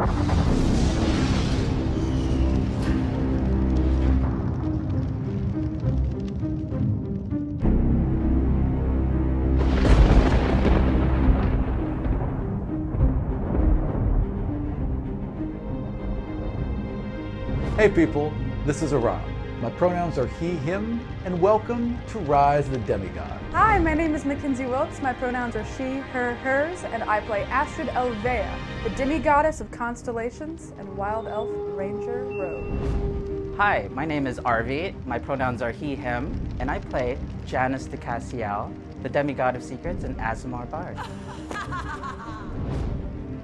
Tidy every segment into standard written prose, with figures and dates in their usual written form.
Hey people, this is Aram. My pronouns are he, him, and welcome to Rise of the Demigods. Hi, my name is Mackenzie Wilkes. My pronouns are she, her, hers, and I play Astrid Elvea, the demigoddess of constellations and wild elf ranger rogue. Hi, my name is Arvi. My pronouns are he, him, and I play Janice de Cassiel, the demigod of secrets and Aasimar Bard.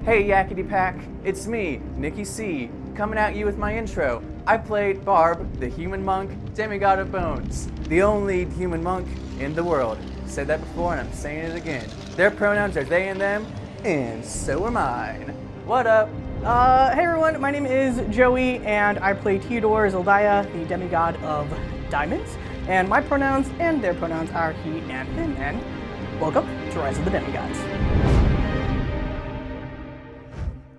Hey Yakety Pack, it's me, Nikki C, coming at you with my intro. I played Barb, the human monk, demigod of bones, the only human monk in the world. Said that before and I'm saying it again. Their pronouns are they and them, and so are mine. What up? Hey everyone, my name is Joey, and I play Theodore Zeldiah, the demigod of diamonds. And my pronouns and their pronouns are he and him, and welcome to Rise of the Demigods.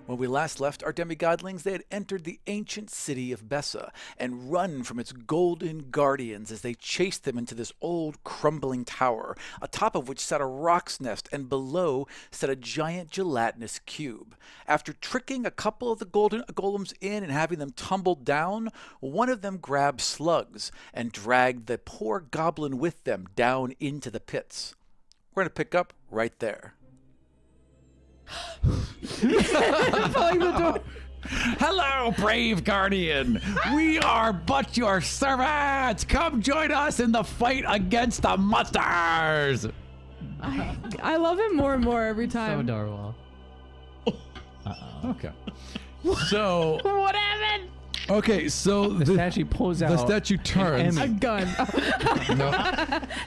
When we last left our demigodlings, they had entered the ancient city of Besa and run from its golden guardians as they chased them into this old crumbling tower, atop of which sat a roc's nest and below sat a giant gelatinous cube. After tricking a couple of the golden golems in and having them tumble down, one of them grabbed slugs and dragged the poor goblin with them down into the pits. We're going to pick up right there. Hello, brave guardian. We are but your servants. Come join us in the fight against the monsters. I love him more and more every time. So adorable. Okay. So What happened? okay, so The statue pulls out the statue turns. A gun. No.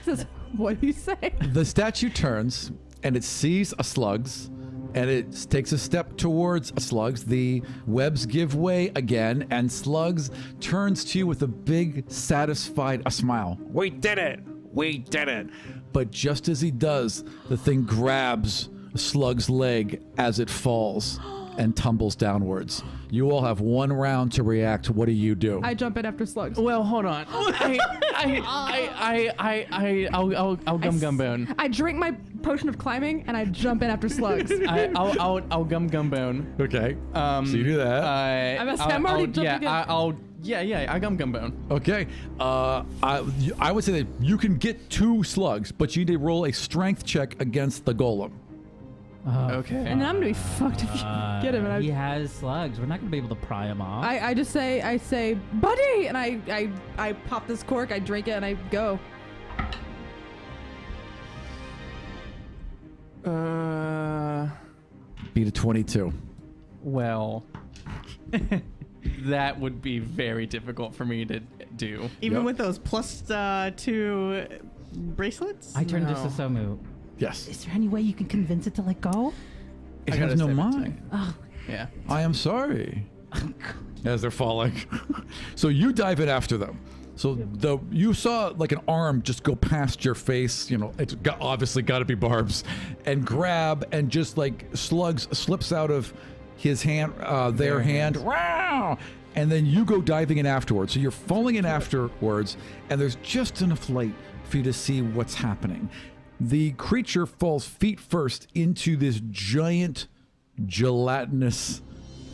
Says, what do you say? The statue turns and it sees a slugs. And it takes a step towards Slugs. The webs give way again, and Slugs turns to you with a big, satisfied smile. We did it! We did it! But just as he does, the thing grabs Slug's leg as it falls and tumbles downwards. You all have 1 round to react. What do you do? I jump in after slugs. Well, hold on. I'll gum bone. I drink my potion of climbing and I jump in after slugs. I'll gum bone. Okay. So you do that. I'm already jumping in. I gum bone. Okay. I would say that you can get 2 slugs, but you need to roll a strength check against the golem. Okay. And then I'm gonna be fucked if you get him. And He has slugs. We're not gonna be able to pry him off. I say, buddy, and I pop this cork, I drink it, and I go. Beat a 22. Well, that would be very difficult for me to do. Even with those +2 bracelets? I turned this to Somu. Yes. Is there any way you can convince it to let go? It I has gotta no save it mind. Yeah. I am sorry. As they're falling. So you dive in after them. So you saw like an arm just go past your face, you know, it's obviously got to be Barb's, and grab, and just like Slugs slips out of his hand, their hand, wow! And then you go diving in afterwards. So you're falling in afterwards, and there's just enough light for you to see what's happening. The creature falls feet first into this giant gelatinous,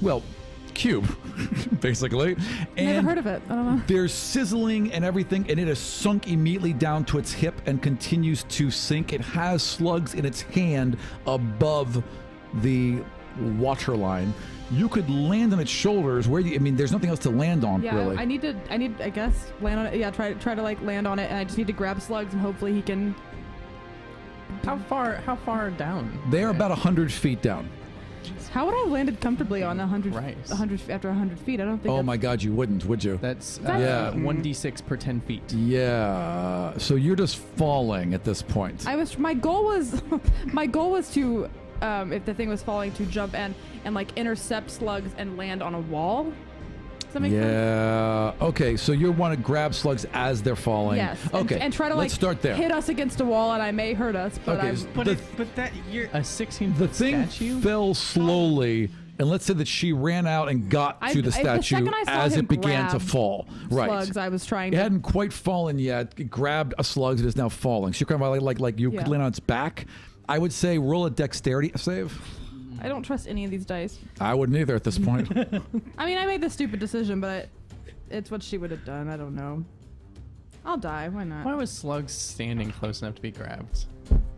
well, cube, basically. Never heard of it. I don't know. There's sizzling and everything, and it has sunk immediately down to its hip and continues to sink. It has slugs in its hand above the water line. You could land on its shoulders. Where do you, I mean, there's nothing else to land on, Yeah, really. I need, I guess, land on it. Yeah, try to like land on it, and I just need to grab slugs, and hopefully he can. How far down? They're about 100 feet down. How would I have landed comfortably on 100? Right. 100 after 100 feet. I don't think. Oh my God, you wouldn't, would you? That's Yeah. 1d6 per 10 feet. Yeah. So you're just falling at this point. My goal was to, if the thing was falling, to jump and like intercept slugs and land on a wall. Does that make sense? Yeah. Okay. So you want to grab slugs as they're falling. Yes. Okay. And try to let's start there. hit us against a wall, and I may hurt us, but Okay, I'm. s- But the, that you're A 16 the foot thing statue? fell slowly And let's say that she ran out and got to the statue second I saw as him it began to grab fall. Right. Slugs, I was trying It to. hadn't quite fallen yet. It grabbed a slug. It is now falling. So you're kind of like you could land on its back. I would say roll a dexterity save. I don't trust any of these dice. I wouldn't either at this point. I mean, I made this stupid decision, but it's what she would have done. I don't know. I'll die. Why not? Why was Slug standing close enough to be grabbed?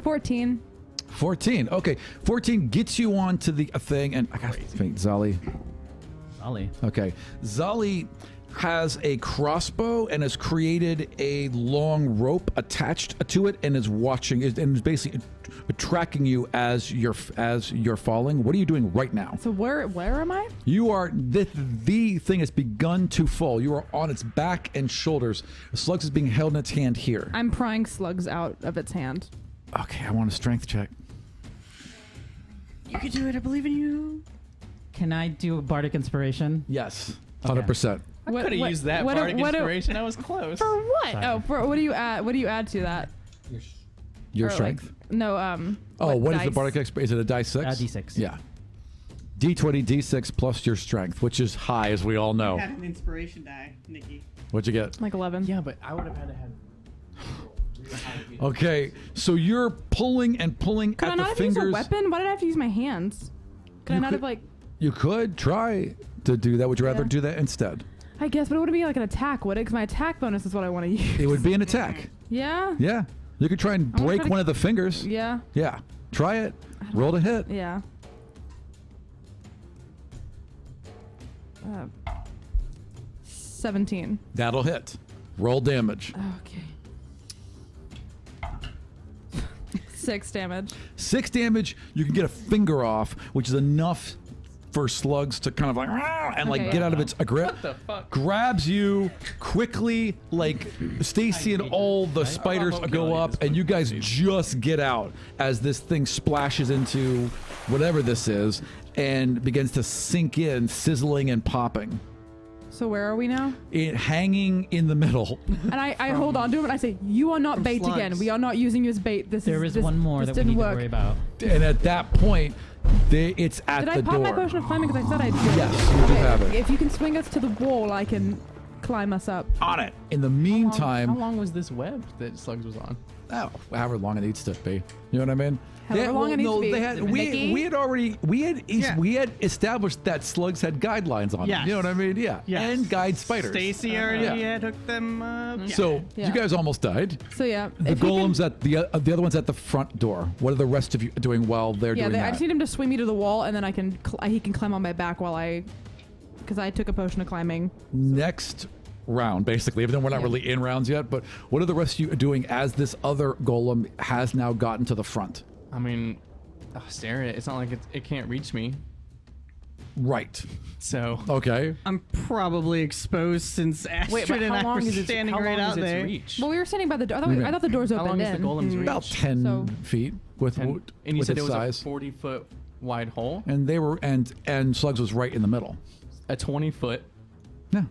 14. 14. Okay. 14 gets you onto the thing. And I got to think, Zali. Ollie. Okay. Zali has a crossbow and has created a long rope attached to it and is watching and is basically tracking you as you're falling. What are you doing right now? So where am I? You are the thing has begun to fall. You are on its back and shoulders. The slugs is being held in its hand here. I'm prying Slugs out of its hand. Okay, I want a strength check. You can do it. I believe in you. Can I do a bardic inspiration? Yes, 100%. I could have used that bardic inspiration. I was close. For what? Sorry. Oh, for what do you add? What do you add to that? Your Or, like, strength. no. What is the dice? bardic experience? Is it a die 6? D6. Yeah. D20, D6 plus your strength, which is high, as we all know. Had an inspiration die, Nikki. What'd you get? Like 11. Yeah, but I would have had to have. Okay, so you're pulling and pulling Could I at not the have fingers. used a weapon? Why did I have to use my hands? Could I You not could- have like? You could try to do that. Would you rather Yeah. do that instead? I guess, but it wouldn't be like an attack, would it? Because my attack bonus is what I want to use. It would be an attack. Yeah. Yeah. You could try and wanna break try to- one of the fingers. Yeah. Yeah. Try it. Roll to hit. Yeah. 17. That'll hit. Roll damage. Okay. 6 damage. 6 damage. You can get a finger off, which is enough for slugs to kind of like "Rah!" and like Okay. get out of its grip. What the fuck? Grabs you quickly, like Stacy and all the spiders I'm okay go with up, this and you one. guys just get out as this thing splashes into whatever this is and begins to sink in, sizzling and popping. So where are we now? It hanging in the middle. And I hold on to him and I say, "You are not bait slugs. again. We are not using you as bait. There is this, one more this that we didn't need work." to worry about. And at that point, it's at Did the I pop door. my potion of climbing? Because I said I did. Yes, you do have it. If you can swing us to the wall, I can climb us up. On it. In the How meantime, long was this web that Slugs was on? however long it needs to be. You know what I mean? However long it needs to be. They had, Mickey? we had established that slugs had guidelines on them. Yes. You know what I mean? Yeah. Yes. And guide spiders. Stacy already Yeah. had hooked them up. So Yeah. you guys almost died. So yeah. The if he can- golem's at the other one's at the front door. What are the rest of you doing while they're Yeah, doing I that? just need him to swing me to the wall, and then I can he can climb on my back while because I took a potion of climbing. Next round, basically. Even though we're not really in rounds yet, but what are the rest of you doing as this other golem has now gotten to the front? I mean, stare at it. It's not like it can't reach me. Right. So. Okay. I'm probably exposed since Astrid Wait, but and how I long were is it? standing How right long out is its there. reach? Well, we were standing by the door. What do you mean? I thought the doors How opened long is the in. golem's reach? About 10 So- feet with And you with said it its was size. a 40-foot wide hole, And they were and Slugs was right in the middle. a 20-foot. Yeah.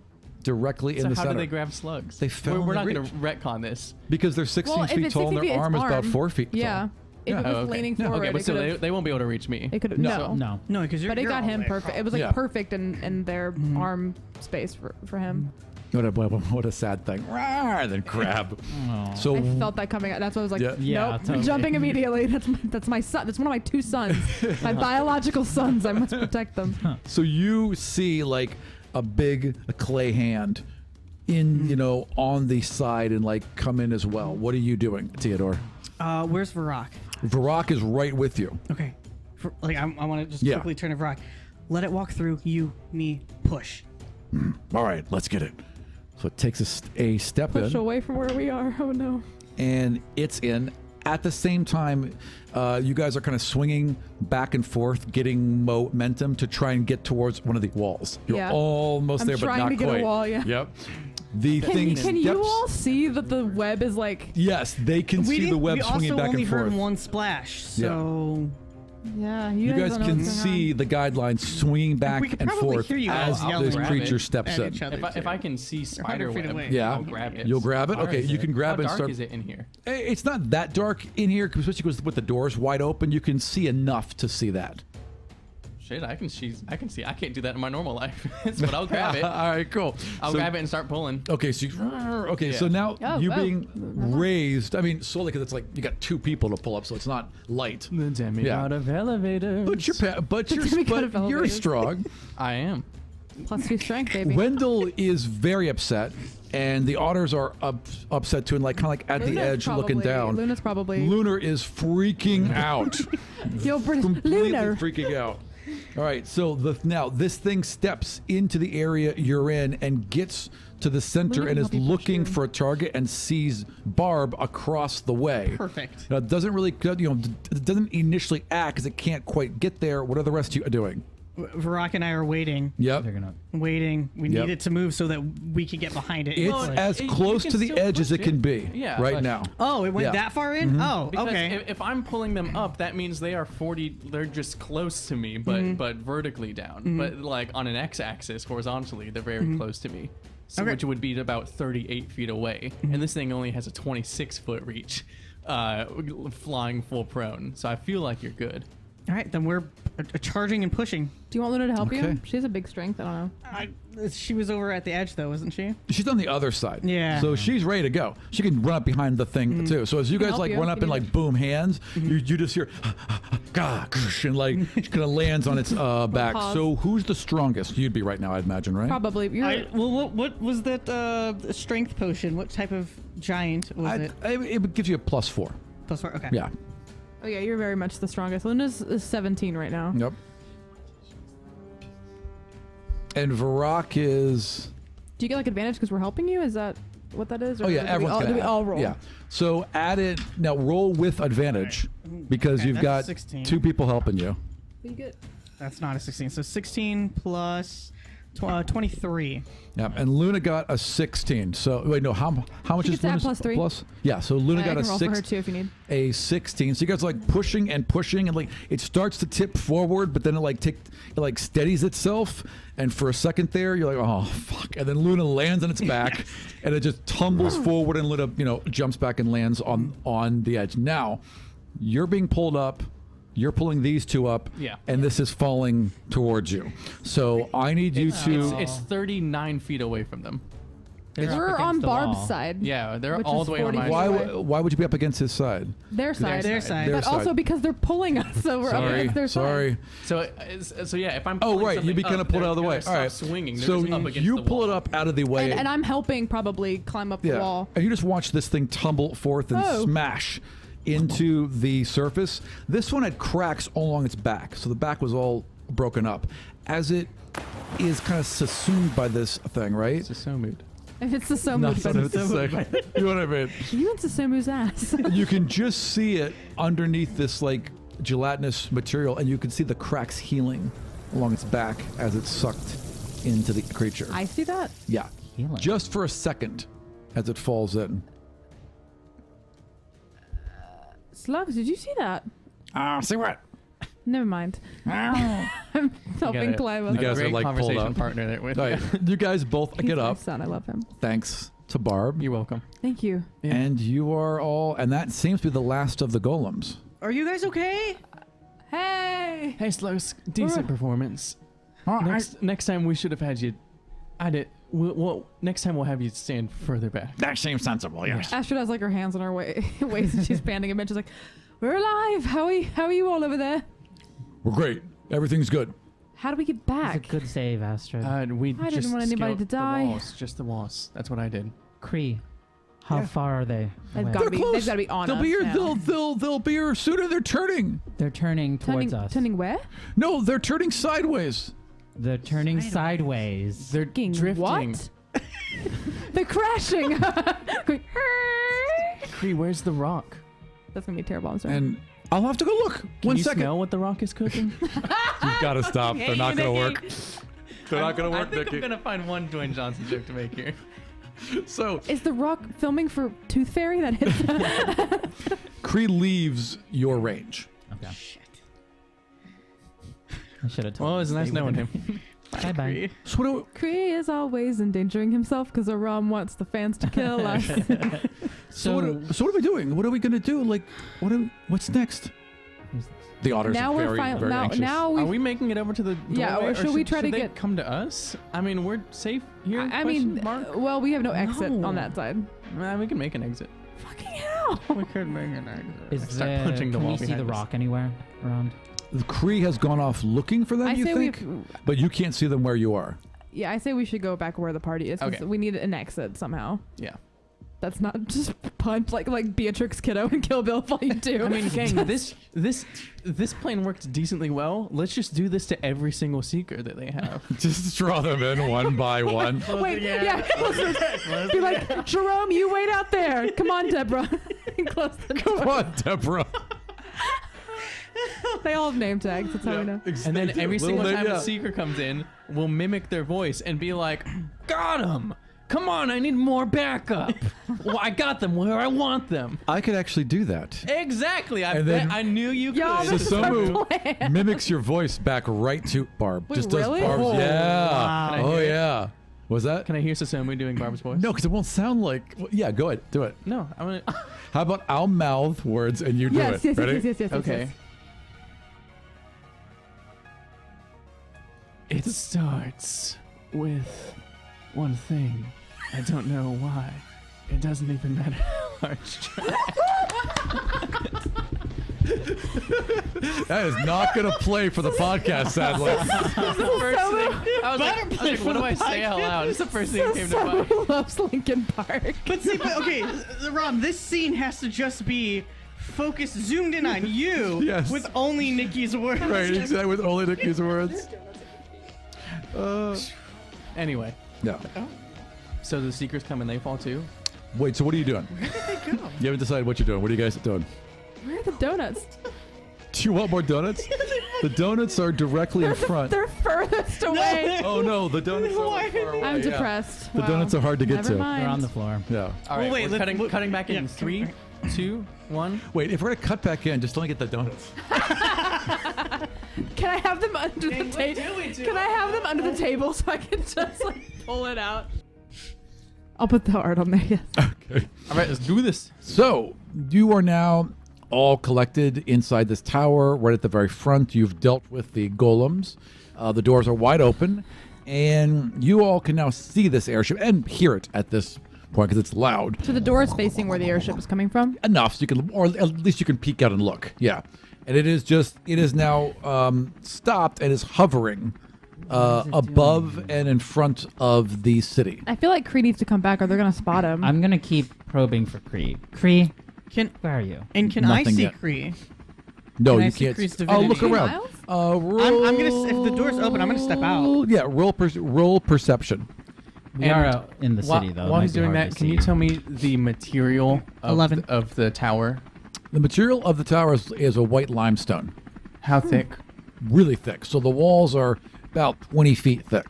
Directly in So the how center. did they grab Slugs? They fell in We're the not going reach. to retcon this. Because they're 16 Well, if feet it's tall 60 and feet, their its arm is about 4 feet Yeah. tall. If it was Oh, okay. leaning Yeah. forward, Okay, but it so could've- they won't be able to reach me. it could No. No. No, because you're. But it got him perfect. It was like Yeah. perfect in their arm space for him. What a sad thing. Rawr, then grab. So I felt that coming. That's why I was like, Yeah. Yeah, nope, totally. jumping immediately. That's my son. That's one of my 2 sons, my biological sons. I must protect them. So you see like a big clay hand in, on the side and like come in as well. What are you doing, Theodore? Where's Varrock? Varrock is right with you. Okay. I want to just Yeah. quickly turn to Varrock. Let it walk through. You, me, push. All right, let's get it. So it takes a step Push in. away from where we are. Oh no. And it's in. At the same time, you guys are kind of swinging back and forth, getting momentum to try and get towards one of the walls. You're Yeah. almost I'm there, but trying not to get a quite. wall, yeah. Yep. The thing Can you steps- all see that the web is like? Yes, they can see the web we swinging also back only and heard forth. one splash, so Yeah, You guys don't know can what's going see on. the guidelines swinging back we could and probably forth hear you as all this yelling creature at steps in. each other. If I can see spider 100 feet web, away. Yeah. I'll grab it. You'll grab it? How Okay, is you it? can grab How it and dark start- is it in here? It's not that dark in here, especially because with the doors wide open, you can see enough to see that. shit, I can see. I can't do that in my normal life. But I'll grab it. All right, cool. I'll grab it and start pulling. Okay, so so now you being raised. I mean, solely because it's like you got 2 people to pull up, so it's not light. The demigod of elevators. But Demigod of you're elevators. strong. I am. +2 strength, baby. Wendell is very upset, and the otters are upset too, and like kind of like at the Luna's edge looking down. Luna's probably. Lunar is freaking out. Yo, Completely Lunar. freaking out. All right, so now this thing steps into the area you're in and gets to the center Lunar and can is help you push looking through. for a target and sees Barb across the way. Perfect. Now, it doesn't really, it doesn't initially act because it can't quite get there. What are the rest of you doing? Varrock and I are waiting. Yep. They're gonna. Waiting. We Yep. need it to move so that we can get behind it. It's Well, as you close can to the still edge as push it can it. be Yeah. right But- now. Oh, it went Yeah. that far in? Oh, Because okay. if I'm pulling them up, that means they are 40. They're just close to me, but vertically down. But like on an x-axis, horizontally, they're very close to me. So, Okay. which would be about 38 feet away. And this thing only has a 26-foot reach, flying full prone. So I feel like you're good. All right, then we're charging and pushing. Do you want Luna to help Okay. you? She has a big strength. I don't know. She was over at the edge, though, wasn't she? She's on the other side. Yeah. So she's ready to go. She can run up behind the thing too. So as you can guys help like you. run up Give and me like boom hands, you just hear and like she kind of lands on its back. pause. So who's the strongest? You'd be right now, I'd imagine, right? Probably. You're, Well, what was that strength potion? What type of giant was it? It gives you a +4. +4. Okay. Yeah. Oh yeah, you're very much the strongest. Luna's is 17 right now. Yep. And Varrock is. Do you get like advantage because we're helping you? Is that what that is? Or Oh yeah, do we everyone's all, gonna do we add. all roll? Yeah. So add it now. Roll with advantage because Okay, you've that's got 16. 2 people helping you. You get That's not a 16. So 16 plus 23. Yeah, and Luna got a 16. So wait, no, how much She is gets to add Luna's +3. plus? Yeah, so Luna I got can a roll for her too if you need. a 16. So you guys are like pushing and pushing, and like it starts to tip forward, but then it steadies itself, and for a second there, you're like, oh fuck, and then Luna lands on its back, and it just tumbles forward, and Luna jumps back and lands on the edge. Now, you're being pulled up. You're pulling these 2 up, Yeah. and this is falling towards you. So I need you to. It's 39 feet away from them. They're up We're against on the Barb's wall. side. Yeah, they're Which all is the way on 40 my feet Why, side. away. why would you be up against his side? Their side. Their side. Their But also side. because they're pulling us, so we're up against their Sorry. side. So yeah, if I'm Oh, pulling right. You'd be something kind of up, pulled they're out of the way. gonna All right. stop swinging. They're So just up against you the pull wall. it up out of the way. And I'm helping probably climb up the wall. And you just watch this thing tumble forth and Oh. smash into the surface. This one had cracks all along its back, so the back was all broken up. As it is kind of subsumed by this thing, right? It's so mood. If it's the Somu, No, but it's a second. You know what I mean? you into Somu's ass. You can just see it underneath this like gelatinous material, and you can see the cracks healing along its back as it's sucked into the creature. I see that. Yeah. Healing. Just for a second as it falls in. Slugs, did you see that? See what? Never mind. I'm helping climb up. You guys are, great like, pulled conversation up. partner there with All you. right. You guys both He's get my up. son. I love him. Thanks to Barb. You're welcome. Thank you. Yeah. And you are all, and that seems to be the last of the golems. Are you guys okay? Hey! Hey, Slugs, decent performance. Next time we should have had you. Next time we'll have you stand further back. That seems sensible, yes. Astrid has like her hands on her waist and she's panting a bit. She's like, "We're alive. How are you all over there? We're great. Everything's good. How do we get It's a back?" good save, Astrid. We I didn't just want anybody scaled to die. The walls, just the walls. That's what I did. Kree, how far are they? They've away? got to be. They've got to be on They'll us be here. now. They'll be here sooner. They're turning. They're turning towards us. Turning where? No, they're turning sideways. They're turning sideways. They're Fucking drifting. What? They're crashing. Going, Kree, where's the rock? That's gonna be terrible. I'm sorry. And I'll have to go look. Can One you second. smell what the rock is cooking? You've got to stop. They're not going to work. They're not going to work, I think Nikki. I'm gonna find one Dwayne Johnson joke to make here. So Is the Rock filming for Tooth Fairy? That hits. Kree leaves your range. Okay. I should have told Well, him it's to nice stay with knowing him. him. Bye bye. So what Kree is always endangering himself because Aram wants the fans to kill us. so what are we doing? What are we going to do? Like, what's next? Who's this? The otters Now are we're very, fine. very Now, anxious. now Are we. we making it over to the doorway? Yeah, or should we try to they get- come to us? I mean, we're safe here. I mean, well, we have no exit No. on that side. We can make an exit. Fucking hell! We could make an exit. Is Start there, punching the can wall we see behind the us. rock anywhere around? The Kree has gone off looking for them, I you say think? But you can't see them where you are. Yeah, I say we should go back where the party is. 'Cause Okay. we need an exit somehow. Yeah. That's not just punch like Beatrix Kiddo and Kill Bill Volume 2. I mean, gang, this plan worked decently well. Let's just do this to every single seeker that they have. Just draw them in one by one. Wait, yeah. Be like, Jerome, you wait out there. Come on, Deborah. And close the door. Come on, Deborah. They all have name tags. That's how we know. And then every single time yeah. a seeker comes in, we'll mimic their voice and be like, "Got him! Come on, I need more backup. Well, I got them where I want them." I could actually do that. Exactly. And then- I knew you Y'all, could. this is our Susumu plan. mimics your voice back right to Barb. Wait, Just really? does Barb's. Oh, Yeah. wow. Can I Oh, hear it? yeah. Was that? Can I hear Susumu doing Barb's voice? No, because it won't sound like. Well, yeah, go ahead. Do it. No, I'm gonna. How about I'll mouth words and you do Yes, it? yes, Ready? yes, yes, yes, yes. Okay. yes. It starts with one thing. I don't know why. It doesn't even matter how hard you try. That is not going to play for the podcast, sadly. I was like, what do I say out loud? It's the first thing that came to mind. Someone loves Linkin Park. But see, okay, Rob, this scene has to just be focused, zoomed in on you Yes. with only Nikki's words. Right, exactly. With only Nikki's words. Anyway, Yeah. so the seekers come and they fall too. Wait, so what are you doing? You haven't decided what you're doing. What are you guys doing? Where are the donuts? Do you want more donuts? The donuts are directly in front. They're furthest away. Oh no, the donuts are like far away. I'm yeah. depressed. The Wow. donuts are hard to get Never to. mind. They're on the floor. Yeah. All right, wait, we're let's- cutting back in yeah, 3, 2, 1. Wait, if we're gonna cut back in, just let me get the donuts. Can I have them under the table? Can I have them under the table so I can just like pull it out? I'll put the art on there. Yes. Okay. All right, let's do this. So you are now all collected inside this tower, right at the very front. You've dealt with the golems. The doors are wide open, and you all can now see this airship and hear it at this point because it's loud So the door is facing where the airship is coming from. enough so you can, or at least you can peek out and look. Yeah, and it is now stopped and is hovering above and in front of the city. I feel like Kree needs to come back or they're gonna spot him. I'm gonna keep probing for Kree. Kree, Can where are you? I Nothing see yet. Kree? No, Can I you see can't. Kree's Oh, look divinity? around. Roll, I'm gonna if the door's open, I'm gonna step out. Yeah, roll perception. We are out in the city though. It While might he's be doing hard that, to can you see. tell me the material of 11. of the tower? The material of the tower is a white limestone, How thick? really thick. So the walls are about 20 feet thick.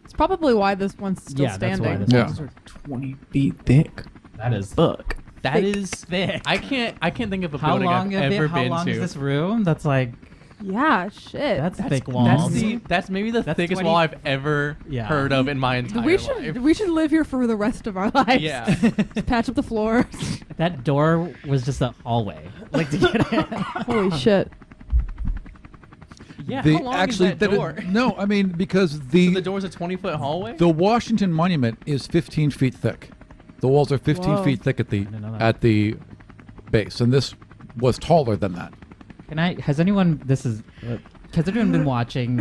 It's probably why this one's still Yeah, that's why standing. this Yeah. Those are 20 feet thick. That is Fuck. That is thick. I can't think of a How building long, I've ever how been long to. is this room? That's like Yeah, shit. that's thick That's walls. that's maybe the That's thickest 20 wall I've ever Yeah. heard of in my entire life. we should live here for the rest of our lives. Yeah. Just patch up the floor. That door was just a hallway. Like to get in. Holy shit. Yeah. The- How long actually, is that door? no, I mean because So the the door's a 20-foot hallway? the Washington Monument is 15 feet thick. The walls are 15 Whoa. feet thick didn't know that. at the base, and this was taller than that. Has anyone been watching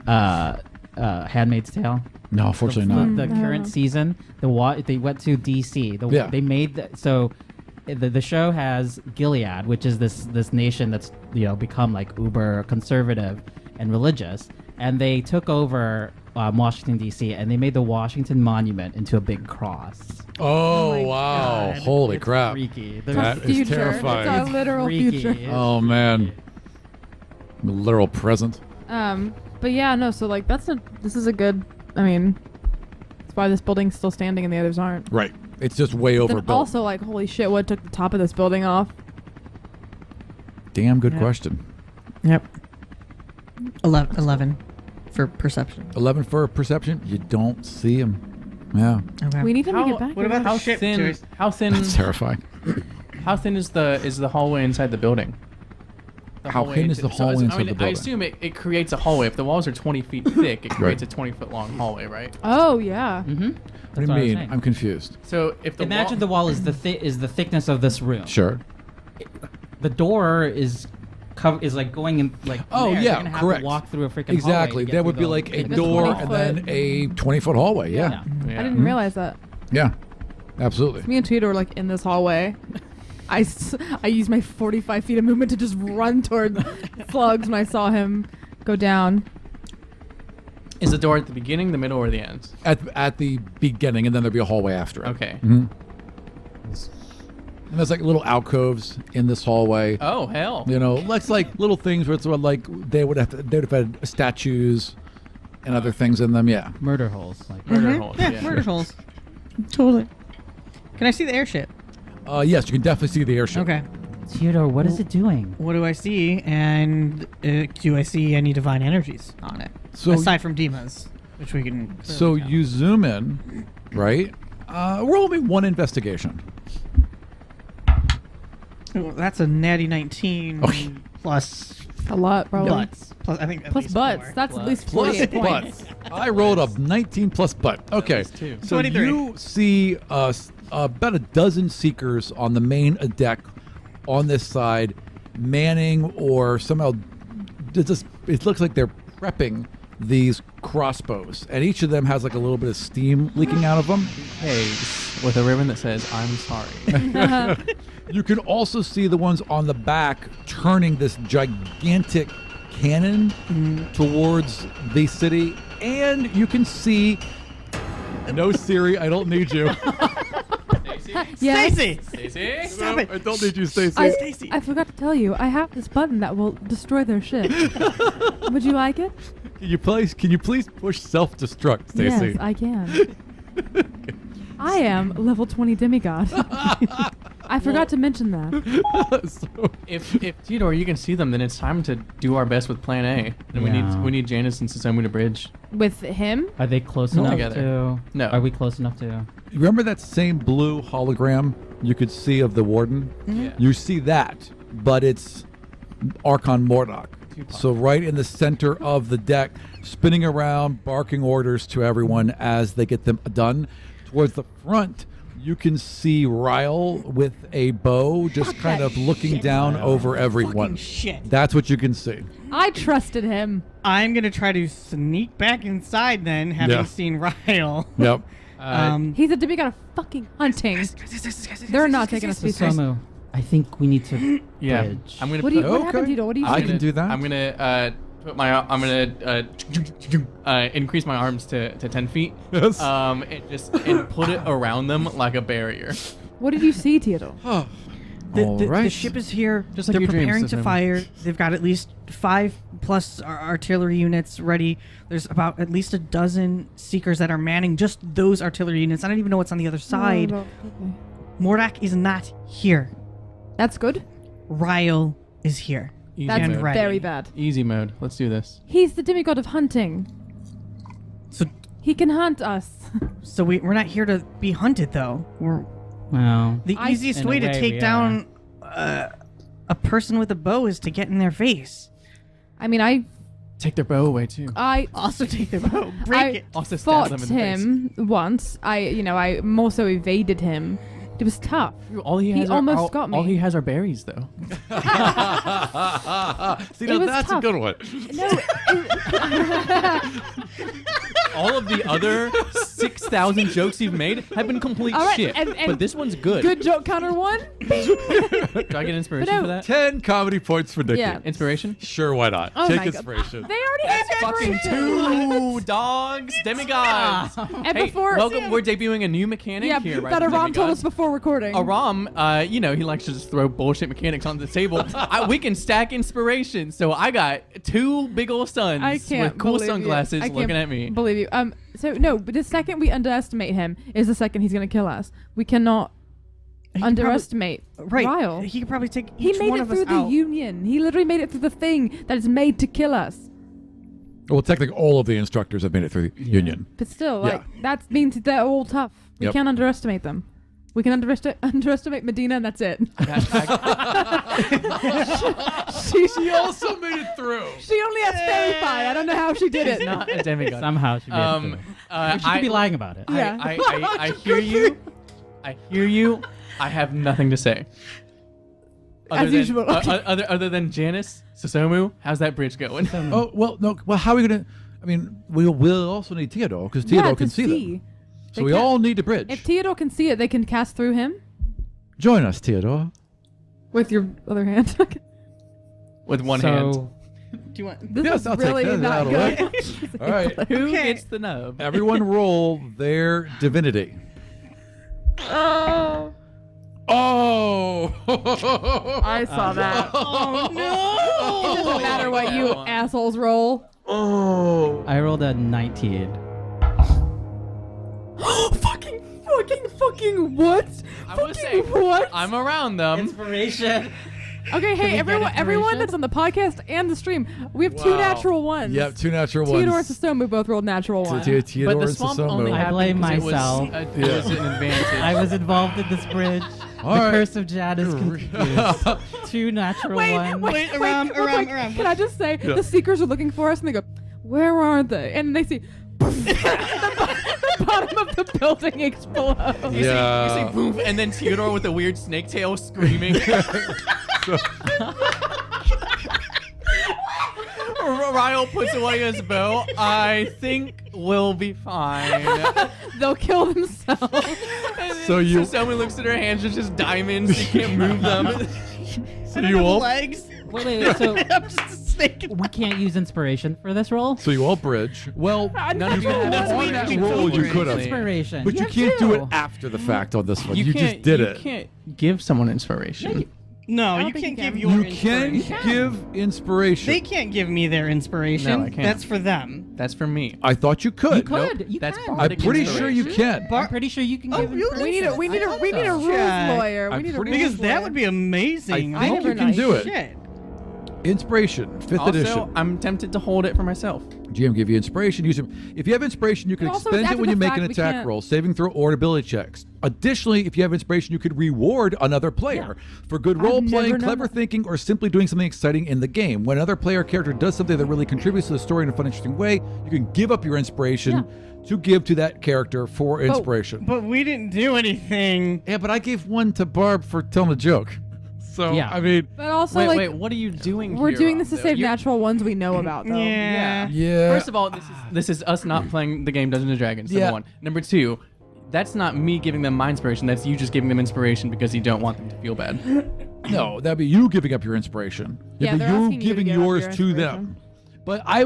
Handmaid's Tale? No, unfortunately not. The No. current season, they went to DC. Yeah. They made the show has Gilead, which is this nation that's become like uber conservative and religious, and they took over Washington DC, and they made the Washington Monument into a big cross. Oh, my wow! God, Holy it's crap! Freaky. It's That our is future. terrifying. It's our literal Freaky. future. Oh man, the literal present. But yeah, no, so like this is a good, I mean, that's why this building's still standing and the others aren't. Right. It's just way Then overbuilt. also like, holy shit, what took the top of this building off? Damn good Yeah. question. Yep. 11 for perception. 11 for perception. You don't see him. Yeah, Okay. We need him to get back. what about How the ship? thin? Joyce? How thin? that's terrifying. How thin is the hallway inside the building? the How hallway hidden is into- the hallway so, inside I mean, the I building? assume it creates a hallway. If the walls are 20 feet thick, it creates a 20-foot long hallway, right? Oh yeah. Mm-hmm. What do you mean? I'm confused. So if the Imagine the wall is the thickness of this room. Sure. The door is like going in like. Oh, there. yeah, You're gonna have correct. To walk through a freaking Exactly. hallway to get There would through be the like a thickness door of the and wall. then a 20-foot hallway. Yeah. I didn't realize that. Yeah. Absolutely. Me and Tito were like in this hallway. I used my 45 feet of movement to just run toward slugs when I saw him go down. Is the door at the beginning, the middle, or the end? At the beginning, and then there'll be a hallway after it. Okay. Mhm. And there's like little alcoves in this hallway. Oh hell. You know, that's like little things where it's sort of like they'd have had statues and other things in them. Yeah. Murder holes. Like Murder holes. Yeah, murder holes. Totally. Can I see the airship? Yes, you can definitely see the airship. Okay. Theodore, what is it doing? What do I see? And do I see any divine energies on it? So aside from Dima's, which we can. So clearly you zoom in, right? Roll me one investigation. count. Ooh, that's a natty 19 Okay. plus A lot, probably. butts. Plus, I think at Plus least butts. four. That's at least Plus 48 points. butt. I rolled a 19 plus butt. Okay. least two. So 23. you see about a dozen seekers on the main deck on this side, manning or somehow it looks like they're prepping these crossbows, and each of them has like a little bit of steam leaking out of them. Hey, with a ribbon that says "I'm sorry." You can also see the ones on the back turning this gigantic cannon towards the city, and you can see. No, Siri, I don't need you. Yes. Stacy! Stacey? Stop it! I don't need you, Stacy. I forgot to tell you, I have this button that will destroy their ship. Would you like it? Can you please push self-destruct, Stacy? Yes, I can. I am level 20 demigod. I forgot to mention that. So- If Theodore, you can see them, then it's time to do our best with Plan A. And Yeah. we need Janice and Suzumu to bridge. With him? Are they close No. enough Together. to? No. Are we close enough to? Remember that same blue hologram you could see of the warden? Yeah. You see that, but it's Archon Mordok. So right in the center of the deck, spinning around, barking orders to everyone as they get them done. Towards the front, you can see Ryle with a bow, just kind of looking down over everyone. Fucking shit. That's what you can see. I trusted him. I'm gonna try to sneak back inside then, having Yeah. seen Ryle. Yep. He's a demigod of fucking hunting. They're not taking us seriously. Susumu, I think we need to Yeah. bridge. I'm gonna. What do you? put- What Okay. happened, Tito? What do you? I do? can do that. I'm gonna put my. I'm gonna increase my arms to 10 feet. Yes. And put it around them like a barrier. What did you see, Tito? The Alright. ship is here. Just like They're your dreams, preparing to Susumu. fire. They've got at least 5 plus artillery units ready. There's about at least a dozen seekers that are manning just those artillery units. I don't even know what's on the other side. Oh, okay. Mordak is not here. That's good. Ryle is here. Easy That's And mode. ready. very bad. Easy mode. Let's do this. He's the demigod of hunting. So He can hunt us. we're not here to be hunted though. Well, The I- easiest In a way to way, take we down a person with a bow is to get in their face. I mean, I Take their bow away too. Also take their bow. Break I it. Also stab fought them in the face. him once. I more so evaded him. It was tough. All he has almost got me. All he has are berries, though. See, It now was that's tough. a good one. No, All of the other 6,000 jokes you've made have been complete All right, shit. and but this one's good. good joke counter one. Do I get inspiration But no. for that? 10 comedy points for Nikki. Yeah. Inspiration? Sure, why not? Oh Take my God. inspiration. They already have Fucking inspiration. 2 dogs, demigods. And Hey, before, welcome. We're debuting a new mechanic yeah, here, right? that from Aram told us Demigods. before recording. Aram, he likes to just throw bullshit mechanics on the table. We can stack inspiration. So I got 2 big ol' sons I can't with cool believe you. sunglasses I can't looking at me. Believe you. So no, but the second we underestimate him is the second he's gonna kill us. We cannot He could underestimate Right. Ryle. He could probably take He each made one it of us through the out. Union. He literally made it through the thing that is made to kill us. Well, technically, all of the instructors have made it through the Union. But still, Yeah. like that means they're all tough. We Yep. can't underestimate them. We can underestimate Medina, and that's it. Hashtag She also made it through. She only has fairy pie. I don't know how she did it. Not a demigod. Somehow she made it. She could be lying about it. Yeah. I hear you. I hear you. I have nothing to say. As usual. Other than Janice, Susomu, how's that bridge going? Oh well, no. Well, how are we gonna? I mean, we'll also need Theodore because Theodore Yeah, can to see see. them. So They we can't- all need a bridge. If Theodore can see it, they can cast through him Join us, Theodore. with your other hand. With one hand. So Do you want? This Yes, is I'll take really that not out of the way. good. All right, Who Okay. gets the nub? everyone, roll their divinity. Oh, Oh! I saw that. Oh It doesn't no! matter what you assholes roll. Oh! I rolled a 19. Fucking what? I will say, what? I'm around them. Inspiration. Okay, hey, everyone inspiration? that's on the podcast and the stream, we have two Wow. natural ones. Yep, two natural Theodore and ones. Susomu both rolled natural ones. Theodore But the and swamp Susomu. only I happened blame because myself. It was an advantage. I was involved in this bridge. All The right. curse of Janice continues. Two natural ones. Wait, around, real quick, around. Can I just say, the Seekers are looking for us, and they go, "Where are they?" And they see the bottom of the building explode. You Yeah. say boom, and then Theodore with a weird snake tail screaming. Ryle puts away his bow. I think we'll be fine. They'll kill themselves. So you, Someone looks at her hands, are just diamonds. You can't move them. so you all, legs. Wait. So I'm just a snake. we can't use inspiration for this roll? so you all bridge. Well, None of you have That's on what that we roll do. you could have, Inspiration. but you Yeah, can't do it too. after the fact on this one. You You can't, just did you it. can't give someone inspiration. No, don't you think can't you give can. your You can inspiration. give inspiration. They can't give me their inspiration. No, I can't. That's for them. That's for me. I thought you could. You could. Nope, You that's can. I'm bardic pretty sure you inspiration. can. I'm pretty sure you can give really? inspiration. we need a rules Yeah. lawyer. We I'm need a pretty- rules Because that lawyer. would be amazing. I think never you can know. do it. Shit. Inspiration, 5th Also, edition. I'm tempted to hold it for myself. GM give you inspiration. Use it. If you have inspiration, you can But also, expend it after when you the make fact, an we attack can't- roll, saving throw, or ability checks. Additionally, if you have inspiration, you could reward another player for good role never playing, known clever that. thinking, or simply doing something exciting in the game. When another player character does something that really contributes to the story in a fun, interesting way, you can give up your inspiration to give to that character for inspiration. But we didn't do anything. Yeah, but I gave one to Barb for telling a joke. So Yeah. I mean, But also, Wait, like, wait, what are you doing we're here, doing this to though? save You're- natural ones we know about, though. Yeah. yeah. First of all, this is us not playing the game Dungeons and Dragons. Yeah. Number one. Number two, that's not me giving them my inspiration. That's you just giving them inspiration because you don't want them to feel bad. No, that'd be you giving up your inspiration. Yeah, It'd be they're you asking you to giving give up yours your to them. inspiration. But I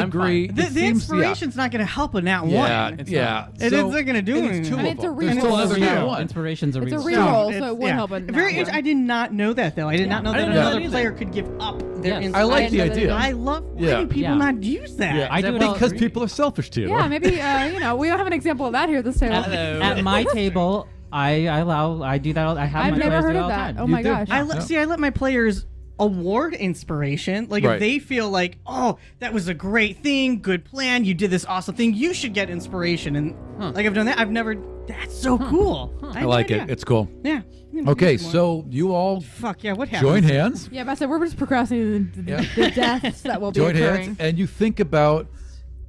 agree. fine. The It seems- inspiration's not going to help in that Yeah, one. yeah. It is- they're gonna do and it. it's two I mean, of it's a them. There's still reroll, another too. one. Inspiration's a It's a reroll. reroll, it's- so it won't help in Very that int- one. I did not know that, though. I did not know I that didn't know another that either. player could give up their Yes. I like the I didn't know that idea. either. I love. Why Yeah. do people Yeah. not use that? Yeah, I do it all- because people are selfish, Theodore. Yeah, maybe, we don't have an example of that here at this table. At my table, I do that. I have I've my never players heard do it of all the that. time. Oh You my do. gosh. Yeah. I let my players award inspiration. Like Right. if they feel like, oh, that was a great thing, good plan, you did this awesome thing, you should get inspiration. And like I've done that. I've never. That's so cool. I like it. It's cool. Yeah. Okay, so you all Fuck yeah! What happened? join hands. Yeah, but I said we're just procrastinating the, Yeah. the deaths that will be Join occurring. hands, and you think about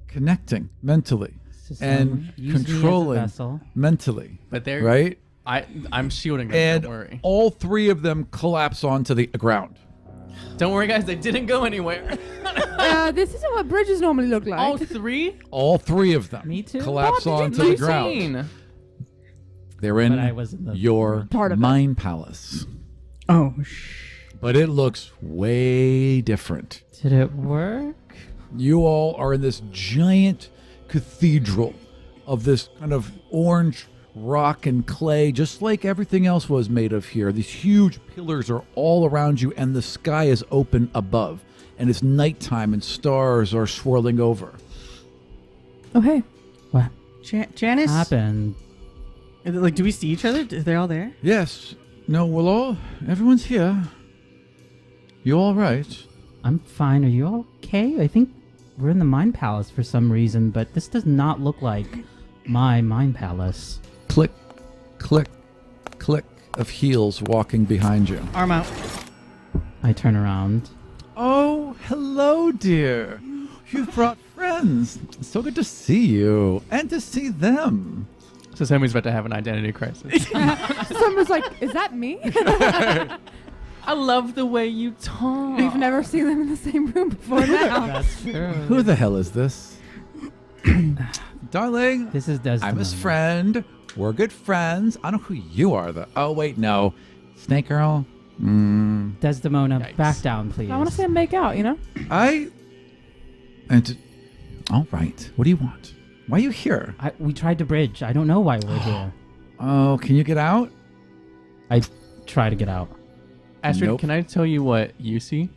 connecting mentally and Use me as a controlling vessel. mentally, But they're right? I'm shielding them. And don't worry. all three of them collapse onto the ground. Don't worry, guys. They didn't go anywhere. This isn't what bridges normally look like. All three. All three of them Me too. collapse What? onto Did you the ground. insane? They're in But I was in the your part of it. mind palace, Oh, but it looks way different. Did it work? You all are in this giant cathedral of this kind of orange rock and clay, just like everything else was made of here. These huge pillars are all around you, and the sky is open above. And it's nighttime, and stars are swirling over. Okay. What Janice. happened? Like, do we see each other? Are they all there? Yes. No, everyone's here. You all right? I'm fine. Are you okay? I think we're in the Mind Palace for some reason, but this does not look like my Mind Palace. Click, click, click of heels walking behind you. Arm out. I turn around. Oh, hello, dear. You've brought friends. So good to see you and to see them. So Sammy's about to have an identity crisis. Someone's like, is that me? I love the way you talk. We've never seen them in the same room before now. That's true. Who the hell is this? Darling, This is Desmond. I'm his friend. We're good friends. I don't know who you are, though. Oh, wait, no. Snake Girl? Desdemona, Yikes. back down, please. I want to see them make out, you know? All right. What do you want? Why are you here? We tried to bridge. I don't know why we're here. Oh, can you get out? I try to get out. Astrid, Nope. can I tell you what you see?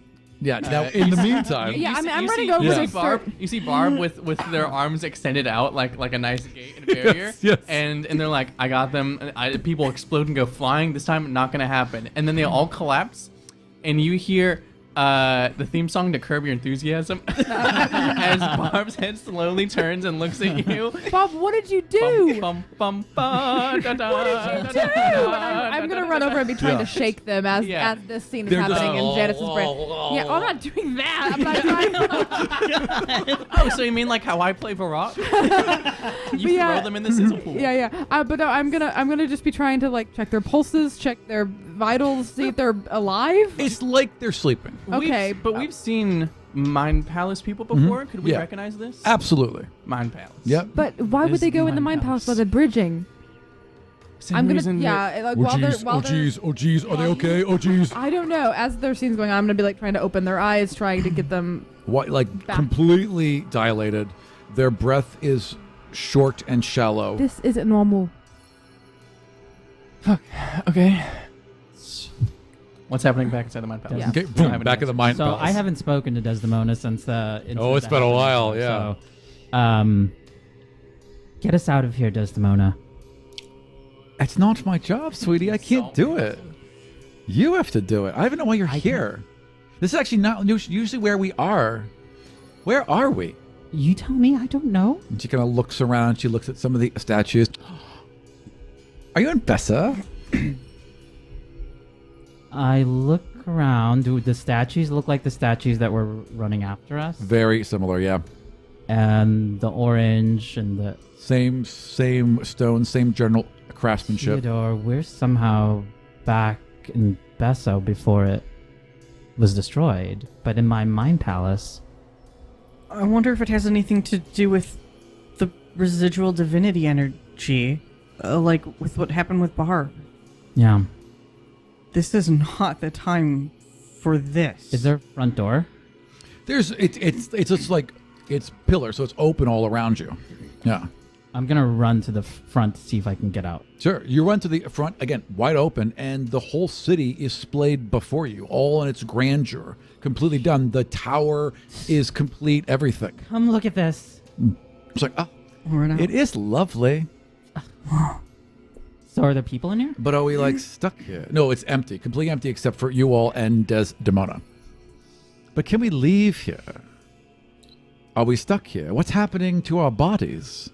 Yeah, now in the meantime. Yeah, I mean, I'm you running see- over you to see Barb. You see Barb with their arms extended out like a nice gate and barrier. yes. And they're like, I got them. People explode and go flying. This time, not gonna happen. And then they all collapse, and you hear the theme song to Curb Your Enthusiasm as Barb's head slowly turns and looks at you. Bob, what did you do? Bum, bum, bum, da, da, What did you da, do? da, da, I'm da, gonna da, run da, over and be trying Yeah. to shake them as Yeah. this scene is They're just- happening in Janice's brain. Yeah, oh, I'm not doing that. I'm not trying. Oh, so you mean like how I play Varrock? You yeah. throw them in the sizzle pool. Yeah. But no, I'm gonna just be trying to like check their pulses, check their vitals, see if they're alive. It's like they're sleeping. Okay. But we've seen Mind Palace people before. Could we Yeah. recognize this? Absolutely. Mind Palace. Yep. But why would There's they go in the Mind Mind Palace while Palace. they're bridging? Same I'm gonna, reason yeah, like Oh, while they're, jeez. while Oh, they're, jeez. Oh, jeez. Are they okay? Oh, jeez. I don't know. As their scene's going on, I'm gonna be like trying to open their eyes, trying to get them. What, like Back. completely dilated. Their breath is short and shallow. This isn't normal. Okay. What's happening back inside the Mind Palace? Yeah. Okay, I have boom, an back in the answer. mind So palace. I haven't spoken to Desdemona since the. Oh, it's been a while, yeah. So, get us out of here, Desdemona. It's not my job, sweetie. I can't do it. You have to do it. I don't know why you're here. This is actually not usually where we are. Where are we? You tell me. I don't know. And she kind of looks around. She looks at some of the statues. Are you in Besa? I look around. Do the statues look like the statues that were running after us? Very similar, yeah. And the orange and the Same stone, same general craftsmanship. Theodore. We're somehow back in Besa before it was destroyed. But in my mind palace, I wonder if it has anything to do with the residual divinity energy, like with what happened with Barb. yeah. This is not the time for this. Is there a front door? There's it's just like it's pillars, so it's open all around you. Yeah. I'm gonna run to the front to see if I can get out. Sure. You run to the front, again, wide open, and the whole city is splayed before you, all in its grandeur, completely done. The tower is complete, everything. Come look at this. It's like, oh, We're not. it is lovely, So are there people in here? but are we like stuck here? No, it's empty, completely empty except for you all and Desdemona. But can we leave here? Are we stuck here? What's happening to our bodies?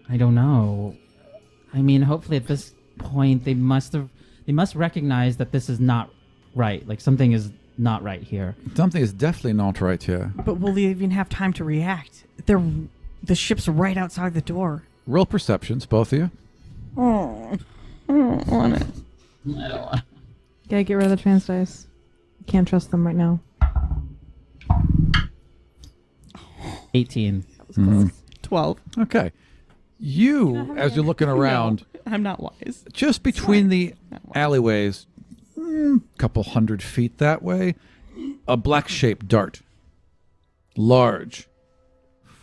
I don't know. I mean, hopefully at this point they must recognize that this is not right. Like something is not right here. Something is definitely not right here. But will they even have time to react? The ship's right outside the door. Roll perceptions, both of you. Oh, I don't want it. Gotta get rid of the trans dice. You can't trust them right now. 18. 12. Okay. You, as you're looking around, I'm not wise. just between the alleyways, couple 100 feet that way, a black-shaped dart. Large,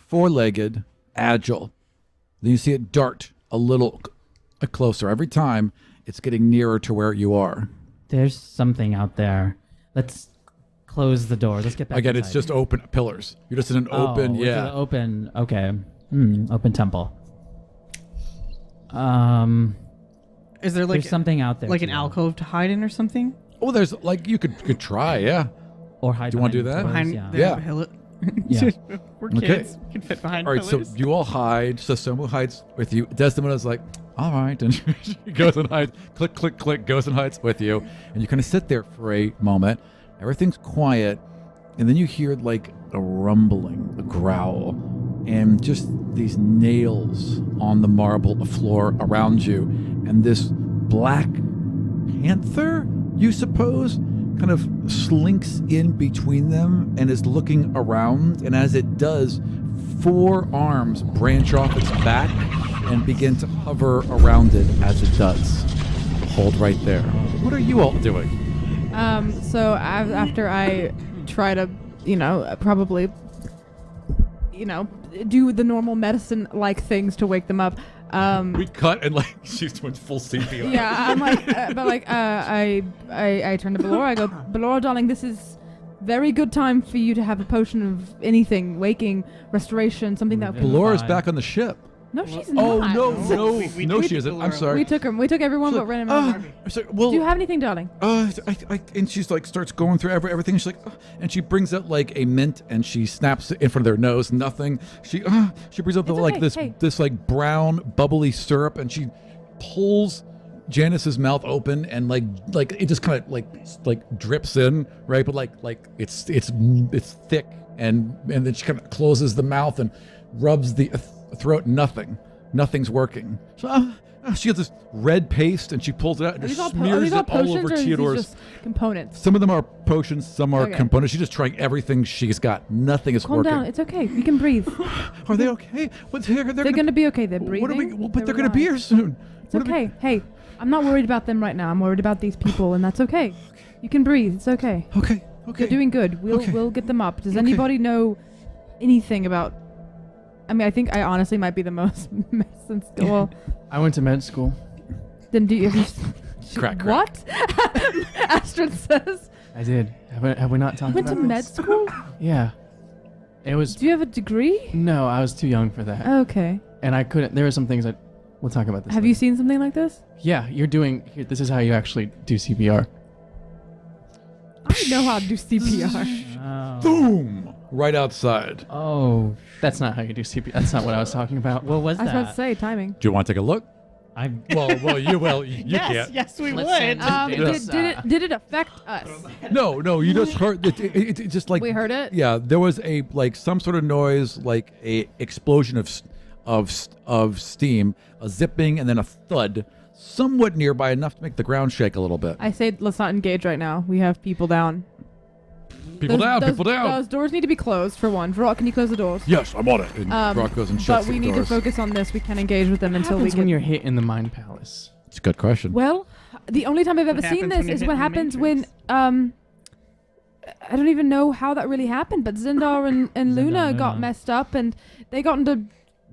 four-legged, agile. Then you see it dart a little closer. Every time, it's getting nearer to where you are. There's something out there. Let's close the door. Let's get back Again, it's inside. just open pillars. You're just in an open, it's yeah. an open. Okay. Open temple. Is there like There's something out there. like an too. alcove to hide in or something? Oh, there's like you could try, yeah. Or hide. Do you wanna do behind that? pillars, Behind yeah. the Yeah. pillar. Yeah. We're Okay. kids. We can fit behind All right, pillars. so you all hide. So Somu hides with you. Desdemona's like, all right, and she goes and hides. Click, click, click. Goes and hides with you, and you kind of sit there for a moment. Everything's quiet, and then you hear like a rumbling, a growl, and just these nails on the marble floor around you, and this black panther, you suppose, kind of slinks in between them and is looking around, and as it does, 4 arms branch off its back and begin to hover around it as it does. Hold right there. What are you all doing? So after I try to, probably, do the normal medicine-like things to wake them up. We cut and like she's doing full CPR. Yeah, I'm like, I turn to Ballora. I go, Ballora, darling, this is very good time for you to have a potion of anything, waking, restoration, something that. Ballora's back on the ship. No, she's Oh not. no, she isn't. I'm sorry. We took her. We took everyone but Ren and Mom. Well, Do you have anything, darling? and she's like starts going through everything. She's like, and she brings out like a mint and she snaps it in front of their nose. Nothing. She brings up It's like okay. this like brown bubbly syrup, and she pulls Janice's mouth open, and like it just kind of like drips in, right? But like it's thick, and then she kind of closes the mouth and rubs the throat. Nothing's working. So she has this red paste, and she pulls it out and just smears it all over Theodore's. Just components? Some of them are potions, some are Okay. components. She's just trying everything she's got. Nothing is Calm working. down. It's okay. You can breathe. Are they okay? They're gonna be okay. They're breathing. What are we? Well, but they're gonna be here soon. It's okay. Hey, I'm not worried about them right now. I'm worried about these people, and that's okay. You can breathe. It's okay. Okay. You're doing good. We'll get them up. Does anybody know anything about? I mean, I think I honestly might be the most medicine skill. Well, I went to med school. then do you? Crack. What? Astrid says. I did. Have we not talked Went to about med this? school? Yeah. It was. Do you have a degree? No, I was too young for that. Okay. And I couldn't. There were some things that. We'll talk about this. Have later. you seen something like this? Yeah, you're doing. Here, this is how you actually do CPR. I know how to do CPR. Boom! Right outside. Oh, That's not how you do CPR. That's not what I was talking about. what was I was that? about to say timing. Do you want to take a look? I Well, you yes, can't. yes, we Let's would. send Did it affect us? No, you just heard it just like We heard it? Yeah, there was a like some sort of noise, like a explosion of steam, a zipping, and then a thud, somewhat nearby, enough to make the ground shake a little bit. I say let's not engage right now. We have people down. People down. Those doors need to be closed for one. Varrock, can you close the doors? Yes, I'm on it. And Brock goes and shuts But we the need doors. to focus on this. We can't engage with them What until we happens get. when you're hit in the Mind Palace? It's a good question. Well, the only time I've ever seen happens this when you're is hit what in the happens when Matrix? I don't even know how that really happened, but Zindar and Luna Luna. got messed up and they got into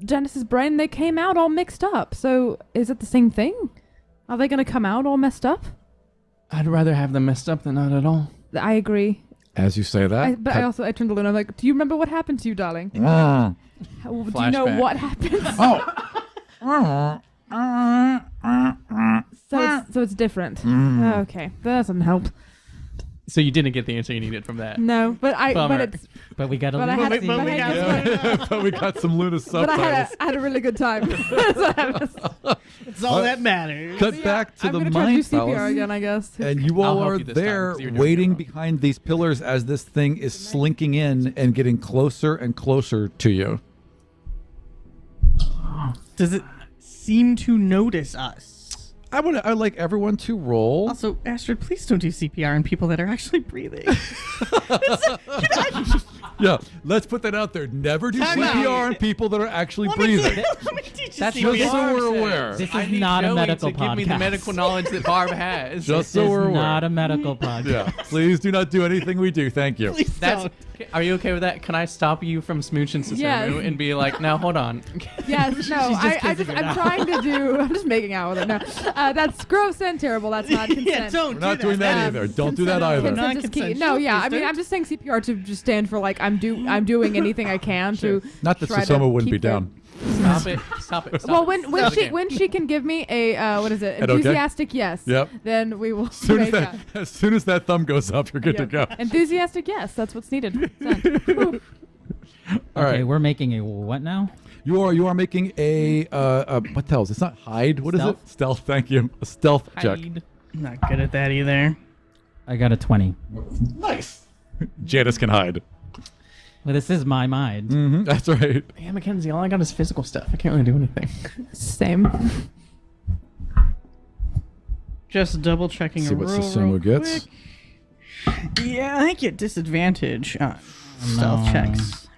Janice's brain and they came out all mixed up. So is it the same thing? Are they going to come out all messed up? I'd rather have them messed up than not at all. I agree. As you say that, But I turned to Luna. I'm like, do you remember what happened to you, darling? Do you know Flashback. what happened? So it's different. Okay, that doesn't help. So you didn't get the answer you needed from that. No, but Bummer. it's but we got a But I little had- scene. but I had- but we got some Luna but subtitles. I had a really good time. It's all that matters. Cut back to I'm the gonna try to do Mind CPR Palace. again, I guess. And you all I'll help are you this time, there 'cause you're doing it waiting wrong. behind these pillars as this thing is slinking in and getting closer and closer to you. Does it seem to notice us? I'd like everyone to roll. Also, Astrid, please don't do CPR on people that are actually breathing. Yeah, let's put that out there. Never do Time out. CPR on people that are actually Let me breathing. let me teach you That's CPR. Just so we're aware. This I is need not a Joey medical to give me the podcast. medical knowledge that Barb has. Just This so is we're aware. not a medical podcast. Yeah, please do not do anything we do. Thank you. Please That's. don't. Are you okay with that? Can I stop you from smooching Susumu Yes. and be like, now hold on? Yes, no, I'm trying to do. I'm just making out with it. No, that's gross and terrible. That's not consent. Yeah, don't We're not do doing that that. either. Don't do that Consent- either. Consent is key. Non-consensual, No, yeah. I please mean, don't. I'm just saying CPR to just stand for like I'm doing anything I can to. Not that try to Susumu wouldn't be keep their- down. Stop it! Stop it! Stop Well, it. when she can give me a what is it? An okay? Enthusiastic yes. Yep. Then we will. As soon as that thumb goes up, you're good to go. Enthusiastic yes. That's what's needed. Send. Whew. All right. Okay, we're making a what now? You are making a what tells? It's not hide. What is Stealth? it? Stealth. Thank you. A stealth check. Hide. I'm not good at that either. I got a 20. Nice. Janice can hide. Well, this is my mind. Mm-hmm, that's right. Yeah, Mackenzie, all I got is physical stuff. I can't really do anything. Same. Just double checking See a what roll Susumu real gets. quick. Yeah, I get disadvantage on stealth No. checks.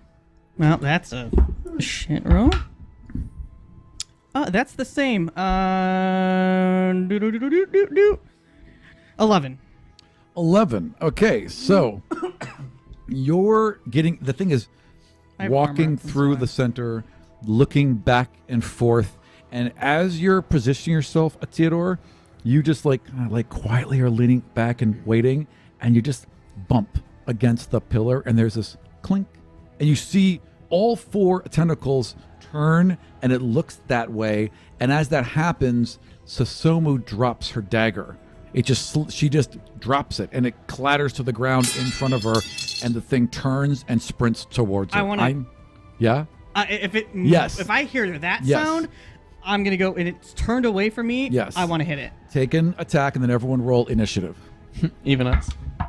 Well, that's a shit roll. That's the same. 11. 11. Okay, so you're getting the thing is I have walking armor, that's through why. the center, looking back and forth, and as you're positioning yourself, Theodore, you just like quietly are leaning back and waiting, and you just bump against the pillar, and there's this clink, and you see all 4 tentacles turn, and it looks that way. And as that happens, Susumu drops her dagger. She just drops it, and it clatters to the ground in front of her, and the thing turns and sprints towards her. I wanna- Yeah. Yes. If I hear that Yes. sound, I'm gonna go and it's turned away from me. Yes. I want to hit it. Take an attack, and then everyone roll initiative, Even us.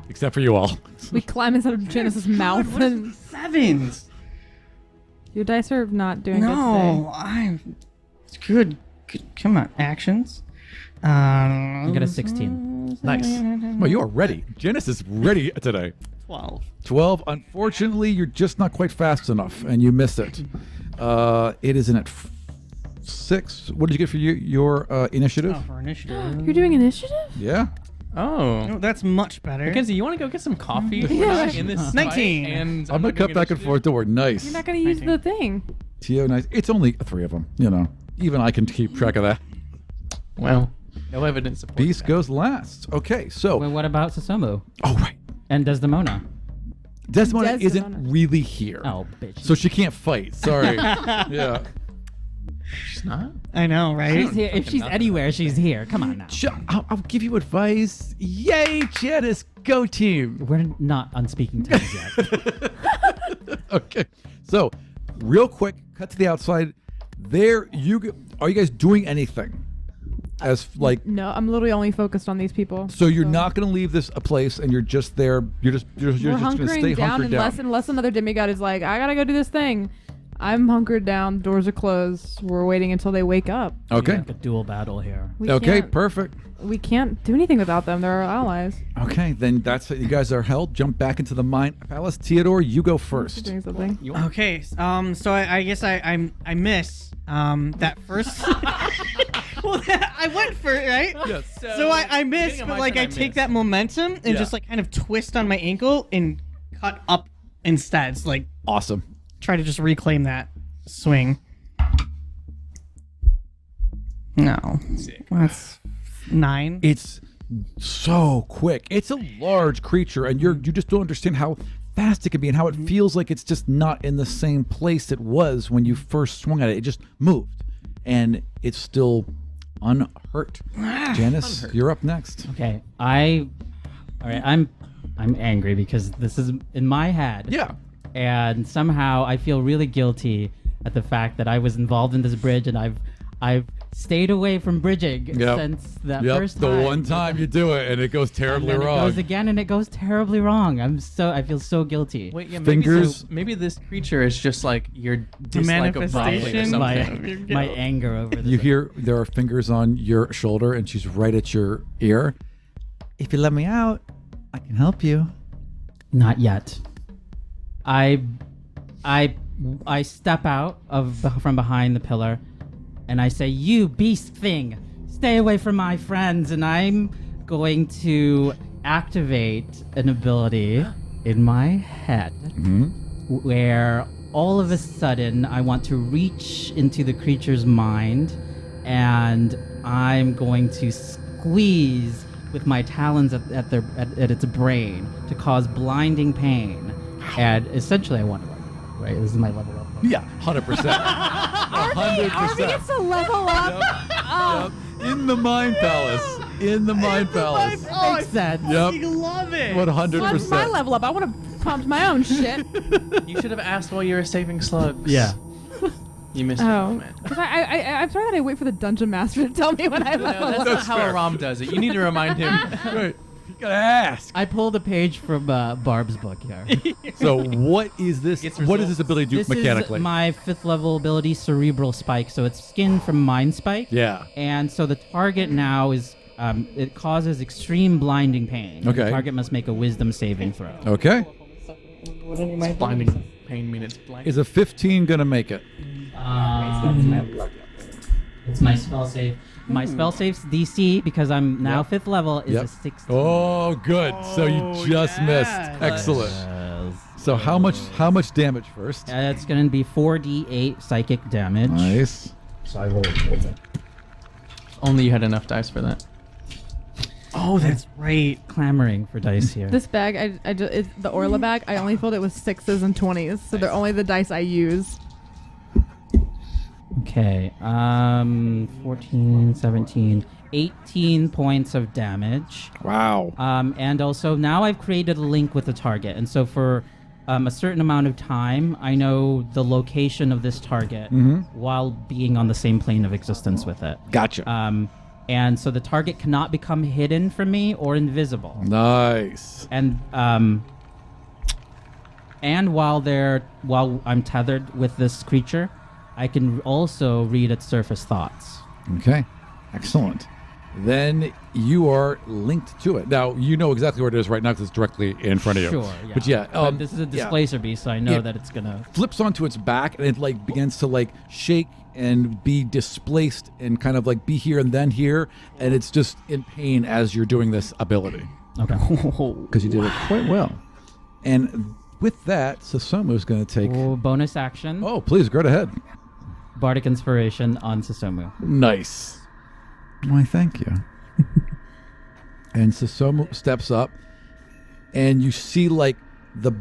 except for you all. We climb inside of Janice's mouth, and 7s. your dice are not doing No, I'm. It's good. Come on, actions. I got a 16. Nice. Well, you are ready. Janice is ready today. 12. 12. Unfortunately, you're just not quite fast enough, and you miss it. It is in at 6. What did you get for your initiative? Oh, for initiative. good day. You're doing initiative? Yeah. Oh. No, that's much better. Mackenzie, you want to go get some coffee? We're not in this 19. fight, and I'm going not to cut doing back and initiative. forth. Don't worry. Nice. You're not going to use the thing. Tio, nice. It's only 3 of them. You know, even I can keep track of that. Well, no evidence supports Beast that. goes last. Okay, so. Well, what about Susumu? Oh, right. And Desdemona? Desdemona Desdemona. isn't really here. Oh, bitch. So she can't fight. Sorry. Yeah. She's not? I know, right? She's here. If she's anywhere, she's here. Come on now. I'll give you advice. Yay, Janice. Go team. We're not on speaking terms yet. Okay. So, real quick, cut to the outside. Are you guys doing anything? As like No, I'm literally only focused on these people. so you're not going to leave this a place and you're just there. You're just We're going to hunkering stay down hunkered down. unless another demigod is like, I gotta go do this thing. I'm hunkered down. Doors are closed. We're waiting until they wake up. Okay. Like a dual battle here. We Okay, can't- perfect. We can't do anything without them. They're our allies. Okay, then that's it. You guys are held. Jump back into the mine palace. Theodore, you go You're first. doing something. Okay. So I guess I miss that first. Well, I went for it, right? Yes. So I miss, beginning of but my like turn, I I take miss. that momentum and Yeah. just like kind of twist on my ankle and cut up instead. It's like Awesome. try to just reclaim that swing. No, that's 9. It's so quick. It's a large creature, and you just don't understand how fast it can be and how it feels like it's just not in the same place it was when you first swung at it. It just moved, and it's still unhurt. Janice, you're up next. Okay. All right. I'm angry because this is in my head. Yeah. And somehow I feel really guilty at the fact that I was involved in this bridge, and I've stayed away from bridging Yep. since that Yep. first The time. one time you do it, and it goes And terribly then wrong. It goes again, and it goes terribly wrong. I feel so guilty. Wait, yeah, Fingers. Maybe this creature is just like your dislike of broccoli or manifestation. something. my anger over this. You hear there are fingers on your shoulder, and she's right at your ear. If you let me out, I can help you. Not yet. I step out from behind the pillar, and I say, "You beast thing, stay away from my friends!" And I'm going to activate an ability in my head, where all of a sudden I want to reach into the creature's mind, and I'm going to squeeze with my talons at its brain to cause blinding pain. And essentially I want to level up, right? This is my level up. Yeah, 100%. Arby 100%. gets to level up. Oh, In the Mine Palace. In the Mine Palace. Makes sense. Yep. You love it. 100%. that's my level up. I want to pump my own shit. You should have asked while you were saving slugs. Yeah. You missed Oh, it, man. because I'm sorry that I wait for the dungeon master to tell me when I level No, up. that's not how Aram does it. You need to remind him. Right. You gotta ask. I pulled a page from Barb's book here. So what is this? Gets What does results. this ability do This mechanically? is my 5th level ability, Cerebral Spike. So it's skin from Mind Spike. Yeah. And so the target now is, it causes extreme blinding pain. Okay. The target must make a wisdom saving throw. Okay. Blinding pain mean it's blind. Is a 15 gonna make it? It's my spell save. My spell save's DC, because I'm now 5th level, is a 16. Oh, good. So you just missed. Excellent. So how much damage first? It's going to be 4d8 psychic damage. Nice. Only you had enough dice for that. Oh, that's right. Clamoring for dice here. This bag, it's the Orla bag. I only filled it with 6s and 20s, so they're only the dice I use. Okay. 14, 17, 18 points of damage. Wow. And also now I've created a link with the target, and so for a certain amount of time, I know the location of this target while being on the same plane of existence with it. Gotcha. And so the target cannot become hidden from me or invisible. Nice. And while I'm tethered with this creature, I can also read its surface thoughts. Okay. Excellent. Then you are linked to it. Now, you know exactly where it is right now because it's directly in front of you. Sure, yeah. But yeah. But this is a displacer beast, so I know that it's gonna... Flips onto its back and it like begins to like shake and be displaced and kind of like be here and then here. And it's just in pain as you're doing this ability. Okay. Because you did it quite well. And with that, Susomu's going to take... Oh, bonus action. Oh, please, go ahead. Bardic Inspiration on Susomu. Nice. Why, thank you. And Susomu steps up, and you see like the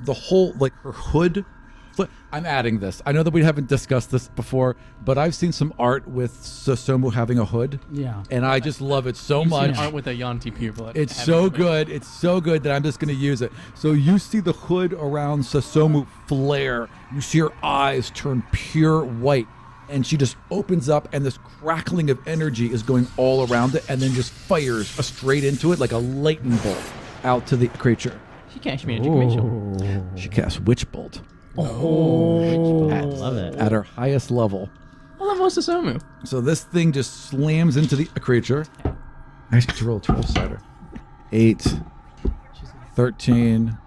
whole like her hood. I'm adding this. I know that we haven't discussed this before, but I've seen some art with Susomu having a hood. Yeah. And I just love it so You've much. seen art with a Yanti people. It's so good. It's so good that I'm just going to use it. So you see the hood around Susomu flare. You see her eyes turn pure white. And she just opens up, and this crackling of energy is going all around it, and then just fires straight into it like a lightning bolt out to the creature. She can't shoot me education. She casts Witch Bolt. Oh, I love it. At her highest level. I love Osasomu. So this thing just slams into the creature. I actually have to roll a 12-sider. 8, 13,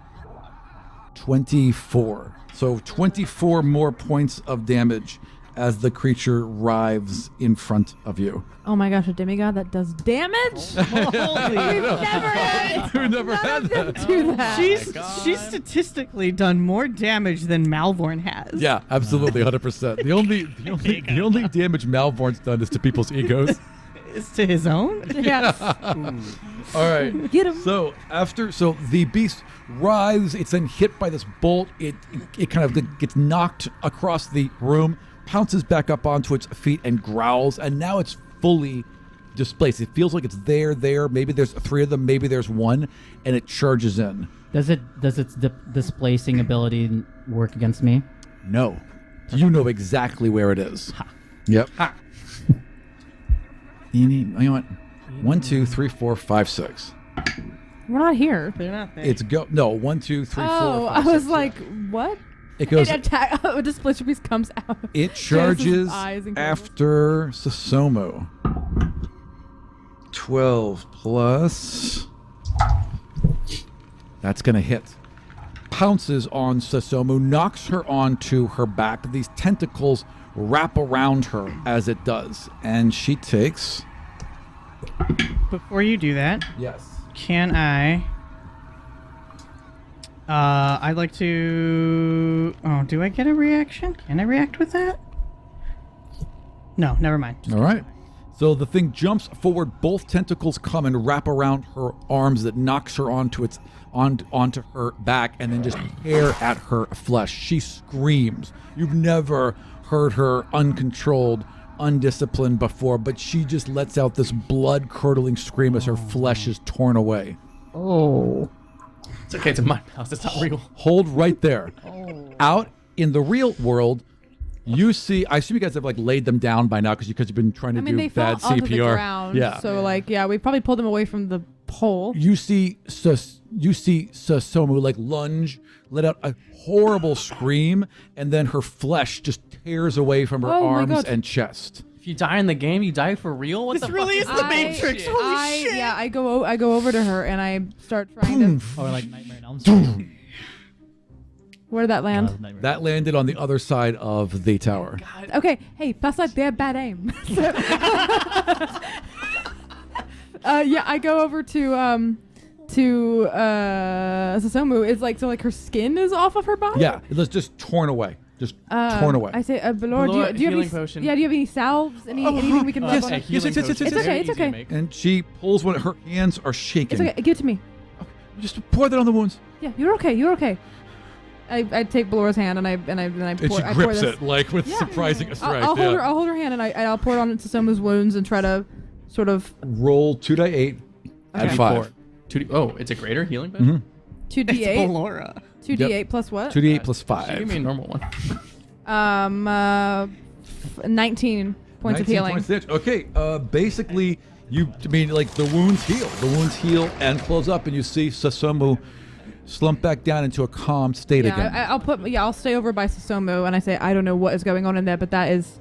24. So 24 more points of damage as the creature writhes in front of you. Oh my gosh, a demigod that does damage? We've never had Who never had that? do that. She's statistically done more damage than Malvorn has. Yeah, absolutely, 100%. The only damage Malvorn's done is to people's egos. Is to his own? Yes. All right. Get him. So the beast writhes. It's then hit by this bolt. It kind of gets knocked across the room, pounces back up onto its feet and growls. And now it's fully displaced. It feels like it's there. Maybe there's 3 of them. Maybe there's 1, and it charges in. Does its displacing ability work against me? No, you know exactly where it is. Ha. Yep. Ha. You know what? 1, 2, 3, 4, 5, 6. We're not here. They're not there. It's go. No, 1, 2, 3, 4, 5, Oh, I was 6, like, what? It goes. It attack. A displacer piece comes out. It charges eyes and after Susomu. 12 plus. That's gonna hit. Pounces on Susomu, knocks her onto her back. These tentacles wrap around her as it does, and she takes. Before you do that, Yes. can I? I'd like to. Oh, do I get a reaction? Can I react with that? No, never mind. All right. So the thing jumps forward. Both tentacles come and wrap around her arms. That knocks her onto her back, and then just tear at her flesh. She screams. You've never heard her uncontrolled, undisciplined before, but she just lets out this blood-curdling scream as her flesh is torn away. Oh. It's okay, it's a mind house. It's not real. Hold right there. Out in the real world, you see. I assume you guys have like laid them down by now because you've been trying to I mean, do they fell bad onto the CPR. ground. Yeah. So, like, yeah, we probably pulled them away from the pole. You see Sasomu like lunge, let out a horrible scream, and then her flesh just tears away from her Oh my arms God. and chest. If you die in the game, you die for real. What This the really fuck is the Matrix. Holy shit. Yeah, I go over to her and I start trying to. Or like Nightmare on Elm Street. Where did that land? Nightmare. That landed on the other side of the tower. Okay, hey, that's like their bad aim. So, yeah, I go over to Sasomu. It's like her skin is off of her body. Yeah, it was just torn away. Just torn away. I say, Valor, do you have healing any potion. Yeah, do you have any salves? Anything we can rub yes, on? A It? healing yes, potion yes, is yes, very it's easy to okay. make. And she pulls one. Her hands are shaking. It's okay. Give it to me. Just pour that on the wounds. Yeah, you're okay. You're okay. I take Valora's hand and I pour. And she I pour grips this. it like with Yeah. surprising strength. I'll hold her hand and I'll pour it on Sasomu's wounds and try to sort of Roll 2d8 add Okay. 5. It's a greater healing potion? 2d8. Laura. 2d8 plus what? 2d8 plus She 5. gave me a normal one. 19 points of healing. 19.6. Okay, basically, the wounds heal. The wounds heal and close up, and you see Sasomu slump back down into a calm state Yeah, again. I'll stay over by Sasomu and I say I don't know what is going on in there, but that is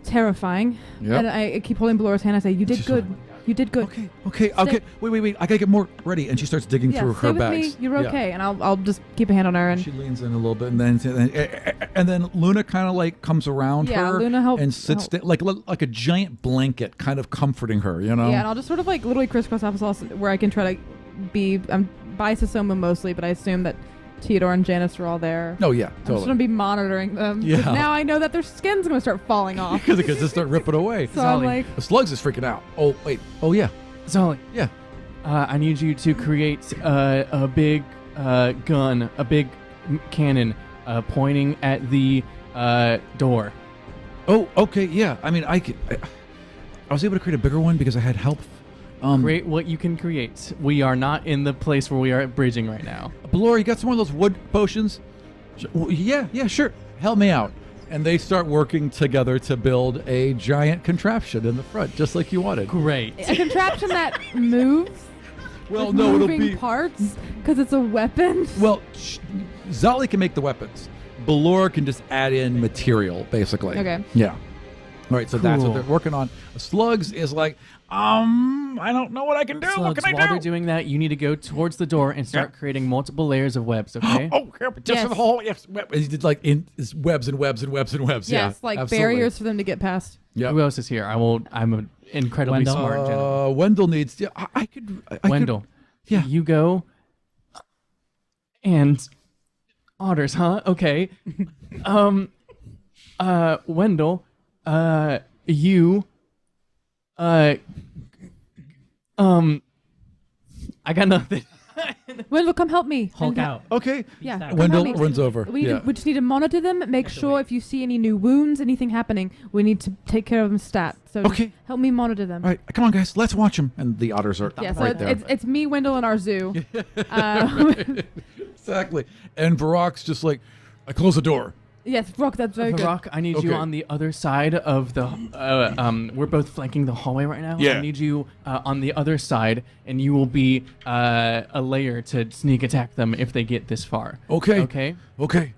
terrifying. Yep. And I keep holding Valora's hand. I say, "You did She's good. like, You did good. Okay. Wait. I gotta get more ready. And she starts digging Yeah, through stay her with bags. me. You're Yeah. okay." And I'll just keep a hand on her and She leans in a little bit, and then Luna kind of like comes around Yeah, her Luna help- and sits help. like a giant blanket, kind of comforting her. You know. yeah, and I'll just sort of like literally crisscross applesauce where I can try to be. I'm by Sasomu mostly, but I assume that Theodore and Janice are all there. Oh yeah, I'm just totally. gonna be monitoring them. 'Cause Yeah. Now I know that their skin's gonna start falling off. Because it just start ripping away. So I'm Zolly. like, The slugs is freaking out. Oh wait. Oh yeah. Zolly, Yeah. I need you to create a big gun, a big cannon pointing at the door. Oh okay. Yeah. I mean, I was able to create a bigger one because I had help. Create what you can create. We are not in the place where we are bridging right now. Belor, you got some more of those wood potions? Yeah, sure. Help me out. And they start working together to build a giant contraption in the front, just like you wanted. Great. a contraption that moves. Well, with no, it'll moving be. parts because it's a weapon. Well, Zali can make the weapons. Belor can just add in material, basically. Okay. Yeah. All right, so that's what Cool. they're working on. Slugs is like, I don't know what I can do. What Slugs, can I while do? they're doing that, you need to go towards the door and start creating multiple layers of webs, okay? Oh, yeah, but just for Yes. the whole. Yes, he did like in webs and webs and webs and webs. Yes, yeah, like absolutely. barriers for them to get past. Yeah. Who else is here? I'm an incredibly Wendell? smart gentleman. Wendell needs. Yeah, I could. I Wendell. Could, yeah. You go. And otters, huh? Okay. Wendell, you, I got nothing. Wendell, come help me. Hulk And- out. Okay. Yeah. Stop. come Wendell help me. runs over. We Yeah. we just need to monitor them, make sure if you see any new wounds, anything happening, we need to take care of them stat. So just Okay. help me monitor them. All right, come on, guys. Let's watch them. And the otters are Yeah, so right there. it's me, Wendell, and our zoo. Exactly. And Varrock's just like, I close the door. Yes, Rock, that's very good. Rock, I need you Okay. on the other side of the. We're both flanking the hallway right now. Yeah. I need you on the other side, and you will be a layer to sneak attack them if they get this far. Okay. Okay. Okay.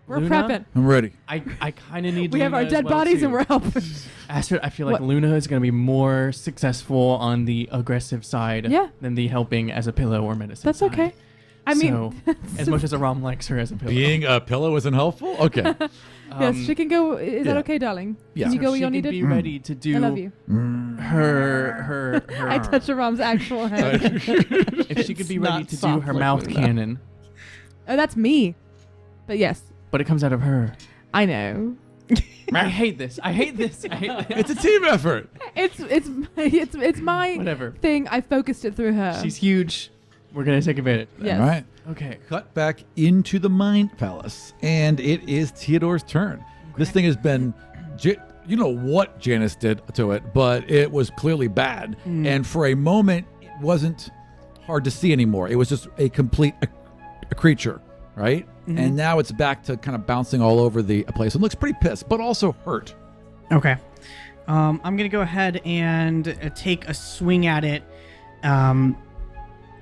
We're Luna? prepping. I'm ready. I kind of need. We have Luna our as dead well, bodies too. and we're helping. Astrid, I feel like What? Luna is going to be more successful on the aggressive side Yeah. than the helping as a pillow or medicine. That's side. okay. I mean, So, as much as Aram likes her as a pillow. Being a pillow isn't helpful? Okay. yes, she can go. Is that yeah. okay, darling? Yeah. Can you So go where she you're can needed? be ready to do I love you. her I touched Aram's actual head. if she could be ready not to do soft her like mouth Luna. cannon, Oh, that's me. But yes, but it comes out of her. I know. I hate this. I hate this. I hate this. It's a team effort. It's my Whatever. thing. I focused it through her. She's huge. We're gonna take advantage. Of that. Yes. All right. Okay. Cut back into the Mind Palace. And it is Theodore's turn. This thing has been. You know what Janice did to it, but it was clearly bad. And for a moment, it wasn't hard to see anymore. It was just a complete a creature, right? And now it's back to kind of bouncing all over the place. It looks pretty pissed, but also hurt. Okay. I'm going to go ahead and take a swing at it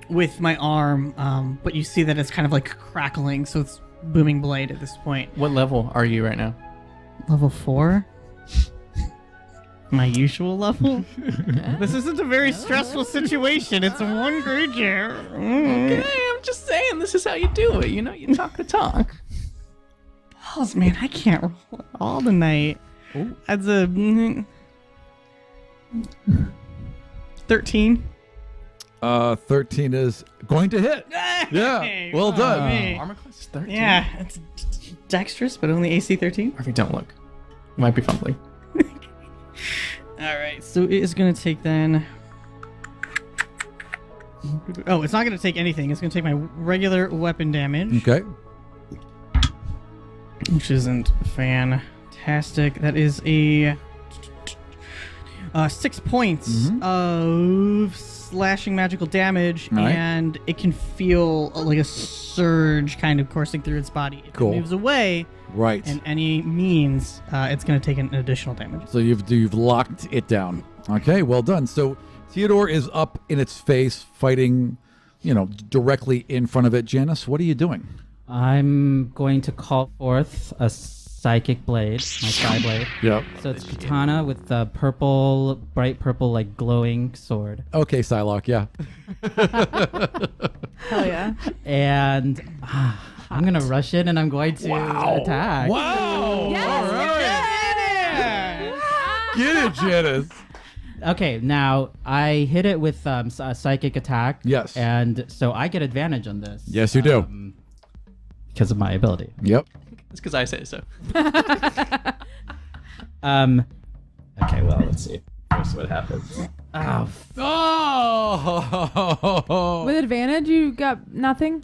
with my arm, but you see that it's kind of like crackling, so it's booming blade at this point. What level are you right now? Level 4? My usual level? This isn't a very stressful situation. It's a 1 creature. Okay, I'm just saying, this is how you do it. You know, you talk the talk. Balls, man, I can't roll at all tonight. That's a 13. 13 is going to hit. Yeah, Hey, well fuck done. me. Armor class is 13. Yeah, it's dexterous, but only AC 13. Harvey, don't look. You might be fumbling. All right, so it is going to take then... Oh, it's not going to take anything. It's going to take my regular weapon damage, Okay. which isn't fantastic. That is a 6 points of slashing magical damage, All right. and it can feel like a surge kind of coursing through its body. If Cool. it moves away Right. in any means, it's going to take an additional damage. So you've locked it down. Okay, well done. So Theodore is up in its face, fighting, directly in front of it. Janice, what are you doing? I'm going to call forth a psychic blade, my sky blade. Yep. So it's katana with the bright purple, like glowing sword. Okay, Psylocke, yeah. Hell yeah. And I'm gonna rush in and I'm going to attack. Wow! Yes, All right. Get it, Janice. Okay, now I hit it with a psychic attack. Yes. And so I get advantage on this. Yes, you do. Because of my ability. Yep. It's because I say so. Okay, well, let's see. First, what happens? Oh, Oh! With advantage, you got nothing?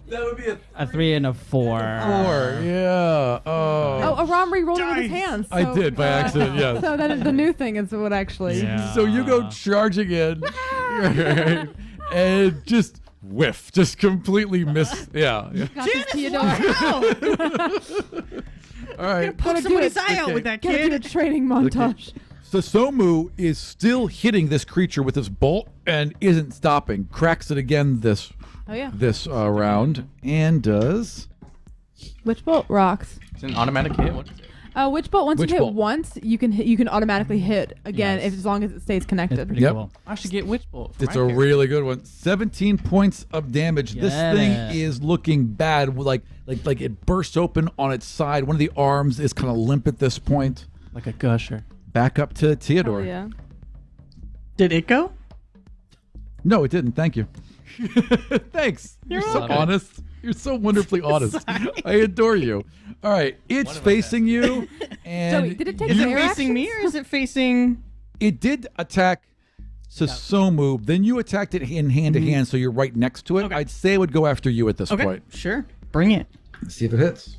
a 3 and a 4. 4, yeah. Oh. Oh, Aram re-rolled it with his hands. I so, did by accident, yes. So then the new thing is what actually... So you go charging in, and just whiff, just completely miss. Yeah. Got this, Theodore. All right. Poke somebody's eye out with that Gotta do a kid. training montage. So Somu is still hitting this creature with his bolt and isn't stopping. Cracks it again this Oh yeah. round and does. Witch bolt rocks. It's an automatic hit. What is it? Witch bolt. Once Witch you hit bolt. once, you can automatically hit again Yes. as long as it stays It's connected. pretty Yep. cool. I should get Witch Bolt. for It's my a character. really good one. 17 points of damage. This thing Yes. is looking bad. Like it bursts open on its side. One of the arms is kind of limp at this point. Like a gusher. Back up to Theodore. Hell yeah. Did it go? No, it didn't. Thank you. Thanks. You're so welcome. honest. You're so wonderfully honest. I adore you. All right, it's One of my facing you, and Joey, did it take Is Is it it facing me or is it facing... it did attack Susomu. Then you attacked it in hand to hand, so you're right next to it. Okay. I'd say it would go after you at this Okay, point. sure. Bring it. Let's see if it hits.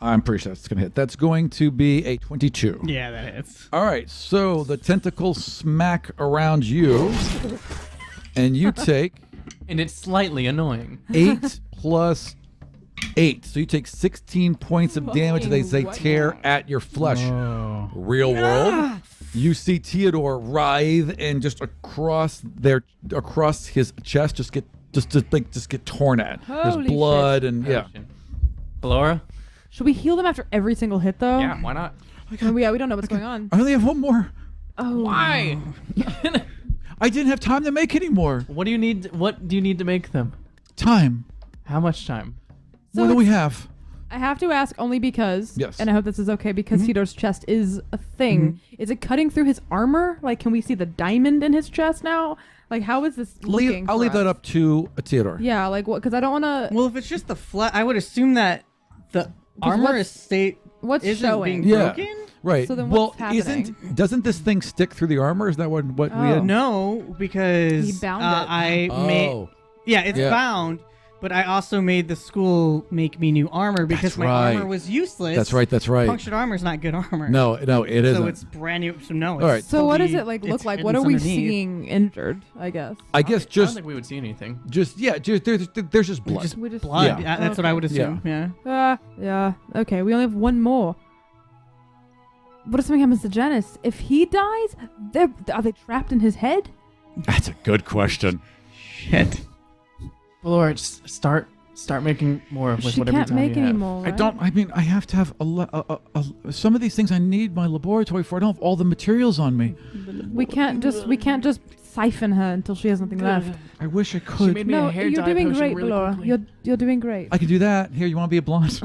I'm pretty sure it's going to hit. That's going to be a 22. Yeah, that hits. All right, so the tentacles smack around you, and you take And it's slightly annoying. 8 plus 8. So you take 16 points of damage as they tear at your flesh. Oh. Real world. You see Theodore writhe and just across his chest just get torn at. There's Holy blood and yeah. Laura? Should we heal them after every single hit though? Yeah, why not? We don't know what's going on. I only have one more. Oh. Why? I didn't have time to make any more. What do you need to make them? Time. How much time? So What do we it's- have? I have to ask only because, Yes. and I hope this is okay because Theodore's chest is a thing. Is it cutting through his armor? Like, can we see the diamond in his chest now? Like, how is this looking? I'll for leave that us? up to Theodore. Yeah, like what? Because I don't want to. Well, if it's just the flat, I would assume that the armor what's- isn't showing? being Yeah. broken. Right. So then well, what's happening? doesn't this thing stick through the armor? Is that what we Oh. had? No, because He bound it. I made. Oh. Yeah, it's Yeah. bound. But I also made the school make me new armor because That's my right. armor was useless. That's right. That's right. Punctured armor is not good armor. No, it isn't. So it's brand new. So no. It's All right. So what does totally- it like it's look like? hidden What are we underneath. seeing injured? I guess. I guess I don't just think we would see anything. there's just blood. Just We just blood. Yeah. Yeah, that's what I would Okay. assume. Yeah. Yeah. Okay, we only have one more. What if something happens to Janice? If he dies, are they trapped in his head? That's a good question. Shit. Valor, just start making more with She whatever can't time make you any have. more. I Right? don't. I mean, I have to have some of these things. I need my laboratory for. I don't have all the materials on me. We can't just siphon her until she has nothing left. I wish I She could. made me No, a hair you're dye doing potion great, really Valora. quickly. You're doing great. I can do that. Here, you want to be a blonde?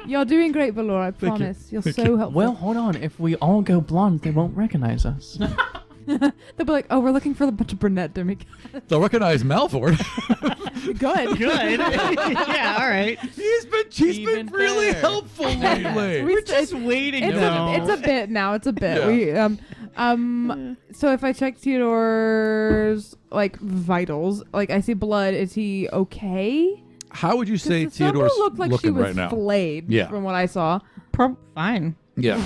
You're doing great, Valora. I Thank you. promise. You're Thank so you. helpful. Well, hold on. If we all go blonde, they won't recognize us. They'll be like, oh, we're looking for the bunch of brunette demigods. They'll recognize Malford. Good. Good. Yeah, all right. he's been Even really better. helpful lately. We're just waiting It's though. it's a bit now. It's a bit. Yeah. We So if I check Theodore's like vitals, like I see blood. Is he okay? How would you say 'Cause the Summer Theodore's looked like she looking was right now? flayed. Yeah. From what I saw. Fine. Yeah,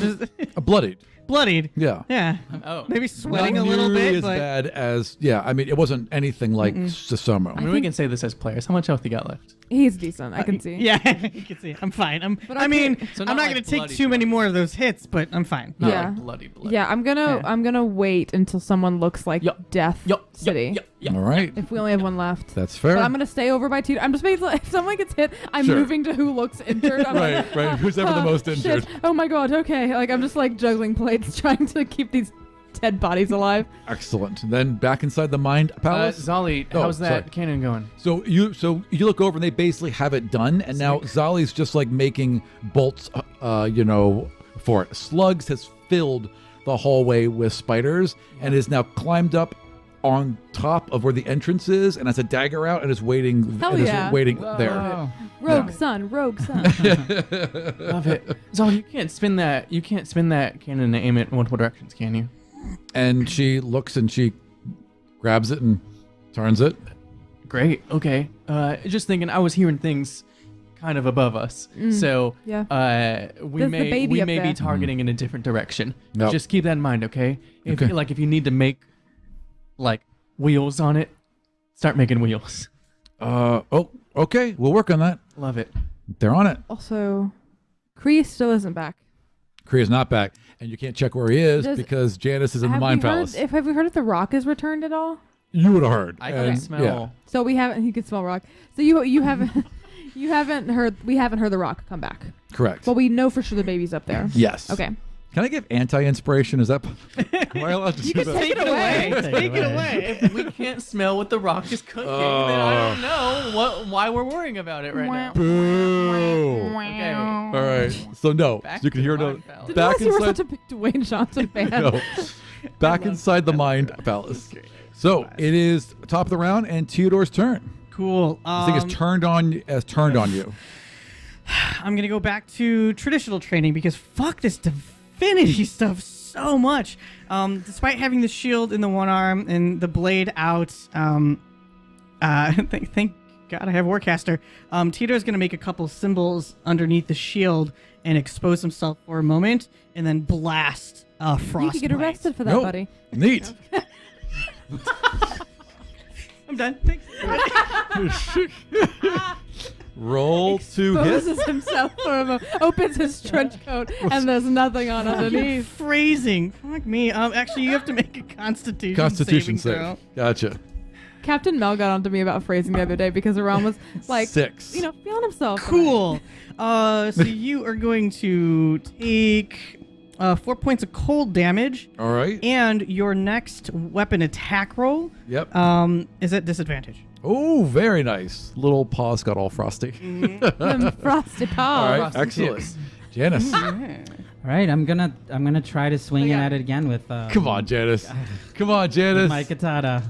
bloodied. Bloodied. Yeah. Yeah. Oh. Maybe sweating Not a little nearly bit, as but bad as I mean, it wasn't anything like Susomo. I mean, we can say this as players. How much health you got left? He's decent. I can see. yeah, you can see. I'm fine. But I mean, So I'm not not like gonna take bloody too many bloody. more of those hits, but I'm fine. Not Yeah. like bloody. Yeah, I'm gonna wait until someone looks like Yup. Death City. All right, If we only have one left. that's fair. But I'm gonna stay over by Tito. I'm just making if someone gets hit, I'm Sure. moving to who looks injured. I'm like, right. Who's ever the most shit. injured? Oh my god. Okay. Like I'm just like juggling plates, trying to keep these dead bodies alive. Excellent. Then back inside the mind palace. Zali, Oh, how's that sorry. cannon going? So you look over and they basically have it done, and now Zali's just like making bolts, for it. Slugs has filled the hallway with spiders and is now climbed up on top of where the entrance is, and has a dagger out and is waiting. Hell and yeah. is waiting Whoa. there. Rogue son. Rogue son. Love it. Zali, you can't spin that. You can't spin that cannon and aim it in multiple directions, can you? And she looks and she grabs it and turns it. Great. Okay. Just thinking, I was hearing things kind of above us, so Yeah. we There's the may baby up be there. targeting in a different direction. Yep. Just keep that in mind, okay? If Okay. if you need to make like wheels on it, start making wheels. Okay, we'll work on that. Love it. They're on it. Also, Kree still isn't back. Kriya's not back, and you can't check where he is Does- because Janice is in the Have mind we heard palace. have we heard if the Rock is returned at all? You would have heard. I And, can smell. yeah. So we haven't. You can smell Rock. So you haven't. You haven't heard. We haven't heard the Rock come back. Correct. But we know for sure the baby's up there. Yes. Okay. Can I give anti-inspiration? Is that? Am I allowed to do can that? take it away. Take it away. If we can't smell what the rock is cooking, then I don't know why we're worrying about it right now. Boo. Okay. All right. So no, Back you can to hear the no. mind palace. Didn't Back realize you were inside. such a big Dwayne Johnson fan. No. Back inside the mind palace. So it is top of the round and Theodore's turn. Cool. This thing is turned on you. I'm gonna go back to traditional training because fuck this divinity stuff so much. Despite having the shield in the one arm and the blade out, thank God I have Warcaster. Tito's gonna make a couple symbols underneath the shield and expose himself for a moment, and then blast frostbite. You could get arrested for that, Nope. buddy. Neat. I'm done. Thanks. Roll to hit. Exposes himself for a moment, opens his trench coat, and there's nothing on underneath. Phrasing. Fuck me. Actually, you have to make a Constitution saving save. throw. Gotcha. Captain Mel got onto me about phrasing the other day because Aram was like, 6. feeling himself. Cool. So you are going to take 4 points of cold damage, All right. and your next weapon attack roll Yep. is at disadvantage. Oh, very nice. Little paws got all frosty. Them frosty All paws. right. Frosty Excellent. tips. Janice. All right, I'm gonna try to swing Okay. at it again with. Come on, Janice. Come on, Janice. My katana.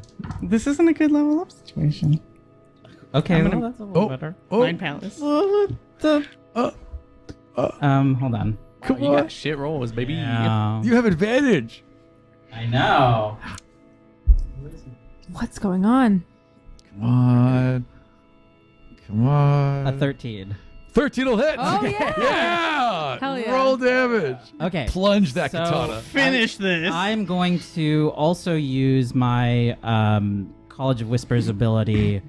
This isn't a good level up situation. Okay, I'm well, gonna- that's a little Oh. better. Oh. Mind Palace. Hold on. Come You on. got shit rolls, baby. Yeah. You have advantage. I know. What's going on? Come on. Come on. A 13. 13 will hit. Oh, yeah. Yeah. Hell yeah. Roll damage. Okay. Plunge that So- katana. Finish this. I'm going to also use my College of Whispers ability.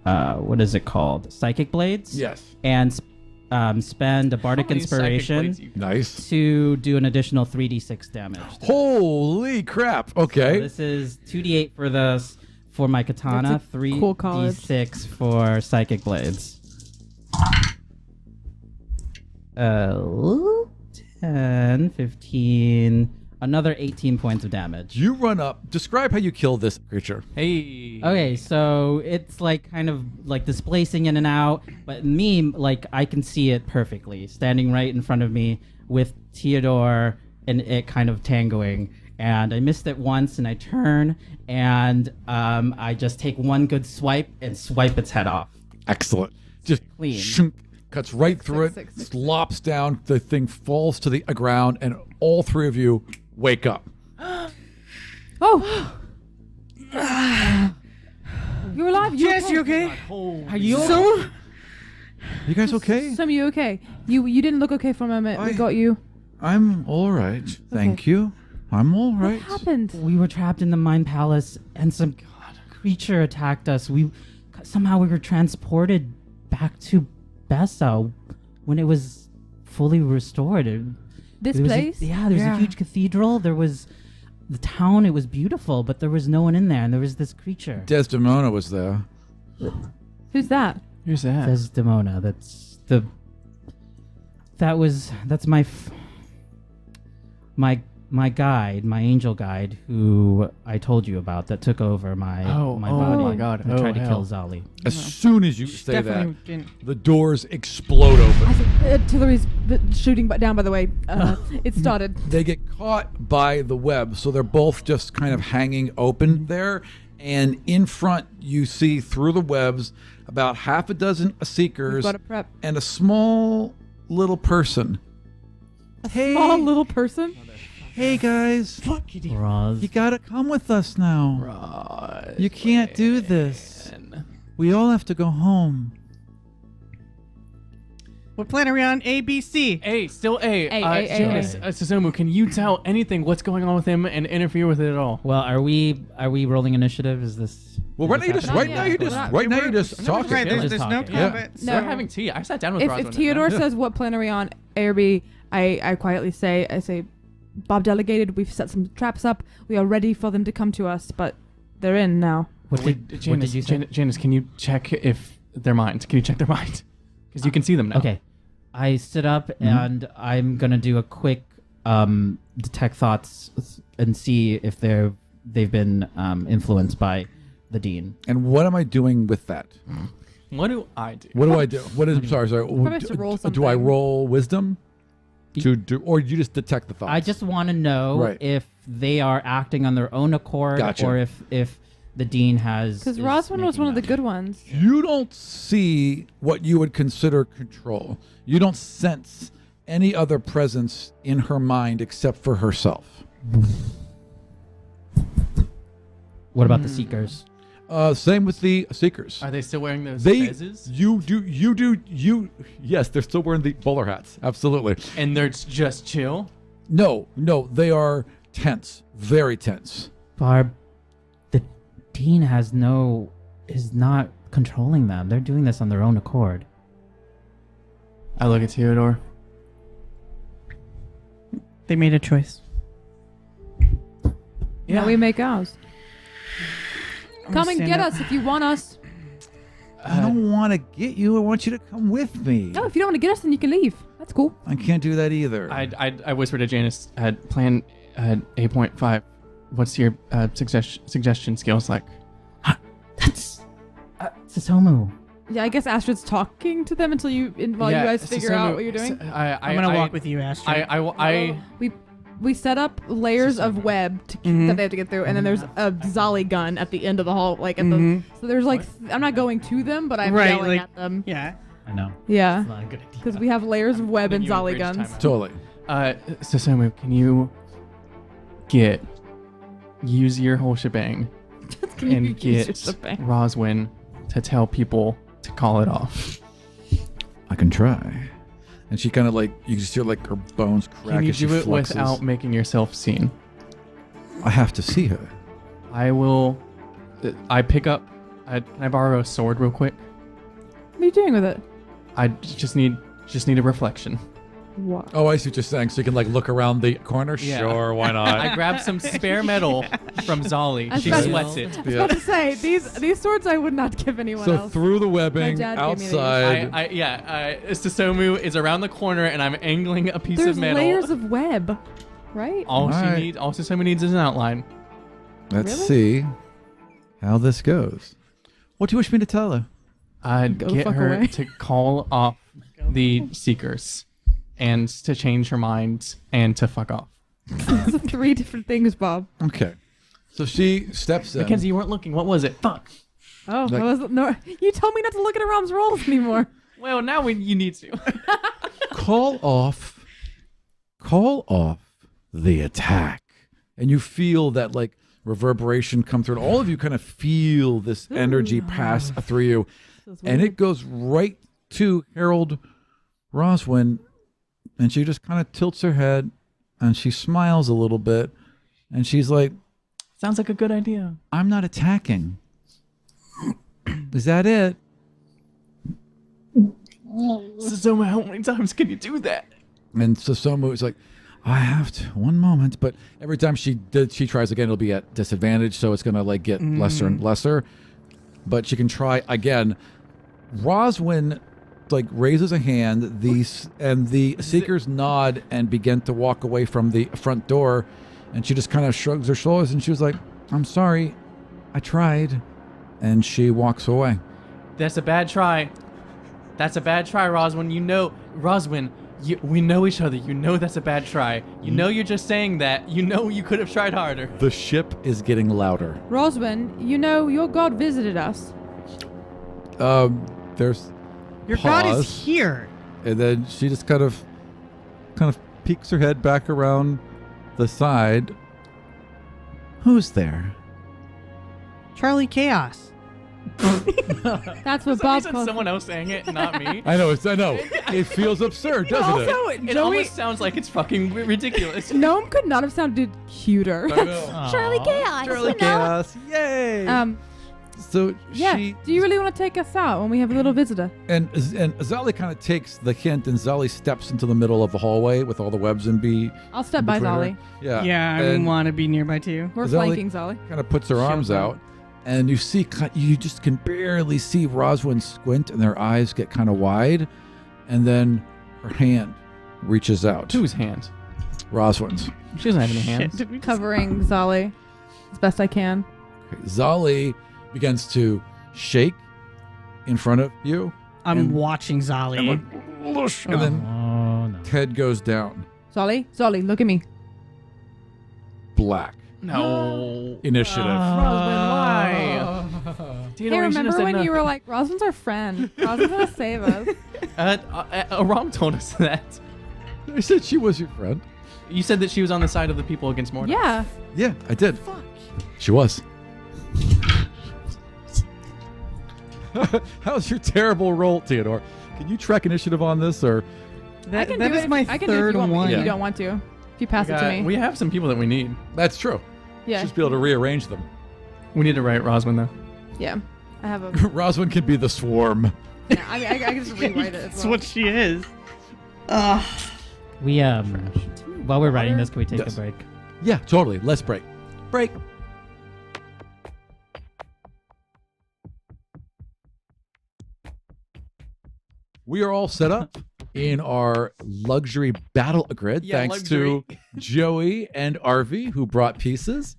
What is it called? Psychic Blades. Yes. And spend a bardic many psychic inspiration blades you got? Nice. to do an additional 3d6 damage. Holy crap. Okay. So this is 2d8 for my katana, That's a cool college. 3d6 for psychic blades. 10, 15, another 18 points of damage. You run up. Describe how you kill this creature. Hey. Okay, so it's like kind of like displacing in and out, but me, like I can see it perfectly, standing right in front of me with Theodore and it kind of tangoing. And I missed it once, and I turn, and I just take one good swipe and swipe its head off. Excellent. Just Clean. shunk, cuts right through it, Six. slops down. The thing falls to the ground, and all three of you wake up. Oh. You're alive. You're Jess, you okay? Are you So, You guys okay? Some you okay? You didn't look okay for a moment. We got you. I'm all right. Thank you. I'm all right. What happened? We were trapped in the Mind Palace, and some creature attacked us. Somehow we were transported back to Besa when it was fully restored. This There was place? there was a huge cathedral. There was the town. It was beautiful, but there was no one in there, and there was this creature. Desdemona was there. Who's that? Who's that? Desdemona. That's my guide, my angel guide, who I told you about, that took over my Oh, my oh body. my God. and Oh, tried to kill hell. Zali. As soon as you say that, definitely didn't. the doors explode open. Artillery's shooting down, by the way. It started. They get caught by the web, so they're both just kind of hanging open there. And in front, you see through the webs about half a dozen seekers Got to prep. and a small little person. Hey, Small little person. hey guys, Roz. you gotta come with us now. You can't do this. We all have to go home. What planet are we on? A, B, C. A, still A. A. Janice, Suzumu, can you tell anything what's going on with him and interfere with it at all? Well, are we rolling initiative? Is this? Well, right now you just happening? right now you Not just yet. right now you just talking. Right, We're there's just no talking. combat. No. We're having tea. I sat down with If Rosalind. Theodore says what plan are we on, A or B, I quietly say, Bob delegated. We've set some traps up. We are ready for them to come to us, but they're in now. What did you say? Janice, can you check if their minds? Can you check their minds? Because you can see them now. Okay, I sit up and I'm gonna do a quick detect thoughts and see if they've been influenced by the dean. And what am I doing with that? What do I do? What do I do? What is? Sorry. Probably has to roll Do I something. roll wisdom? To do, or you just detect the thoughts? I just want to know Right. if they are acting on their own accord, Gotcha. or if the dean has. Because is Roswin was making one of the that. good ones. You don't see what you would consider control. You don't sense any other presence in her mind except for herself. What about the seekers? Same with the seekers. Are they still wearing those They, fezzes? yes, they're still wearing the bowler hats. Absolutely. And they're just chill? No, they are tense, very tense. Barb, the dean is not controlling them. They're doing this on their own accord. I look at Theodore. They made a choice. Now we make ours. I'm Come gonna and stand get up. us if you want us. I don't want to get you. I want you to come with me. No, if you don't want to get us, then you can leave. That's cool. I can't do that either. I whispered to Janice, plan 8.5. What's your suggestion skills like? That's Susomu. Yeah, I guess Astrid's talking to them until while you guys figure out what you're doing. I'm gonna walk with you, Astrid. We set up layers of web that they have to get through, and then there's a Zolly gun at the end of the hall, like at the. So there's like I'm not going to them, but I'm yelling at them. Yeah. I know. Yeah, It's not a good idea. because we have layers of web and You Zolly bridge guns. timeout. Totally. Susomu, can you use your whole shebang Can you and use get your shebang? Roswin to tell people to call it off? I can try. And she kind of like, you just hear like her bones crack Can you as she do it fluxes. without making yourself seen? I have to see her. I will. I pick up. Can I borrow a sword real quick? What are you doing with it? I just need Just need a reflection. What? Oh, I see what you're saying. So you can like look around the corner. Yeah. Sure, why not? I grabbed some spare metal from Zolly. I was She about to- sweats it. I was about to say these swords I would not give anyone So else. through the webbing, dad gave me these. outside. Susomu is around the corner, and I'm angling a piece There's of metal. layers of web, right? All Alright. Susomu needs is an outline. Let's Really? see how this goes. What do you wish me to tell her? I'd Go get fuck her away. to call off the Seekers, and to change her mind, and to fuck off. Those are 3 different things, Bob. Okay. So she steps in. Mackenzie, you weren't looking. What was it? Fuck. Oh, Like- I was, no, you told me not to look at Aram's rolls anymore. Well, now you need to. Call off the attack. And you feel that like reverberation come through. And all of you kind of feel this energy pass through you. And it goes right to Harold Roswin. And she just kind of tilts her head and she smiles a little bit. And she's like, Sounds like a good idea. I'm not attacking. Is that it? Susomu, how many times can you do that? And Susomu is like, I have to. One moment. But every time she tries again, it'll be at disadvantage. So it's going to like get lesser and lesser. But she can try again. Roswin like raises a hand. And the Seekers nod and begin to walk away from the front door. And she just kind of shrugs her shoulders and she was like, I'm sorry. I tried. And she walks away. That's a bad try. That's a bad try, Roswin. You know, Roswin, we know each other. You know that's a bad try. You know you're just saying that. You know you could have tried harder. The ship is getting louder. Roswin, you know your god visited us. There's Your god pause, is here. and then she just kind of peeks her head back around the side. Who's there? Charlie Chaos. That's what For some Bob reason, calls someone else saying it, not me. I know. It feels absurd, doesn't it? Also, It Joey, almost sounds like it's fucking ridiculous. Gnome could not have sounded cuter. I know. Charlie Chaos. Charlie Chaos. Yay! So Yeah. she Do you really want to take us out when we have a little visitor? and Zali kind of takes the hint, and Zali steps into the middle of the hallway with all the webs and I'll step by between her. Zolly. Yeah. Yeah, I and want to be nearby too. We're Zolly- flanking Zolly. kind of puts her arms out, and you just can barely see Roswin squint, and their eyes get kind of wide, and then her hand reaches out. Whose hand? Roswin's. She doesn't have any hands. Did we just- Covering Zolly as best I can. Okay. Zali begins to shake in front of you, I'm and- watching Zali. and, like, whoosh, and then Oh no. head goes down. Zolly, look at me. Black. No. Initiative. Roswin, why? Hey, remember when you were like, Roswin's our friend. Roswin's gonna save us. Rom told us that. I said she was your friend. You said that she was on the side of the people against Mordor. Yeah. Yeah, I did. She was. How's your terrible roll, Theodore? Can you track initiative on this, or I can that do is it. my I can do it if third you want, one. If Yeah. you don't want to. If you pass it to me. We have some people that we need. that's true? Yeah. Just be able to rearrange them. We need to write Roswin, though. Yeah. I have a. Roswin can be the swarm. Yeah, I mean, I can just rewrite it as That's well. what she is. We while we're writing this, can we take Yes. a break? Yeah, totally. Let's break. Break. We are all set up in our luxury battle grid, Yeah, thanks luxury. to Joey and Arvi, who brought pieces.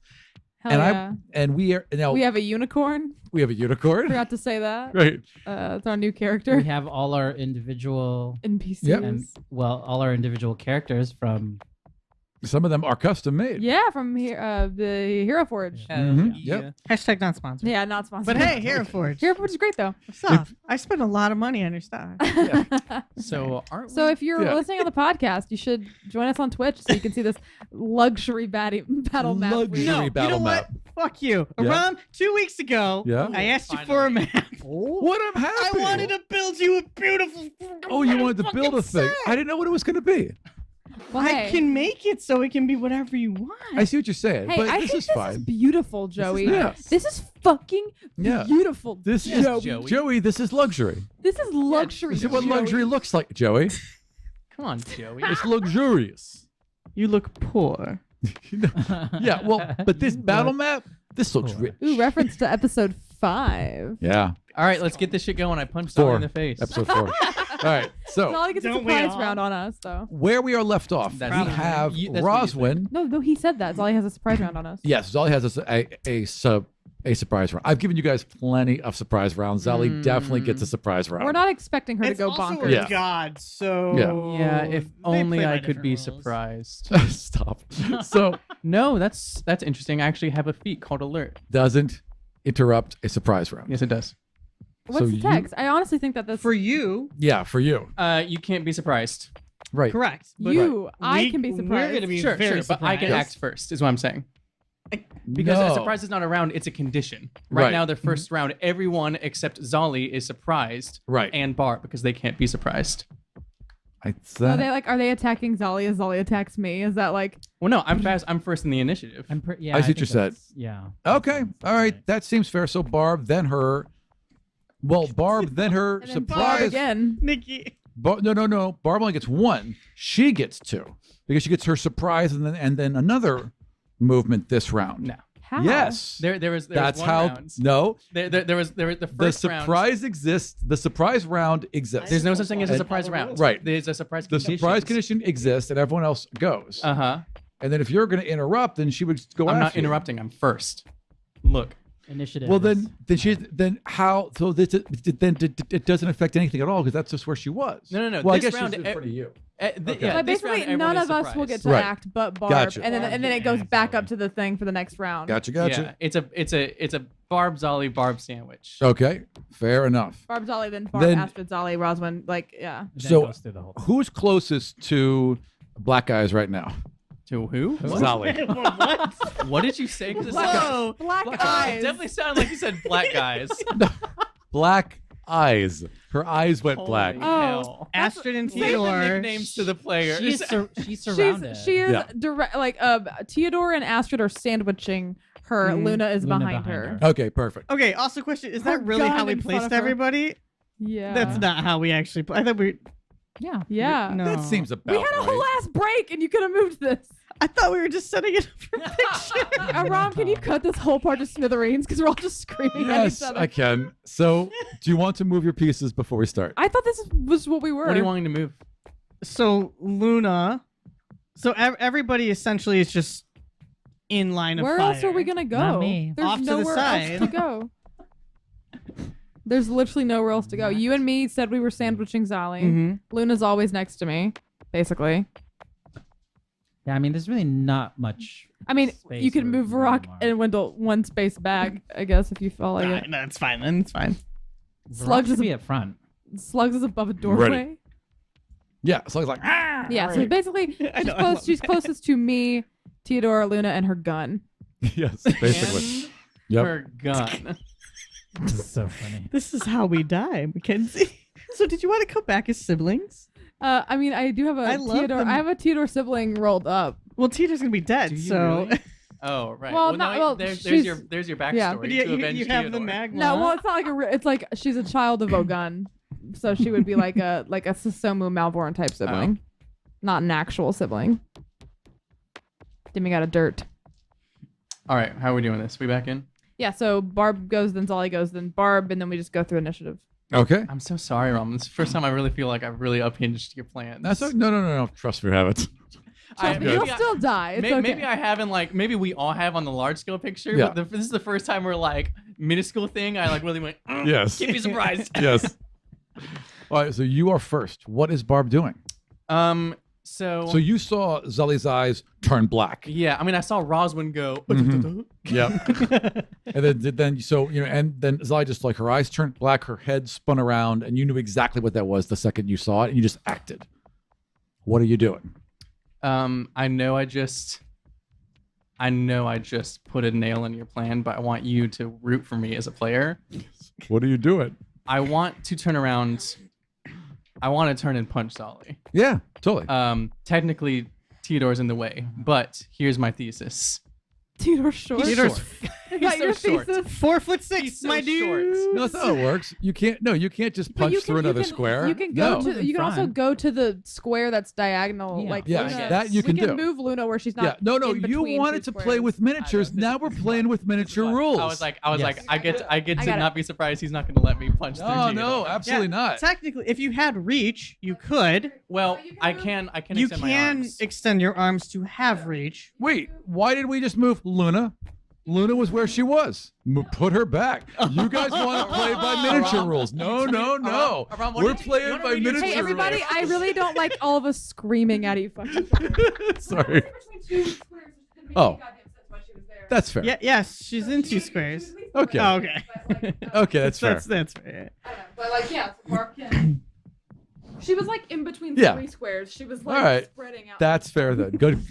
Hell and yeah. we are now We have a unicorn. we have a unicorn. Forgot to say that. Right. It's our new character. We have all our individual NPCs. Yep. and all our individual characters from Some of them are custom made. Yeah, from here, the Hero Forge. Yeah, Mhm. Yep. Hashtag not sponsored. not sponsored. But hey, Hero Forge. Hero Forge is great though. What's up? I spent a lot of money on your stuff. So aren't So if you're Yeah. listening on the podcast, you should join us on Twitch so you can see this luxury battle map. Luxury No, battle you know map. what? Fuck you. Yeah. Around 2 weeks ago, Yeah. I asked you for a map. What I'm I happy. wanted to build you a beautiful. Oh, you wanted to build a thing. I didn't know what it was going to be. Well, I hey. can make it so it can be whatever you want. I see what you're saying, Hey, but I this think is this fine. is beautiful, Joey. nice. This is fucking Yeah. beautiful, This Joey. is Joey. This is luxury. This is luxury. This is what Joey. luxury looks like, Joey. Come on, Joey. It's luxurious. You look poor. Yeah, well, but this battle map, this looks rich. Ooh, reference to episode 5. Yeah, All right, let's get this shit going. I punched Zolly 4. in the face. Episode 4. All right, so Zolly gets a Don't we surprise all? round on us, though. where we are left off, That's we fine. have That's what you Roswin. No, he said that. Zolly has a surprise round on us. Yes, Zolly has a surprise round. I've given you guys plenty of surprise rounds. Zolly definitely gets a surprise round. We're not expecting her It's to go also bonkers. a Yeah. god, so Yeah, if they only play by I could be different rules. surprised. Stop. So No, that's interesting. I actually have a feat called alert. doesn't interrupt a surprise round. Yes, it does. What's So the you- text? I honestly think that that's For you, Yeah, for you. You can't be surprised. Right. correct. But you. I we- can be We're surprised. gonna be Sure, very sure, but I can surprised. act first, is what I'm saying. Because No. a surprise is not a round, it's a condition. Right, Right. now, the first round, everyone except Zolly is surprised. Right. And Barb, because they can't be surprised. Are they attacking Zolly as Zolly attacks me? Is that like Well, no, I'm fast. I'm first in the initiative. I see what you said. Yeah. Okay. All right. That seems fair. So Barb, then her. Well, Barb, then her and then Barb surprise. again? Nikki. No. Barb only gets 1. She gets 2 because she gets her surprise and then another movement this round. No. How? Yes. There was That's one how. round. No. There was the The first round. surprise exists. The surprise round exists. There's no such thing as a And- surprise round. Right. There's a surprise The condition. surprise condition exists, and everyone else goes. Uh-huh. And then if you're going to interrupt, then she would go I'm after not you. interrupting. I'm first. Look. Initiative. Well, is- then how? So this then it doesn't affect anything at all because that's just where she was. No. Well, I This guess round, she's in front of you. Yeah, Okay. Like this basically, round, none everyone of is us will get to surprised. Right. act, but Barb, Gotcha. and then it goes back up to the thing for the next round. Gotcha. Yeah, it's a Barb Zolly Barb sandwich. Okay, fair enough. Barb Zolly, then Barb Then- Astrid Zolly, Roswin, like yeah. Then So goes through the whole thing. who's closest to Black Eyes right now? To who? Zolly. What? What did you say? 'Cause it Whoa. Black It eyes. definitely sounded like you said black guys. Black Eyes. Her eyes went black. Holy Oh. hell. Astrid and Say the Theodore. nicknames to the players. She's surrounded. She is Yeah. direct. Like Theodore and Astrid are sandwiching her. Mhm. Luna is Luna behind behind her. Okay, perfect. Okay. Also, question: is Her that really how gun we in front placed of her. everybody? Yeah. That's not how we actually. I thought we. Yeah. Yeah. No. That seems about We had a right. whole ass break, and you could have moved this. I thought we were just setting it up for picture. Ron, can you cut this whole part to smithereens? Because we're all just screaming at Yes, each other. I can. So, do you want to move your pieces before we start? I thought this was what we were. What are you wanting to move? So Luna. So everybody essentially is just in line of Where fire. else are we gonna go? Not me. There's Off to the nowhere else side. to go. There's literally nowhere else to go. You and me said we were sandwiching Zolly. Mhm. Luna's always next to me, basically. Yeah, I mean, there's really not much. I mean, space you could where move room Varrock are. and Wendell one space back, I guess, if you felt like it. No, it's fine. Then it's fine. Slugs should is be a- up front. Slugs is above a doorway. Yeah, so it's like, ah! Yeah, so basically, I know, I love she's that. closest to me, Theodora, Luna, and her gun. Yes, basically. Yep. Her gun. This is so funny. This is how we die, Mackenzie. So did you want to come back as siblings? I mean, I do have I a love Theodore. them. I have a Theodore sibling rolled up. Well, Tita's gonna be dead, Do you so really? Oh, right. Well, no, not- well, there's she's- your backstory yeah. but to you, avenge you have the Theodore. magma. No, well, it's not like it's like she's a child of Ogun, so she would be like a Susomu Malvoran type sibling, not an actual sibling. Demigod of dirt. All right, how are we doing this? We back in? Yeah, so Barb goes, then Zolly goes, then Barb, and then we just go through initiative. Okay. I'm so sorry, Rom. This is the first time I really feel like I've really unhinged your plans. That's no. Trust me, we haven't. Trust me, you'll still die. It's okay. Maybe I haven't maybe we all have on the large scale picture, Yeah. but this is the first time we're like minuscule thing. I really went. Yes. Can't be surprised. Yes. All right, so you are first. What is Barb doing? So You saw Zully's eyes turn black. yeah, I mean I saw Roswin go. Mhm. Yep. and then Zully just like her eyes turned black, her head spun around, and you knew exactly what that was the second you saw it, and you just acted. What are you doing? I know I just put a nail in your plan, but I want you to root for me as a player. What are you doing? I want to turn around I want to turn and punch Zali. Yeah, totally. Technically, Theodore's in the way, but here's my thesis. Theodore's short. He's short. He's so short. 4'6", He's so my dude. short. No, that's not how it works. You can't. No, you can't just But punch you through can- another square. You can go No. to. You can also front. go to the square that's diagonal. Yeah. Like Yeah, Luna. that you can we can do. move Luna where she's not. Yeah, no, in you between wanted two to play squares. with miniatures. I know, Now this we're is playing fun. with miniature rules. I was like, I get I to got it. not be surprised he's not going to let me punch through no, Theodore. no, absolutely not. Technically, if you had reach, you could. Well, I can You extend my can arms. extend your arms to have reach. Wait, why did we just move Luna? Luna was where she was. Put her back. You guys want to play by miniature rules? No, no, no. Aram, what We're did you- you playing wanna by read your miniature Hey everybody! rules. I really don't like all of us screaming at each other. Sorry. Oh, that's fair. Yeah, yes, she's in 2 squares. Okay. Oh, okay. Okay, that's fair. That's fair. But like, yeah, Barb can. She was like in between Yeah. 3 squares. She was like All right. spreading out. That's fair then. Good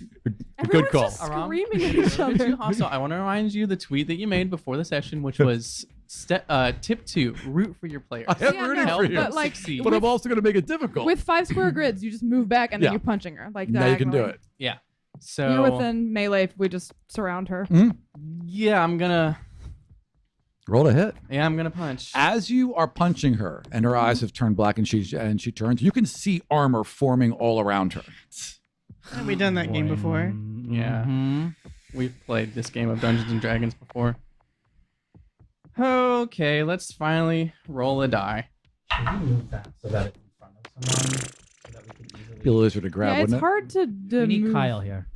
Everyone's call. just Aram, screaming at each don't be too other. hostile. I want to remind you the tweet that you made before the session, which was tip 2: root for your players. I am Yeah, rooting no, for you. but, like, Succeed. But I'm also going to make it difficult. With 5 square grids, you just move back and then Yeah. you're punching her. Like Now you can do diagonally. it. Yeah. So You're within melee if we just surround her. yeah, I'm gonna Roll a hit. punch. As you are punching her and her eyes have turned black and she turns, you can see armor forming all around her. Have we done that game before? Yeah. Mm-hmm. We've played this game of Dungeons and Dragons before. Okay, let's finally roll a die. Should we move that so that it's in front of someone? So that we can easily... Be a little easier to grab, Yeah, it's wouldn't it? hard to We need move. Kyle here.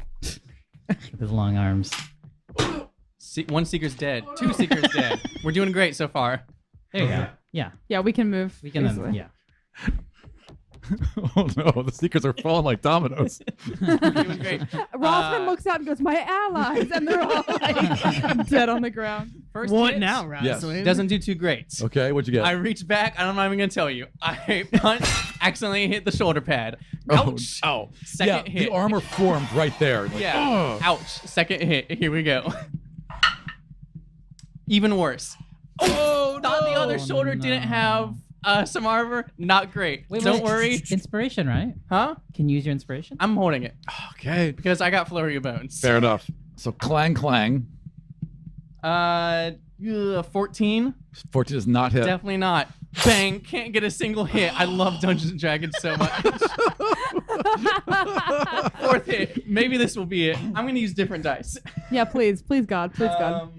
With his long arms. One seeker's dead. 2 seekers dead. We're doing great so far. There you go. Yeah. Yeah, we can move. We can easily. yeah. Oh no, the secrets are falling like dominoes. We're doing great. Rothman looks out and goes, "My allies," and they're all like dead on the ground. First What hit now, Yes. Rosalind? doesn't do too great. Okay, what'd you get? I reach back. I'm not even gonna tell you. I punch, accidentally hit the shoulder pad. Ouch. Oh, Second yeah, hit. the armor formed right there. Like, Yeah. ugh. Ouch. Second hit. Here we go. Even worse. Oh, Thought the other no. shoulder didn't have some armor. Not great. Wait, Don't wait, worry. Inspiration, right? Huh? Can you use your inspiration? I'm holding it Okay, because I got flurry of bones. fair enough. So clang clang. 14. 14 does not hit. Definitely not. Bang. Can't get a single hit. I love Dungeons and Dragons so much. 4th hit. Maybe this will be it. I'm gonna use different dice. Yeah, please, God, please, God.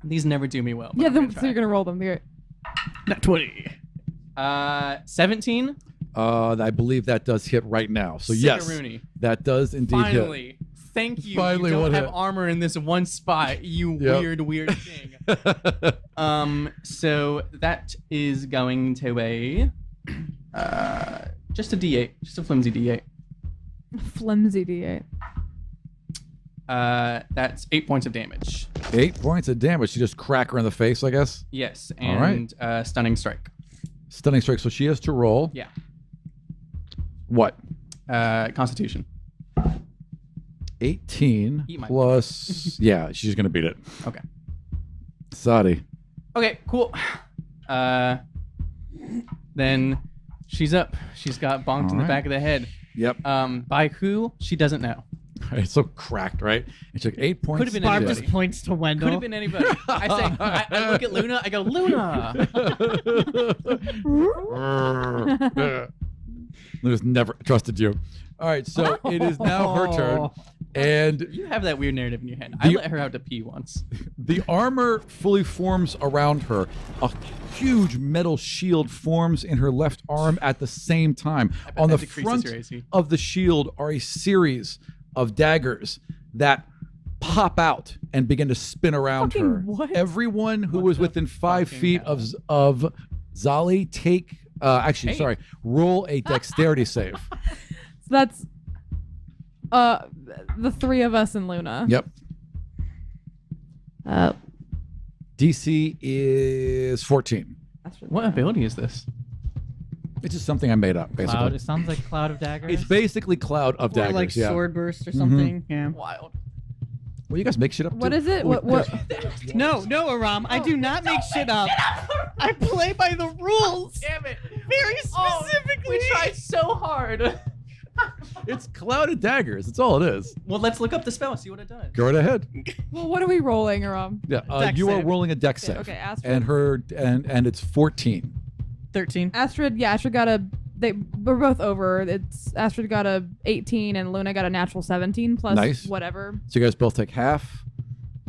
These never do me well. but Yeah, I'm gonna so try. you're gonna roll them. You're- Not 20. 17. I believe that does hit right now. So yes, Sickaroonie. that does indeed hit. Finally. Thank you. Finally you one don't have hit. armor in this one spot, you Yep. weird thing. So that is going to be just a D8, just a flimsy D8. Flimsy D8. That's 8 points of damage. 8 points of damage. You just crack her in the face, I guess. Yes, All right. and stunning strike. Stunning strike. So she has to roll. Yeah. What? Constitution. 18 Eat my- plus. Yeah, she's gonna beat it. Okay. Sadi. Okay, cool. Then she's up. She's got bonked in the All right. back of the head. Yep. By who? She doesn't know. It's so cracked, right? It took 8 points. Could've been Barb anybody. just points to Wendell. Could have been anybody. I say, I look at Luna. I go, Luna. Luna's never trusted you. All right, so it is now her turn, and You have that weird narrative in your head. I The- let her out to pee once. the armor fully forms around her. A huge metal shield forms in her left arm at the same time. bet On the that decreases front your AC. of the shield are a series of daggers that pop out and begin to spin around Fucking her. what? Everyone who What was the within 5 fucking feet hell? of Zali take. Actually, Hey. sorry. Roll a dexterity save. So that's the 3 of us and Luna. Yep. Uh, DC is 14. that's really What ability is this? It's just something I made up, basically. Cloud. It sounds like Cloud of Daggers. It's basically Cloud of Or Daggers. like yeah. sword burst or something. Yeah. Wild. Well, you guys make shit up What too? is it? Oh, What? No, Aram, I do not make shit up. I play by the rules. Damn it. Very Oh, specifically. we tried so hard. It's clouded daggers. That's all it is. Well, let's look up the spell and see what it does. Go right ahead. Well, what are we rolling, or Yeah, Dex you are save. rolling a dex Okay, save. okay, Astrid. And her and it's 14. 13. Astrid got a. We're both over. It's Astrid got a 18 and Luna got a natural 17 plus Nice. whatever. So you guys both take half.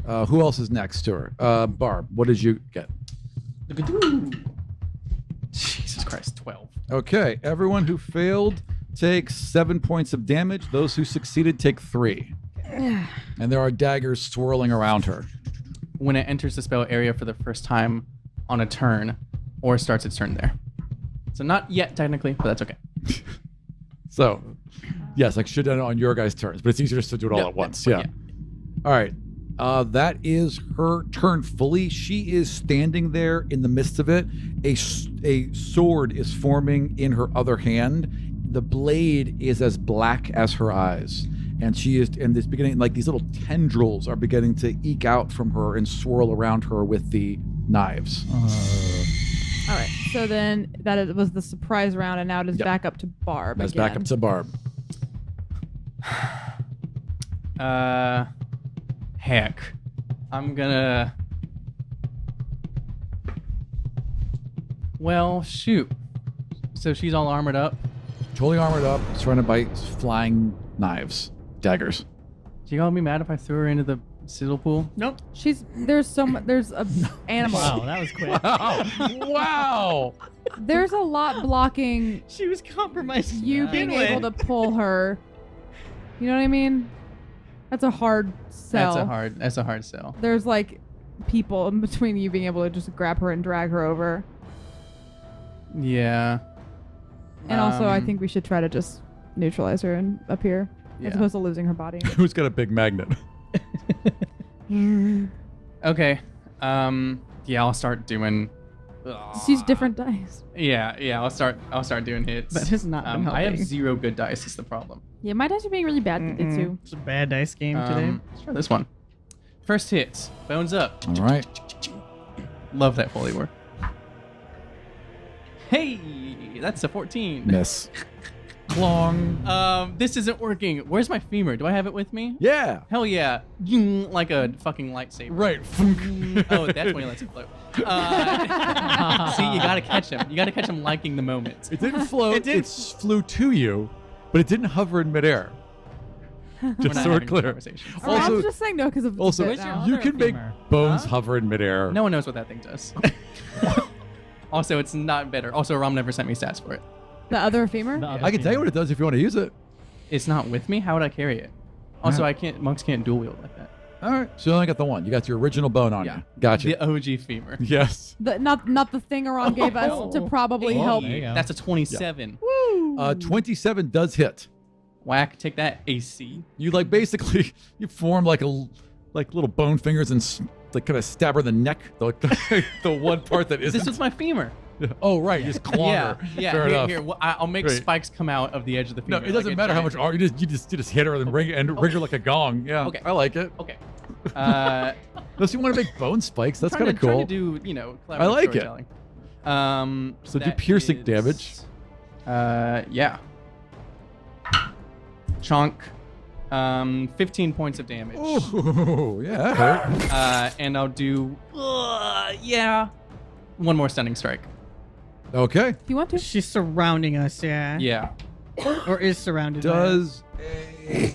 Who else is next to her? Barb, what did you get? Jesus Christ, 12. Okay, everyone who failed takes 7 points of damage. Those who succeeded take 3. And there are daggers swirling around her. When it enters the spell area for the first time on a turn, or starts its turn there. So not yet technically, but that's okay. So, yes, I should have done it on your guys' turns, but it's easier just to do it all Yeah, at once. yeah, Yeah. All right. That is her turn fully. She is standing there in the midst of it. A sword is forming in her other hand. The blade is as black as her eyes. And she is in this beginning, like these little tendrils are beginning to eke out from her and swirl around her with the knives. All right. So then was the surprise round, and now it is back up to Barb. That's again. back up to Barb. Heck. I'm gonna... Well, shoot. So she's all armored up. Totally armored up, surrounded by flying knives, daggers. Do you all be mad if I threw her into the sizzle pool? Nope. There's a animal. Wow, that was quick. Wow. There's a lot blocking She was compromised. you being able to pull her. You know what I mean? That's a hard sell. That's a hard sell. There's like people in between you being able to just grab her and drag her over. Yeah. And also, I think we should try to just neutralize her and up here, Yeah. as opposed to losing her body. Who's got a big magnet? Okay. Yeah, I'll start doing. Just use different dice. Yeah. I'll start doing hits. That has not been I have helping. 0 good dice. Is the problem. Yeah, my dice are being really bad today too. It's a bad dice game today. Let's try this one. First hit. Bones up. All right. Love that Foley work. Hey, that's a 14. Miss. Clong. This isn't working. Where's my femur? Do I have it with me? Yeah. Hell yeah. Ying, like a fucking lightsaber. Right. Oh, that's when he lets it float. See, you gotta catch him. You gotta catch him liking the moment. It didn't float. It flew to you, but it didn't hover in midair. We're Just not so we're having clear. conversations. I was just saying no because of Also, the bit now. you other can make femur? bones hover in midair. No one knows what that thing does. Also, it's not better. Also, Rom never sent me stats for it. The other femur. The other I can tell you femur. what it does if you want to use it. It's not with me. How would I carry it? Also, monks can't dual wield like that. All right. So you only got the one. You got your original bone on Yeah. you. Gotcha. The OG femur. Yes. Not the thing Aron gave us to probably Oh, help. there you go. That's a 27. 27 does hit. Whack, take that, AC. You like basically you form like little bone fingers and like kind of stab her in the neck. The one part that isn't. This is my femur. Oh right, you just claw her. Yeah. Fair enough. Here, I'll make Great. spikes come out of the edge of the No, femur. it doesn't like a matter how giant- much art. You just hit her and ring her like a gong. Yeah. Okay. I like it. Okay. Unless you want to make bone spikes, that's kind of Trying cool. to do, collaborative I like it. storytelling. So do that piercing is, damage. Yeah. Chonk. 15 points of damage. Ooh, yeah, that hurt. And I'll do, one more stunning strike. Okay. If you want to. She's surrounding us, yeah. Yeah. Or is surrounded by us. Does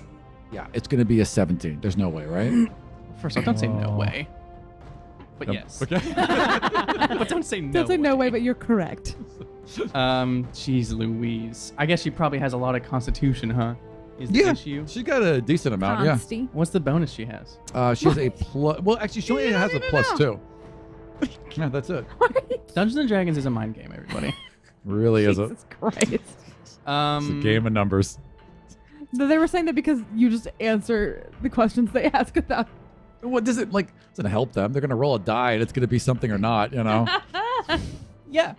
yeah, it's gonna be a 17. There's no way, right? First off, don't say no Oh. way. But yes. Okay. But don't say no. Don't say no way, but you're correct. Jeez Louise. I guess she probably has a lot of constitution, huh? Is the Yeah. issue? She got a decent amount. Consty. What's the bonus she has? Yeah. She has a plus. Well, actually, she only has a +2. Yeah, that's it. Dungeons and Dragons is a mind game, everybody. Really is it? Jesus Christ. It's a game of numbers. They were saying that because you just answer the questions they ask without. What does it like? Doesn't help them. They're gonna roll a die, and it's gonna be something or not. You know. Yeah.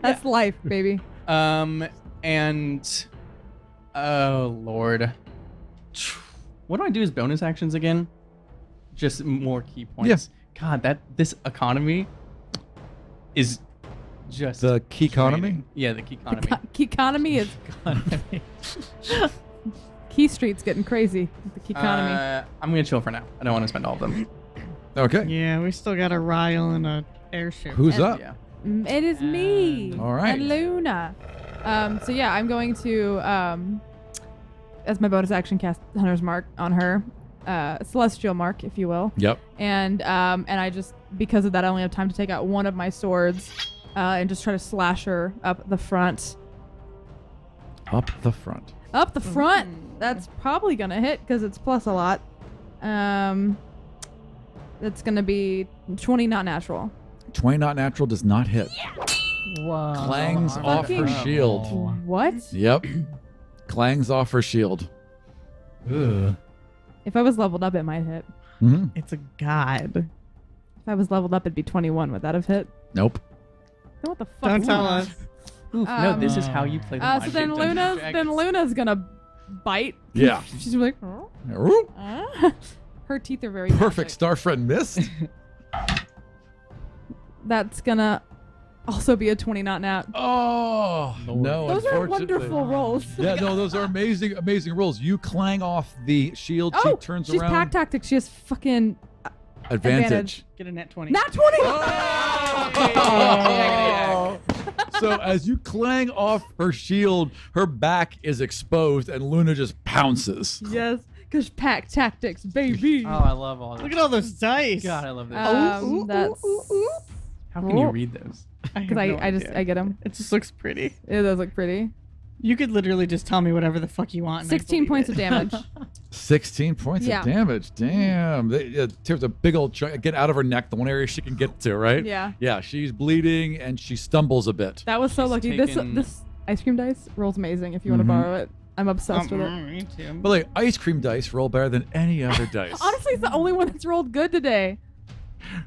That's life, baby. And oh Lord, what do I do as bonus actions again? Just more key points. Yeah. God, this economy is just The key economy? training. Yeah, the key economy. Key economy is Key Street's getting crazy with the key economy. I'm gonna chill for now. I don't want to spend all of them. Okay. Yeah, we still got a Ryle and a airship. Who's up? Yeah. It is me. All right. And Luna. So yeah, I'm going to as my bonus action cast Hunter's Mark on her. Celestial Mark, if you will. Yep. And I just, because of that, I only have time to take out one of my swords and just try to slash her up the front. Up the front. Up the front. That's probably gonna hit because it's plus a lot. That's gonna be 20, not natural. 20 not natural does not hit. Whoa. Clangs off her Fucking- shield. What? Yep. Clangs off her shield. Ooh. If I was leveled up, it might hit. Mhm. It's a god. If I was leveled up, it'd be 21. Would that have hit? Nope. Then what the fuck? Don't is tell going on? us. No, this is how you play the So then Luna's gonna bite. Yeah. She's like, "Oh." Ooh, Her teeth are very perfect. magic. Starfriend missed. That's gonna also be a 20 not nat. Oh, no. Those are unfortunately. wonderful rolls. Yeah, no, those are amazing, amazing rolls. You clang off the shield. Oh, she turns she's around. pack tactics. She has fucking Advantage. Get a net 20. nat 20. Oh! So as you clang off her shield, her back is exposed, and Luna just pounces. Yes, because pack tactics, baby. Oh, I love all this. Look at all those dice. God, I love this. That's How can you read those? because I get them. It just looks pretty. It does look pretty. You could literally just tell me whatever the fuck you want. and I'd 16 believe points it. of damage. 16 points Yeah. of damage. Damn. Tears a big old chunk. Get out of her neck, the one area she can get to, right? Yeah. Yeah, she's bleeding, and she stumbles a bit. That was so She's lucky. taken- This ice cream dice rolls amazing. If you want to borrow it, I'm obsessed with it. Me too. But like, ice cream dice roll better than any other dice. Honestly, it's the only one that's rolled good today.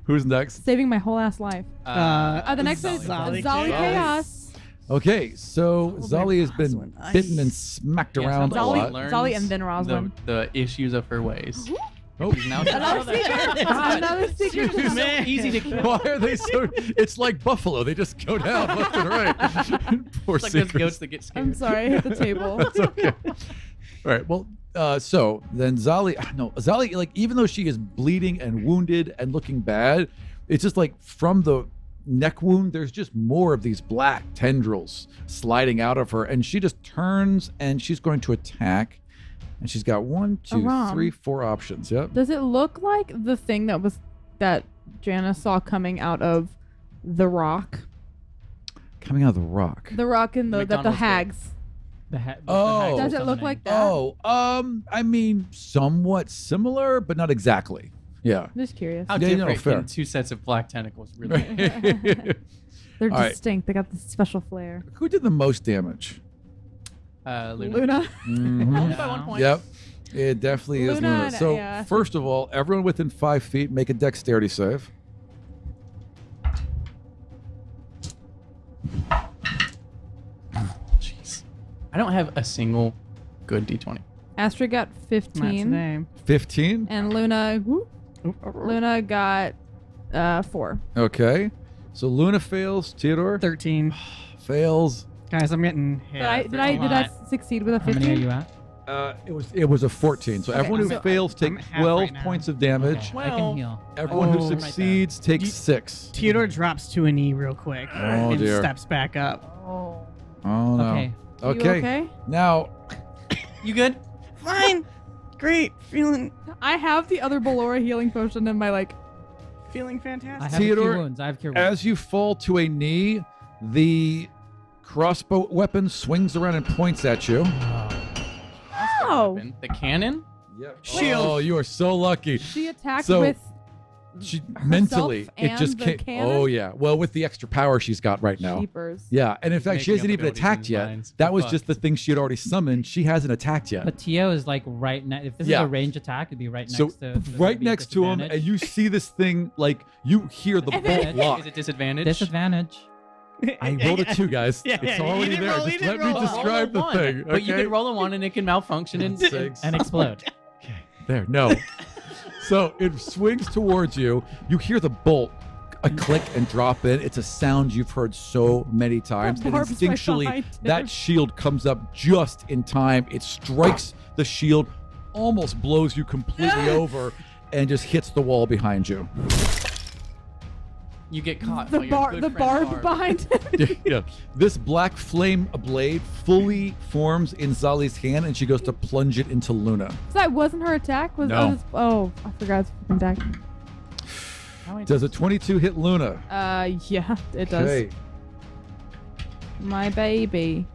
Who's next? Saving my whole ass life. The next one is Zolly Zolly Chaos. Chaos. Okay, so Zolly has been Roswin. bitten and smacked around a Zolly- lot. Zolly and then Roswin. The issues of her ways. Oh, She's now Another secret. Another secret. She's so easy to kill. why are they so? It's like buffalo. They just go down left and right. Poor It's like those secrets. goats that get scared. I'm sorry, I hit the table. It's okay. All right. Well, so then Zolly, like even though she is bleeding and wounded and looking bad, it's just like from the neck wound, there's just more of these black tendrils sliding out of her, and she just turns and she's going to attack. And she's got 1, 2, Aram. 3, 4 options. Yep. Does it look like the thing that Janice saw coming out of the rock? Coming out of the rock. The rock in the that the McDonald's hags. Oh. Does it look like that? Oh, I mean, somewhat similar, but not exactly. Yeah. I'm just curious. How Yeah, no, different fair. can two sets of black tentacles really be? They're All right. distinct. They got this special flair. Who did the most damage? Luna. Luna. By 1 point. Yep. It definitely is Luna, Luna. So, yeah. first of all, everyone within 5 feet, make a dexterity save. Jeez. I don't have a single good D20. Astrid got That's the 15, name. 15. and Luna got 4. Okay. So, Luna fails. Theodore 13. fails. Guys, I'm getting hit. Did I succeed with a How many are 15? you at? It was a 14. So, Okay, everyone who so fails I'm take half 12 right now. points of damage. Okay, I can heal. Everyone who Oh. succeeds takes You- 6. Theodore drops to a knee real quick Oh, and dear. steps back up. Oh, no. Okay. You Okay. okay? Now, You good? Fine. Great. Feeling I have the other Ballora healing potion in my feeling I fantastic. have Theodore, a few wounds. I have cure wounds. as you fall to a knee, the crossbow weapon swings around and points at you. Oh. Weapon. The cannon? Yep. Shield. Oh, you are so lucky. She attacked So- with She mentally, it and just the can't. cannon? Oh yeah. Well, with the extra power she's got right now. Sheepers. Yeah, and in fact, she Making hasn't up even abilities in attacked his yet. minds. That was Fuck. just the thing she had already summoned. She hasn't attacked yet. But Tio is like right next. If this Yeah. is a range attack, it'd be right So next to. right next to him, and you see this thing like you hear the bolt Advantage. lock. Is it disadvantage? disadvantage. I rolled a 2, guys. Yeah, It's yeah, you already didn't there. roll- you Just didn't let me roll. describe the Roll a one. thing. But you okay? could roll a 1 and it can malfunction and 6. And explode. There, no. So it swings towards you. You hear the bolt a click and drop in. It's a sound you've heard so many times. And Barb's right instinctually, behind him. that shield comes up just in time. It strikes the shield, almost blows you completely over, and just hits the wall behind you. You get caught. The by your good friend barb behind him. Yeah. This black flame blade fully forms in Zali's hand, and she goes to plunge it into Luna. So that wasn't her attack? No. I forgot it's fucking attack. Does a 22 hit Luna? Yeah, it does. Okay. My baby.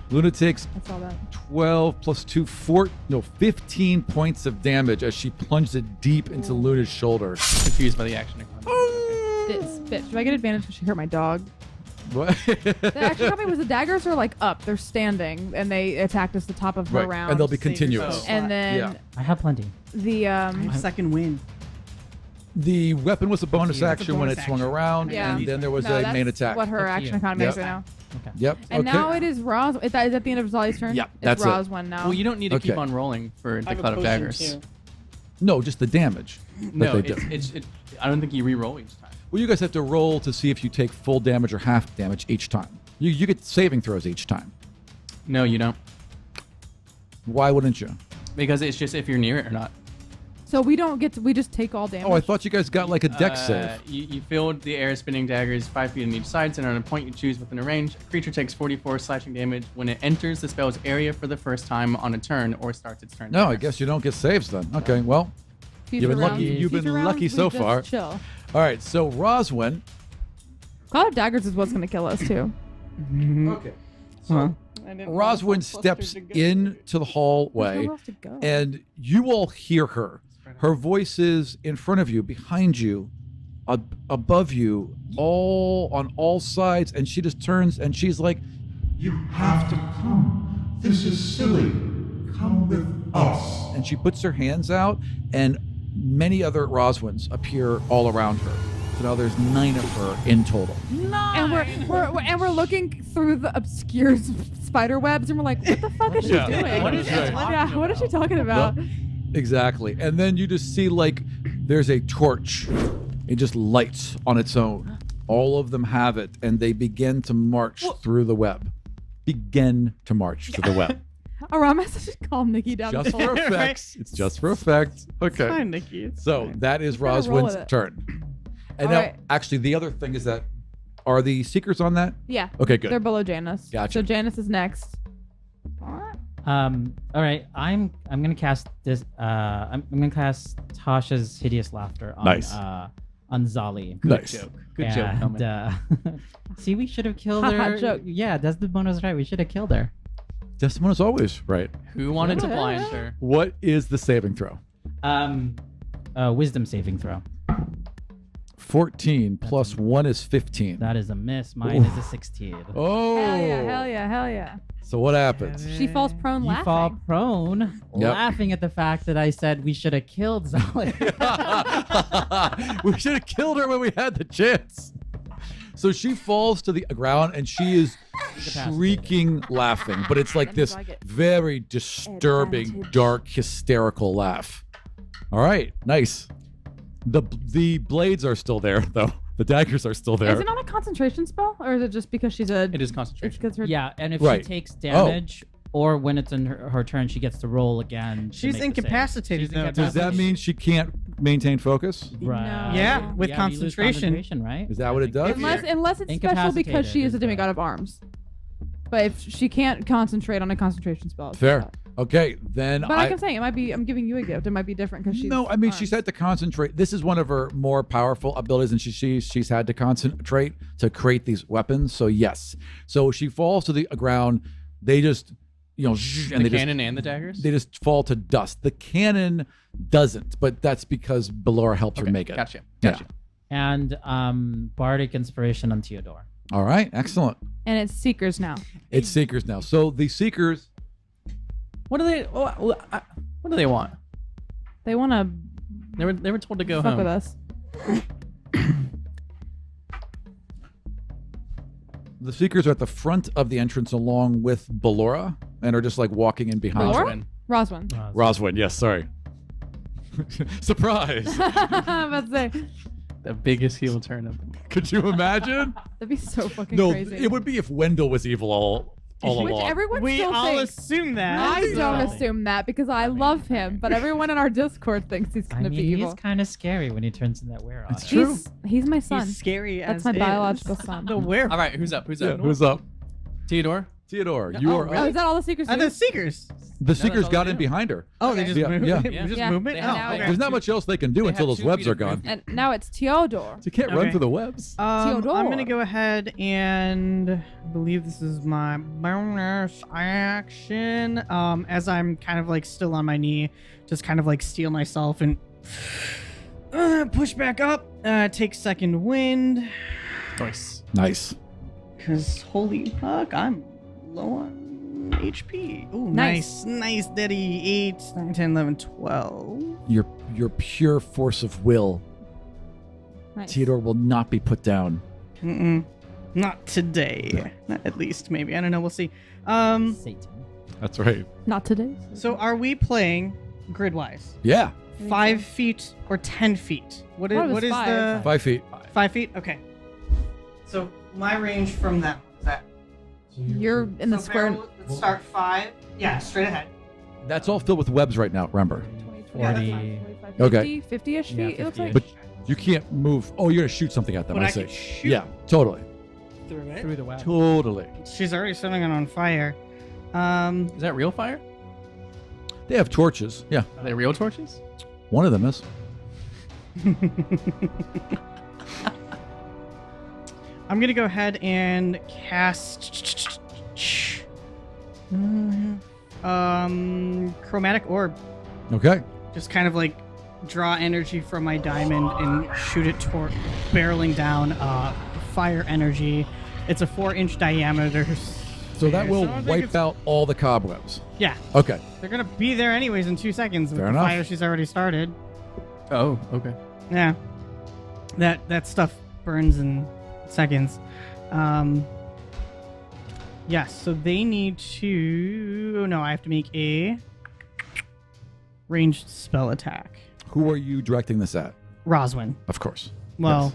Luna takes I saw that. 12 plus 2, 15 points of damage as she plunged it deep into Luna's shoulder. Confused by the action economy. Bitch, do I get advantage because she hurt my dog? What? The action economy was the daggers are like up. They're standing, and they attacked us the top of her Right, round. and they'll be Save continuous. yourself. And then Yeah. I have plenty. the Second win. The weapon was a bonus It's a action when it bonus swung action. around, Yeah. and then there was no, a that's main attack. what her Up to action you. economy Yep. is right now. Okay. Yep. And okay. now it is Roz. Is that at the end of Zali's turn? Yeah, it's that's it. Roz one now. Well, you don't need to keep Okay. on rolling for the I have a Cloud of potion, Daggers. too. No, just the damage No, that they do. I don't think you re-roll each time. Well, you guys have to roll to see if you take full damage or half damage each time. You get saving throws each time. No, you don't. Why wouldn't you? Because it's just if you're near it or not. So we don't get to. We just take all damage. Oh, I thought you guys got like a dex save. You filled the air spinning daggers 5 feet on each side, and on a point you choose within a range. A creature takes 44 slashing damage when it enters the spell's area for the first time on a turn or starts its turn. No, I there. guess you don't get saves then. Okay, well, Future been lucky- rounds- you've been future lucky rounds, so we just far. Chill. all right. So Roswin. Cloud of Daggers is what's gonna kill us too. Okay. So Roswin steps into the hallway, There's nowhere else to go. and you all hear her. Her voice is in front of you, behind you, above you, all on all sides, and she just turns and she's like, You have to come. This is silly. Come with us. and she puts her hands out, and many other Roswins appear all around her. So now there's 9 of her in total. And we're looking through the obscure spider webs, and we're like, what the fuck is she Yeah. doing? What is she talking Yeah, what is she talking about? Exactly. And then you just see like there's a torch. It just lights on its own. All of them have it, and they begin to march through the web. Begin to march through the web. Aram has to just calm Nikki down. Just the whole- for effects. It's just for effect. Okay. Fine, Nikki. It's So fine. that is Gotta roll Roswin's with it. turn. And All now, right. actually, the other thing is that are the Seekers on that? Yeah. Okay, good. They're below Janice. Gotcha. So Janice is next. All right. I'm gonna cast this. I'm gonna cast Tasha's hideous laughter on Nice. On Zali. Nice. Joke. Good joke, And, Helmet. see, we should have killed Haha, her. joke. Yeah, Desdemona was right. We should have killed her. Desdemona's always right. Who wanted to blind her? What is the saving throw? Wisdom saving throw. 14 plus 1 is 15. That is a miss. Mine is a 16. Oh. Hell yeah, hell yeah, hell yeah. So what happens? She falls prone You laughing. fall prone, Yep. laughing at the fact that I said we should have killed Zali. We should have killed her when we had the chance. So she falls to the ground and she is shrieking laughing, but it's like this very disturbing, dark, hysterical laugh. All right, nice. The blades are still there, though. The daggers are still there. Is it not a concentration spell, or is it just because she's a? It is It's concentration. because her. Yeah, and if Right. she takes damage, or when it's in her turn, she gets to roll again. to She's make the save. incapacitated, She's though. Does that mean she can't maintain focus? Right. Yeah, with you lose concentration. right? Is that what it does? Unless it's special because she is a Incapacitated demigod is of arms. But if she can't concentrate on a concentration spell, it's Fair. not. Okay, then But like I'm saying, it might be. I'm giving you a gift. It might be different because she's. No, I mean arms. she's had to concentrate. This is one of her more powerful abilities, and she's had to concentrate to create these weapons. So yes, so she falls to the ground. They just, and The they cannon and the daggers? they just fall to dust. The cannon doesn't, but that's because Belora helped her make it. Gotcha. Yeah. Gotcha. And Bardic Inspiration on Theodore. All right, excellent. And it's seekers now. It's Seekers now. So the Seekers. What do they? What do they want? They want to They were told to go fuck home. with us. The Seekers are at the front of the entrance along with Belora and are just like walking in behind. Belora? her. Roswin. Roswin. Roswin, yes, sorry. Surprise! I'm about to say, The biggest heel turn of them. Could you imagine? that'd be so fucking No, crazy. it would be if Wendell was evil all Which along. everyone We still all thinks. assume that. I don't so- assume that because I love him, but everyone in our Discord thinks he's I gonna mean, be evil. he's kind of scary when he turns in that werewolf. It's true. He's my son. He's scary That's as my is. biological son. The werewolf. All right, who's up? Who's Yeah, up? who's up? Theodore. Theodore, you are Oh, is that all the secrets? Are do? the Seekers? The that's Seekers all got they in do. behind her. Oh, they just Yeah, move. yeah. Just Yeah. movement. They Oh, have- okay. There's not much else they can do They until have those 2 webs feet are of gone. movement. And now it's Theodore. You can't run Okay. through the webs. Theodore. I'm gonna go ahead and I believe this is my bonus action. As I'm kind of like still on my knee, just kind of like steel myself and push back up. Take second wind. Nice. Nice. Cause holy fuck, I'm low on HP. Ooh, Nice. nice, daddy. 8, 9, 10, 11, 12. Your pure force of will, Nice. Theodore, will not be put down. Mm-mm. Not today. Not at least, maybe. I don't know. We'll see. Um. Satan. That's right. Not today. So are we playing grid-wise? Yeah. 5 feet or 10 feet? What is What was what is 5? the 5 feet. 5 feet? Okay. So my range from them is that. You're in the So square. barrel, let's start 5. Yeah, straight ahead. That's all filled with webs right now, remember. 40. Okay. 50-ish Yeah, feet, it looks like. 50-ish. But you can't move. Oh, you're going to shoot something at them, But I I see. can shoot Yeah, totally. through it. Through the web. Totally. She's already setting it on fire. Is that real fire? They have torches. Yeah, Are they real torches? one of them is. I'm gonna go ahead and cast chromatic orb. Okay. Just kind of like draw energy from my diamond and shoot it toward barreling down fire energy. It's a 4-inch diameter. So that will I don't think wipe it's- out all the cobwebs. Yeah, Okay. they're gonna be there anyways in 2 seconds with Fair the enough. fire she's already started. Oh, okay. Yeah, that stuff burns in seconds. Yes, so they need to. No, I have to make a ranged spell attack. Who are you directing this at? Roswin. Of course. Well,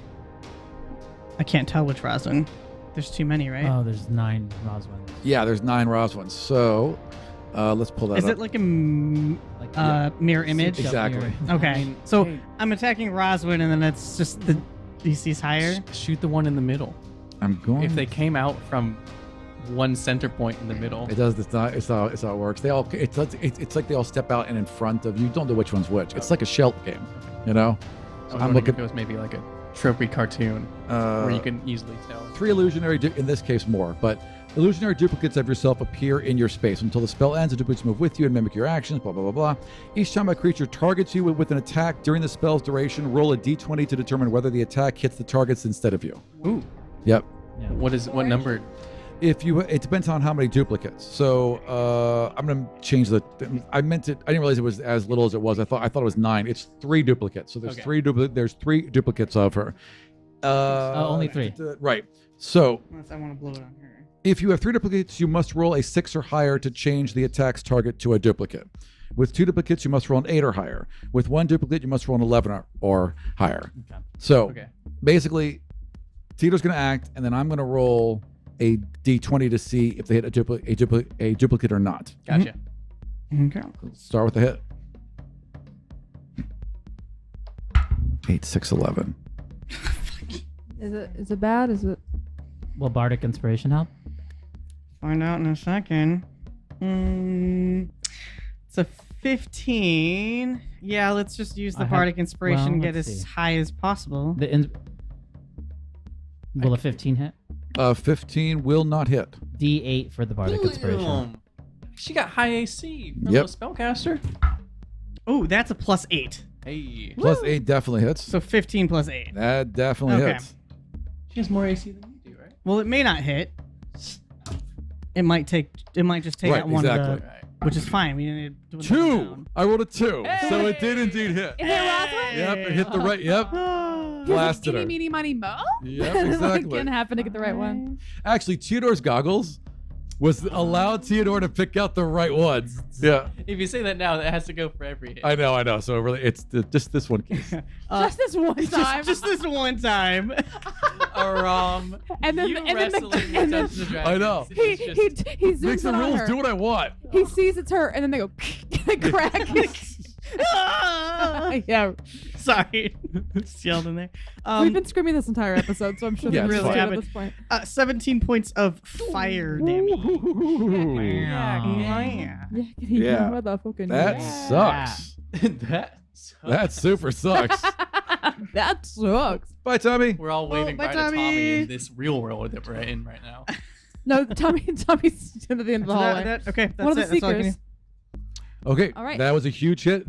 I can't tell which Roswin. There's too many, right? Oh, there's 9 Roswins. Yeah, there's 9 Roswins. So let's pull that Is up. it like a Like, mirror image? Exactly. Okay, so hey. I'm attacking Roswin, and then it's just the DC's higher. Shoot the one in the middle. I'm going. If they came out from one center point in the middle. It does. It's how it works. They all. It's like they all step out and in front of you. You don't know which one's which. It's like a shell game, you know. So I'm I'm looking. If it was maybe like a trophy cartoon where you can easily tell. 3 illusionary, in this case more, but illusionary duplicates of yourself appear in your space. Until the spell ends, the duplicates move with you and mimic your actions, blah, blah, blah, blah. Each time a creature targets you with an attack during the spell's duration, roll a d20 to determine whether the attack hits the targets instead of you. Ooh. Yep. What number? It depends on how many duplicates. So I'm gonna change I meant it. I didn't realize it was as little as it was. I thought it was 9. It's 3 duplicates. So there's Okay. There's 3 duplicates of her. only 3. Right. So Unless I want to blow it on her. if you have 3 duplicates, you must roll a 6 or higher to change the attack's target to a duplicate. With 2 duplicates, you must roll an 8 or higher. With 1 duplicate, you must roll an 11 or higher. Okay. So Okay. basically, Tito's going to act, and then I'm going to roll a d20 to see if they hit a duplicate or not. Gotcha. Okay. Start with a hit. 8, 6, 11. Is it bad? Is it? Will Bardic Inspiration help? Find out in a second. It's a 15. Yeah, let's just use the I have- Bardic Inspiration and get let's as see. high as possible. Will a 15 hit? 15 will not hit. D8 for the Bardic Inspiration. Boom. She got high AC from Yep. a spellcaster. Oh, that's a +8. Hey. Plus 8 definitely hits. So 15 plus 8. That definitely Okay. hits. She has more AC than you do, right? Well, it may not hit. It might just take Right, out one exactly. of the, which is fine. We didn't do it 2. down. I rolled a 2. So it did indeed hit. Is it Roswell? Yep, it hit the right. Yep. Blasted her. Eeny, meeny, miny, mo? Yep, Like, exactly. didn't happen to get the right one. Actually, Theodore's goggles was allowed Theodore to pick out the right ones. Yeah, If you say that now, that has to go for every hit. I know. So really, it's just this one case. Just this one time. Just this one time. And then you and then wrestling with and then Dungeons and Dragons. I know. he Makes zooms the in on rules her. do what I want. He sees it's her, and then they go crack. Yeah, Sorry. Just yelled in there. we've been screaming this entire episode, so I'm sure Yeah, they're it's really fine. good at this point. 17 points of fire damage. Yeah. Motherfucking That yeah. sucks. That sucks. That super sucks. That sucks. Bye, Tommy. We're all waving bye, bye to Tommy Tommy. in this real world that we're in right now. No, Tommy's to the end of the hallway. Okay, One of that's the it. That's all I can seekers. do. Okay, All right. that was a huge hit.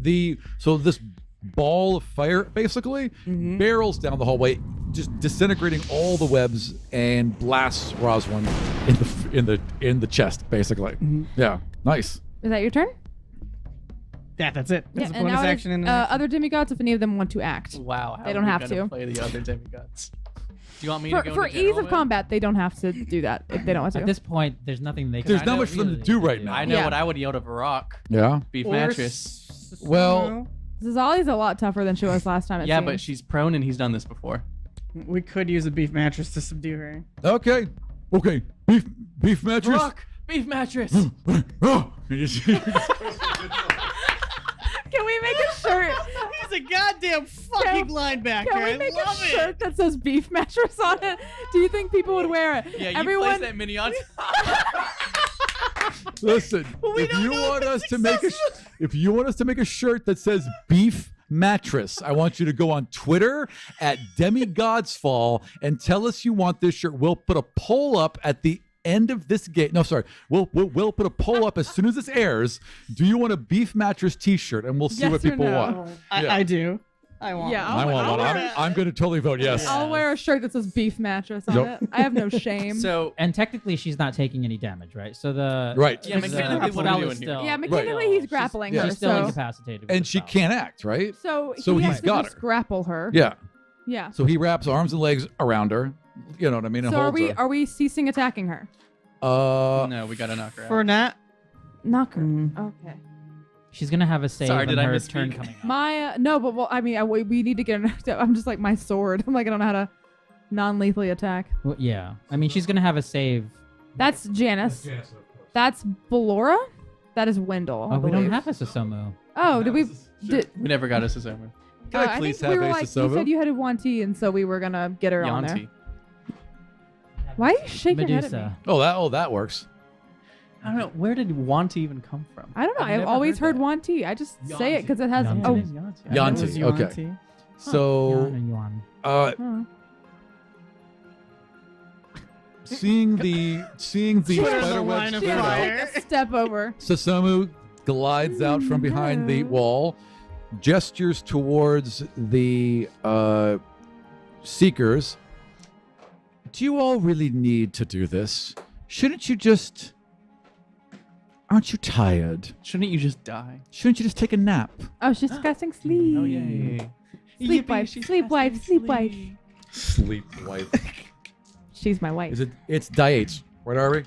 So this ball of fire basically barrels down the hallway, just disintegrating all the webs and blasts Roswin in the chest, basically. Yeah, nice. Is that your turn? Yeah, that's it. That's a and bonus now it is, action in the other demigods, if any of them want to act. Wow. How They don't are we have gonna to. play the other demigods? Do you want me For, to go for into ease general of mode? combat, they don't have to do that if they don't want to. At this point, there's nothing they can There's I not know much for them to really do they right can now. I know Yeah. what I would yell to Varrock. Yeah. Beef Or mattress. Well, Zali's a lot tougher than she was last time. It Yeah, seems. but she's prone and he's done this before. We could use a beef mattress to subdue her. Okay. Beef mattress. Varrock! Beef mattress! Oh. Can we make a shirt? He's a goddamn fucking linebacker. Can we make a shirt that says beef mattress on it? Do you think people would wear it? Yeah, you Everyone. place that mini on. Listen, we if don't you know want if us it's to make if you want us to make a shirt that says beef mattress, I want you to go on Twitter at Godsfall and tell us you want this shirt. We'll put a poll up at the end of this game. No, sorry. We'll put a poll up as soon as this airs. Do you want a beef mattress T-shirt? And we'll see Yes what or people no? want. Yeah. I do. I want Yeah, one. I want I'll one. wear I'm going to totally vote yes. I'll wear a shirt that says beef mattress on Yep. it. I have no shame. So, And technically, she's not taking any damage, right? So the Right. Yeah, mechanically, what are we doing here? yeah, mechanically he's grappling her. She's still so incapacitated. with And the she spell. can't act, right? so So he he's has to got just her. grapple her. Yeah. Yeah. So he wraps arms and legs around her. You know what I mean? And So holds her. are we ceasing attacking her? no, we gotta knock her out. For Nat, Knock her. Okay. She's gonna have a save Sorry, on did I her misspeak? turn coming up. My no, but well, I mean, we need to get her knocked out. I'm just like my sword. I'm like I don't know how to non-lethally attack. Well, yeah, I mean she's gonna have a save. That's Janice. That's Ballora. That is Wendell. I Oh, we don't believe. have a Susomu. Oh, did we? Did, We never got a Susomu. Can I I please think we have were a like you Susomu? said you had a Wanti, and so we were gonna get her on there. Yanti. Why are you shaking your head at me? Medusa. Oh, that works. I don't know. Where did Wanti even come from? I don't know. I've never always heard that. Wanti. I just say it because it has. Yanti. Oh, It is Yanti. I Yanti. never- was Okay. Yuan-Ti. So, Yuan and Yuan. huh. seeing the Put her in the spider line web of She spiral, fire. took a step over. Susomu glides out from behind the wall, gestures towards the seekers. Do you all really need to do this? Shouldn't you just... Aren't you tired? Shouldn't you just die? Shouldn't you just take a nap? Oh, she's casting sleep. Oh yay! Sleep Yippee, wife. she's Sleep wife. casting Sleep wife. Sleep wife. She's my wife. Is it? It's Diates. What are we?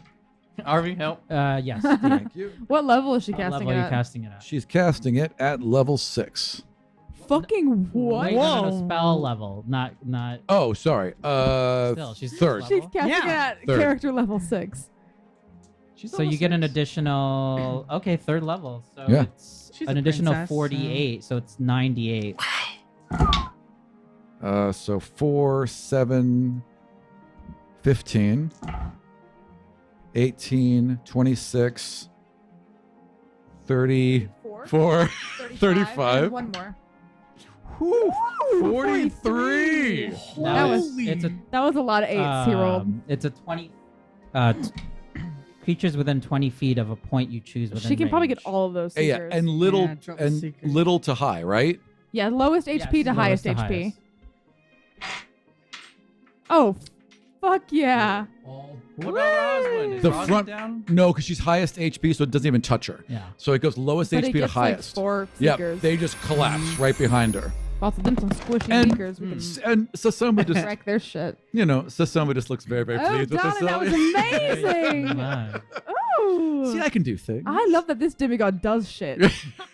Arvi, help! Yes. Dean. Thank you. What level is she What casting level it are you at? casting it at? She's casting it at level 6. Fucking what? Wait, no, spell level, not. Oh, sorry. Still, she's third. She's casting it at Third. character level 6. So you get an additional. Okay, third level. So Yeah. it's She's an a additional princess, 48. So it's 98. So 4, 7, 15, 18, 26, 34, 35. And one more. Whew, 43. That was- That was a lot of 8s he rolled. It's a 20. Creatures within 20 feet of a point you choose within She can probably get range. all of those Yeah, seekers. and little Yeah, drop the secret. little to high, right? Yeah, lowest HP to Yes, highest lowest to HP. highest. Oh, fuck yeah. What about Rosalind? Is The Rosalind front, down? no, because she's highest HP, so it doesn't even touch her. Yeah. So it goes lowest But HP it to gets highest. like 4 Yeah, seekers. they just collapse right behind her. Also, them some squishy And, seekers. We can and Susomu just, wreck their shit. Susomu just looks very, very Oh, pleased with Donna, that herself. was amazing. Nice. Woo! See, I can do things. I love that this demigod does shit.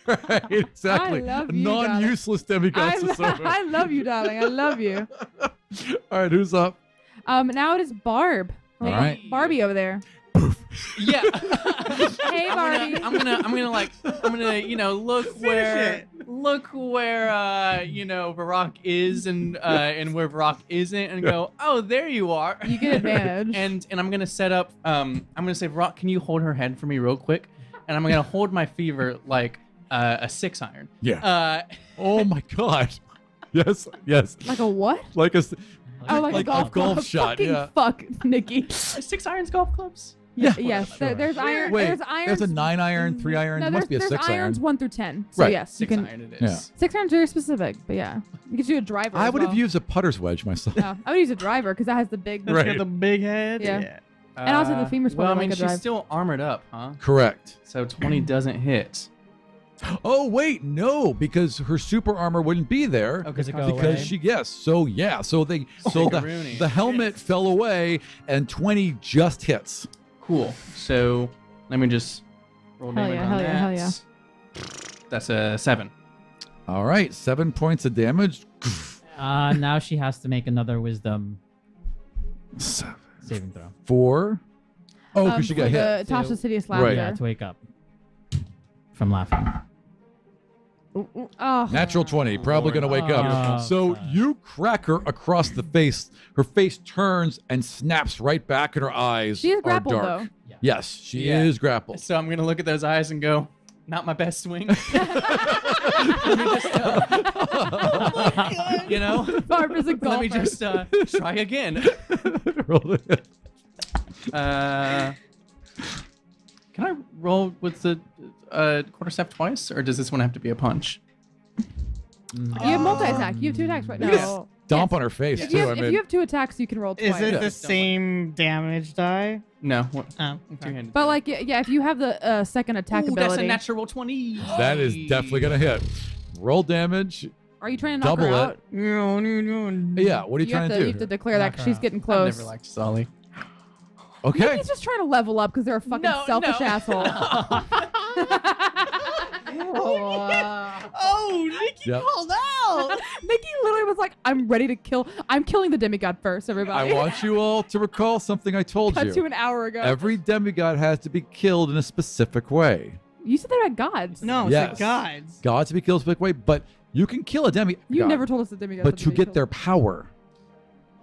Right, exactly. I love A you, non-useless demigod. I love you, darling. I love you. All right, who's up? Now it is Barb. All right. Barbie over there. Yeah. Hey, Barbie. I'm gonna, look where Varrock is and where Varrock isn't, and go, oh, there you are. You get advantage. and I'm gonna set up. I'm gonna say, Varrock, can you hold her head for me real quick? And I'm gonna hold my fever like a 6-iron. Yeah. Oh my God. Yes. Like a what? Like a Like a golf club. shot. Fucking Yeah. fuck, Nikki. 6-irons golf clubs. Yeah. Yes. There's iron. Wait, There's irons. there's a 9-iron, 3-iron. No, there must be a there's 6-iron. irons 1 through 10. So Right. yes, you can. 6-iron it is. Yeah. 6 irons very specific, but yeah, you could do a driver. I as would have well. used a putter's wedge myself. No, I would use a driver because that has the big. Right. Got the big head. Yeah. And also the femur's Well, I probably mean, like a she's drive. still armored up, huh? Correct. So 20 doesn't hit. Oh wait, no, because her super armor wouldn't be there. Okay, Does it go because away? she so Rooney. the helmet fell away and 20 just hits. Cool. So let me just roll Hell damage yeah, on hell that. yeah, hell yeah. That's a 7. All right, 7 points of damage. Now she has to make another wisdom 7, saving throw. 4. Oh, because she got hit. Tasha's hideous Right. laughter. Yeah, to wake up from laughing. Oh. Natural 20, probably going to wake up. Oh, So fuck. you crack her across the face. Her face turns and snaps right back, and her eyes She is are grappled, dark. though. Yeah. Yes, she Yeah. is grappled. So I'm gonna look at those eyes and go, not my best swing. Let me just, Barb is a golfer. let me just try again. Roll it. Can I roll with the quarterstaff twice, or does this one have to be a punch? You have multi-attack. You have 2 attacks right now. You can stomp on her face, If too. you, I have, mean, if you have 2 attacks, you can roll twice. Is it Yeah. the same damage die? No. Oh, Two-handed. But like, yeah, if you have the second attack Ooh, ability, that's a natural 20. that is definitely going to hit. Roll damage. are you trying to knock double her it. out? Yeah, what are you, You have trying to, to you do? have to declare that Knock 'cause her she's out. getting I've close. never liked Solly. Okay. Nikki's just trying to level up because they're a fucking selfish asshole. Oh, Nikki Yep. called out. Nikki literally was like, I'm ready to kill. I'm killing the demigod first, everybody. I want you all to recall something I told Cut to you. an hour ago. Every demigod has to be killed in a specific way. You said they're gods. No, it's Yes. the gods. Gods to be killed a specific way, but you can kill a demigod. You never told us the demigods. But to get their power.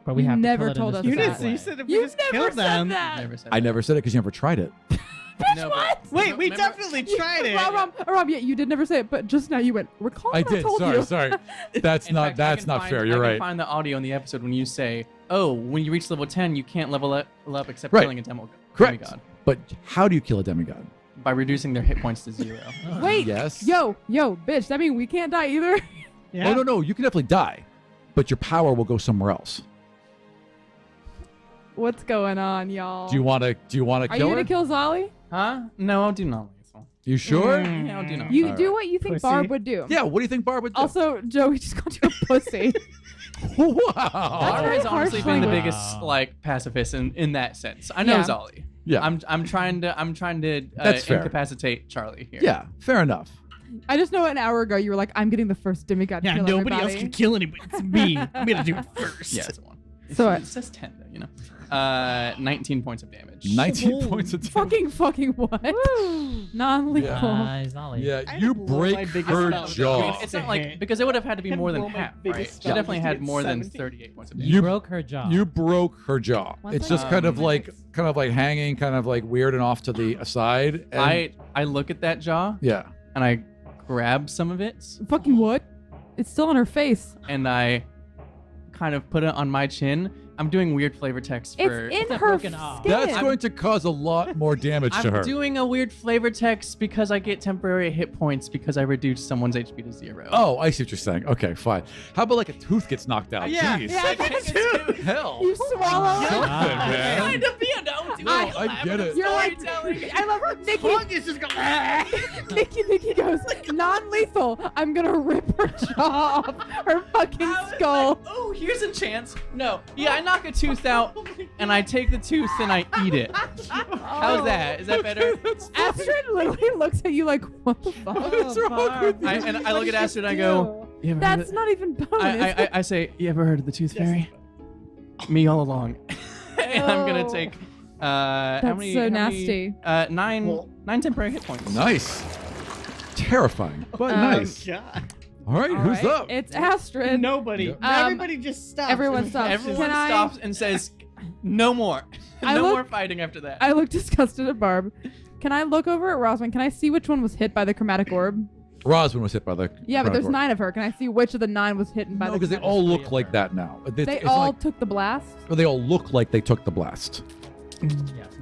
But we You have to never kill it in told a us You that. didn't. specific You way. said if we You just never killed said them. that. Never said I never said it because you never tried it. No, what? Wait, we remember- definitely tried it. Rob, yeah, you did never say it, but just now you went, recall I what did. told Sorry, you. sorry. That's In not fact, I that's can not find- fair. I You're can right. find the audio in the episode when you say, "Oh, when you reach level 10, you can't level up except Right. killing a Correct. demigod But how do you kill a demigod? by reducing their hit points to 0." Wait, Yes. yo, bitch, that means we can't die either. Yeah. Oh no, you can definitely die, but your power will go somewhere else. What's going on, y'all? Do you want to Are kill you her? gonna kill Zali? Huh? No, I'll do non-lethal. You sure? Yeah, I'll do non. You All do right. what you think Pussy. Barb would do. Yeah. What do you think Barb would do? Also, Joey just called you a pussy. wow. Barb very has honestly harsh been the language. biggest like pacifist in that sense. I know Yeah. Zolly. Yeah. I'm trying to That's fair. incapacitate Charlie here. Yeah. Fair enough. I just know an hour ago you were like, I'm getting the first demigod Yeah, kill nobody everybody. else can kill anybody. It's me. I'm gonna do it first. Yeah, it's a 1. So it says 10 though, you know. 19 points of damage. 19 points of damage. fucking what? Non-lethal. Nice, Ollie. Yeah, I you had to roll my break biggest her spell. I mean, jaw. it's not like because it would have had to be Had more to than roll my half, biggest right? She spell definitely just to had get more than 17. 38 points of damage. You You- broke her jaw. You broke her jaw. One It's second. just kind of like hanging, kind of like weird and off to the side. And I look at that jaw yeah. and I grab some of it Fucking what? It's still on her face. and I kind of put it on my chin. I'm doing weird flavor text for. It's in that her broken skin. off? That's going to cause a lot more damage to I'm her. doing a weird flavor text because I get temporary hit points because I reduced someone's HP to 0. Oh, I see what you're saying. Okay, fine. How about like a tooth gets knocked out? Yeah. Jeez. Yeah, that's Hell. You swallow it. Something, man. Trying to be a no, dude. No, I get it. You're like, I love Nikki. Tongue is just going. Nikki goes, non-lethal. I'm gonna rip her jaw off her fucking skull. Oh, here's a chance. No. Yeah, I knock a tooth out, and I take the tooth and I eat it. How's that? Is that better? Astrid literally looks at you like, what the fuck? What's wrong with you? And I look at Astrid and I go, you ever heard That's of not even bone. I say, you ever heard of the tooth fairy? Me all along. And I'm gonna take how many? so how nasty. Many, nine temporary hit points. Nice. Terrifying, but nice. God. All right, All who's right, up? It's Astrid. Nobody. Everybody just stops. everyone stops. Everyone Can I- stops and says, no more. I No look- more fighting after that. I look disgusted at Barb. Can I look over at Rosalind? Can I see which one was hit by the chromatic orb? Roswin was hit by the. Yeah, but there's Chronocore. 9 of her. Can I see which of the 9 was hit by No, the because they chromatic all look like that now. They all took the blast? They all look like they took the blast.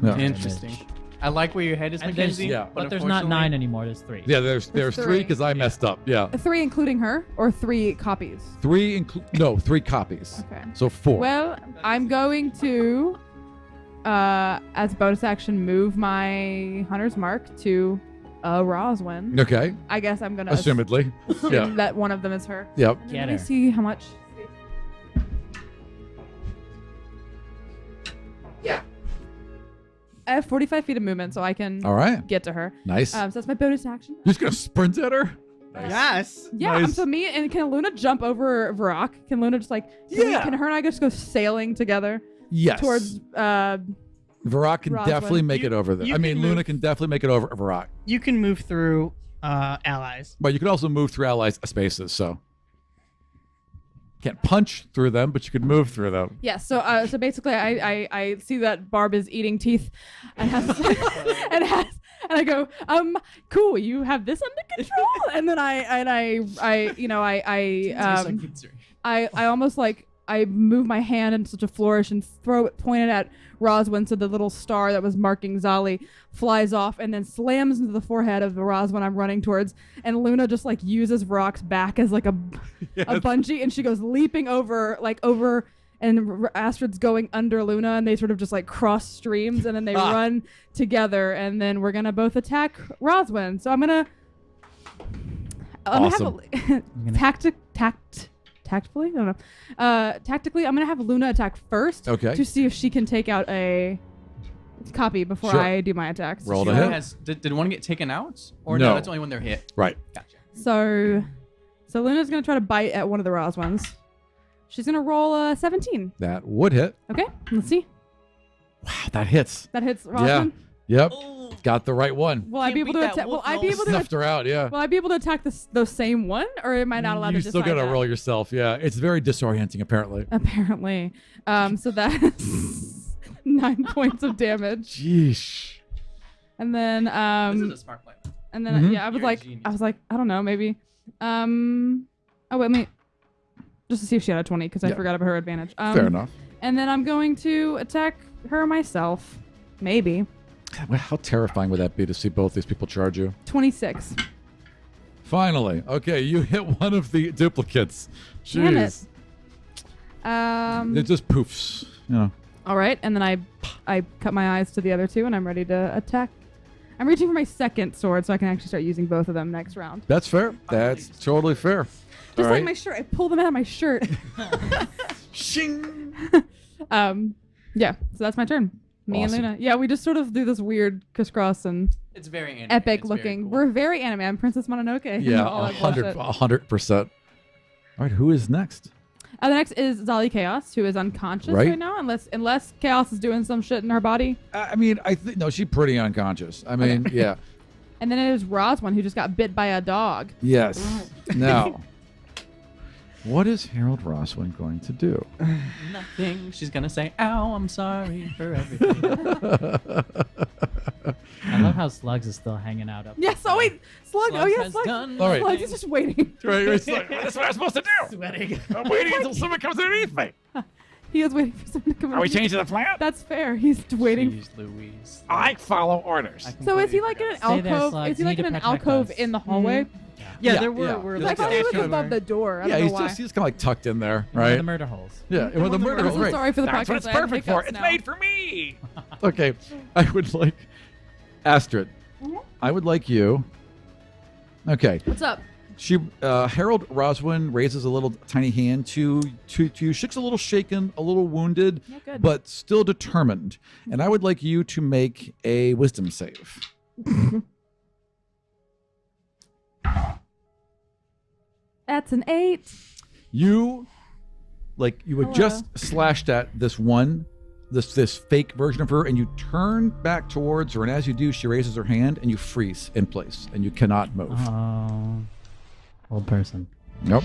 Yeah. Interesting. I like where your head is, And there's- Mackenzie. yeah, But there's not 9 anymore. There's 3. Yeah, there's 3 3. because I messed up. Yeah, 3 including her, or 3 copies? 3 3 copies. Okay. So 4. Well, I'm going to, as a bonus action, move my Hunter's Mark to Roswin. Okay. I guess I'm gonna Assumedly. assume Yeah. that one of them is her. Yep. Get Let me her. see how much. Yeah. I have 45 feet of movement, so I can All right. get to her. Nice. So that's my bonus action. You're just gonna sprint at her? Yes. Yeah, Nice. so me and can Luna jump over Varrock? Can Luna just can her and I just go sailing together Yes. towards Varrock can Roswin. definitely make it over there. you I mean, can Luna move. can definitely make it over Varrock. You can move through allies. But you can also move through allies' spaces, so. Can't punch through them, but you can move through them. yeah, so basically I see that Barb is eating teeth and has and I go, cool, you have this under control? And then I almost like I move my hand in such a flourish and throw it pointed at Roswin, so the little star that was marking Zali flies off and then slams into the forehead of the Roswin I'm running towards. And Luna just like uses Varrock's back as like a bungee, and she goes leaping over, and Astrid's going under Luna, and they sort of just like cross streams, and then they run together, and then we're gonna both attack Roswin. So I'm gonna Awesome. tactfully, I don't know. Tactically, I'm gonna have Luna attack first. Okay. To see if she can take out a copy before Sure. I do my attacks. Roll She to only hit. did one get taken out? Or No. no, that's only when they're hit. Right. Gotcha. So Luna's gonna try to bite at one of the Roswins. She's gonna roll a 17. That would hit. Okay, let's see. Wow, that hits. That hits Roswin. Yep. Got the right one. Will I be able to attack? Will I be able to? Snuffed her out, yeah. Will I be able to attack the same one, or am I not allowed You to still decide gotta that? roll yourself, yeah. It's very disorienting, apparently. Apparently. So that's 9 points of damage. Jeesh. And then This is a smart plan. and then Mhm. yeah, I was You're a like genius. I don't know, maybe. Oh wait, let me just to see if she had a 20 because I Yeah. forgot about her advantage. Fair enough. And then I'm going to attack her myself. Maybe. Well, how terrifying would that be to see both these people charge you? 26. Finally. Okay, you hit one of the duplicates. Damn it. Jeez. It just poofs. You know. All right, and then I cut my eyes to the other two, and I'm ready to attack. I'm reaching for my second sword, so I can actually start using both of them next round. That's fair. That's totally fair. Just All like right. my shirt, I pull them out of my shirt. Shing. Yeah, so that's my turn. Me Awesome. and Luna. Yeah, we just sort of do this weird crisscross and It's very anime. epic It's very looking. cool. We're very anime. I'm Princess Mononoke. Yeah, All that bullshit. 100%. All right, who is next? The next is Zali Chaos, who is unconscious Right. right now, unless Chaos is doing some shit in her body. I mean, I think no, she's pretty unconscious. I mean, yeah, And then it is Roswin, who just got bit by a dog. yes. Now, what is Harold Roswin going to do? Nothing. She's gonna say, "Ow, I'm sorry for everything." I love how Slugs is still hanging out up. Yes. Oh wait, Slug. Slugs Oh yeah, has Slug. done All right. Slug is just waiting. That's what I'm supposed to do. Sweating. I'm waiting until someone comes underneath me. He is waiting for someone to come. Are we in. changing the plan? That's fair. He's waiting. Jeez Louise. I follow orders. So is he like in an Stay there, alcove? Slugs. Is he You like need in to an protect alcove us. in the hallway? Yeah, Yeah, there were. yeah. Were I thought he was above the door. I Yeah, don't he's know why. just kind of like tucked in there, One of right? the murder holes. Yeah, one of the murder I'm holes. so Right. sorry for the That's podcast. what it's I have perfect for. hiccups It's now. made for me. Okay, I would like Astrid. I would like you. Okay. What's up? She, Harold Roswin raises a little tiny hand to you. She's a little shaken, a little wounded, Yeah, good. but still determined. And I would like you to make a wisdom save. That's an 8. You had just slashed at this fake version of her, and you turn back towards her, and as you do, she raises her hand, and you freeze in place, and you cannot move. Oh, old person. Nope.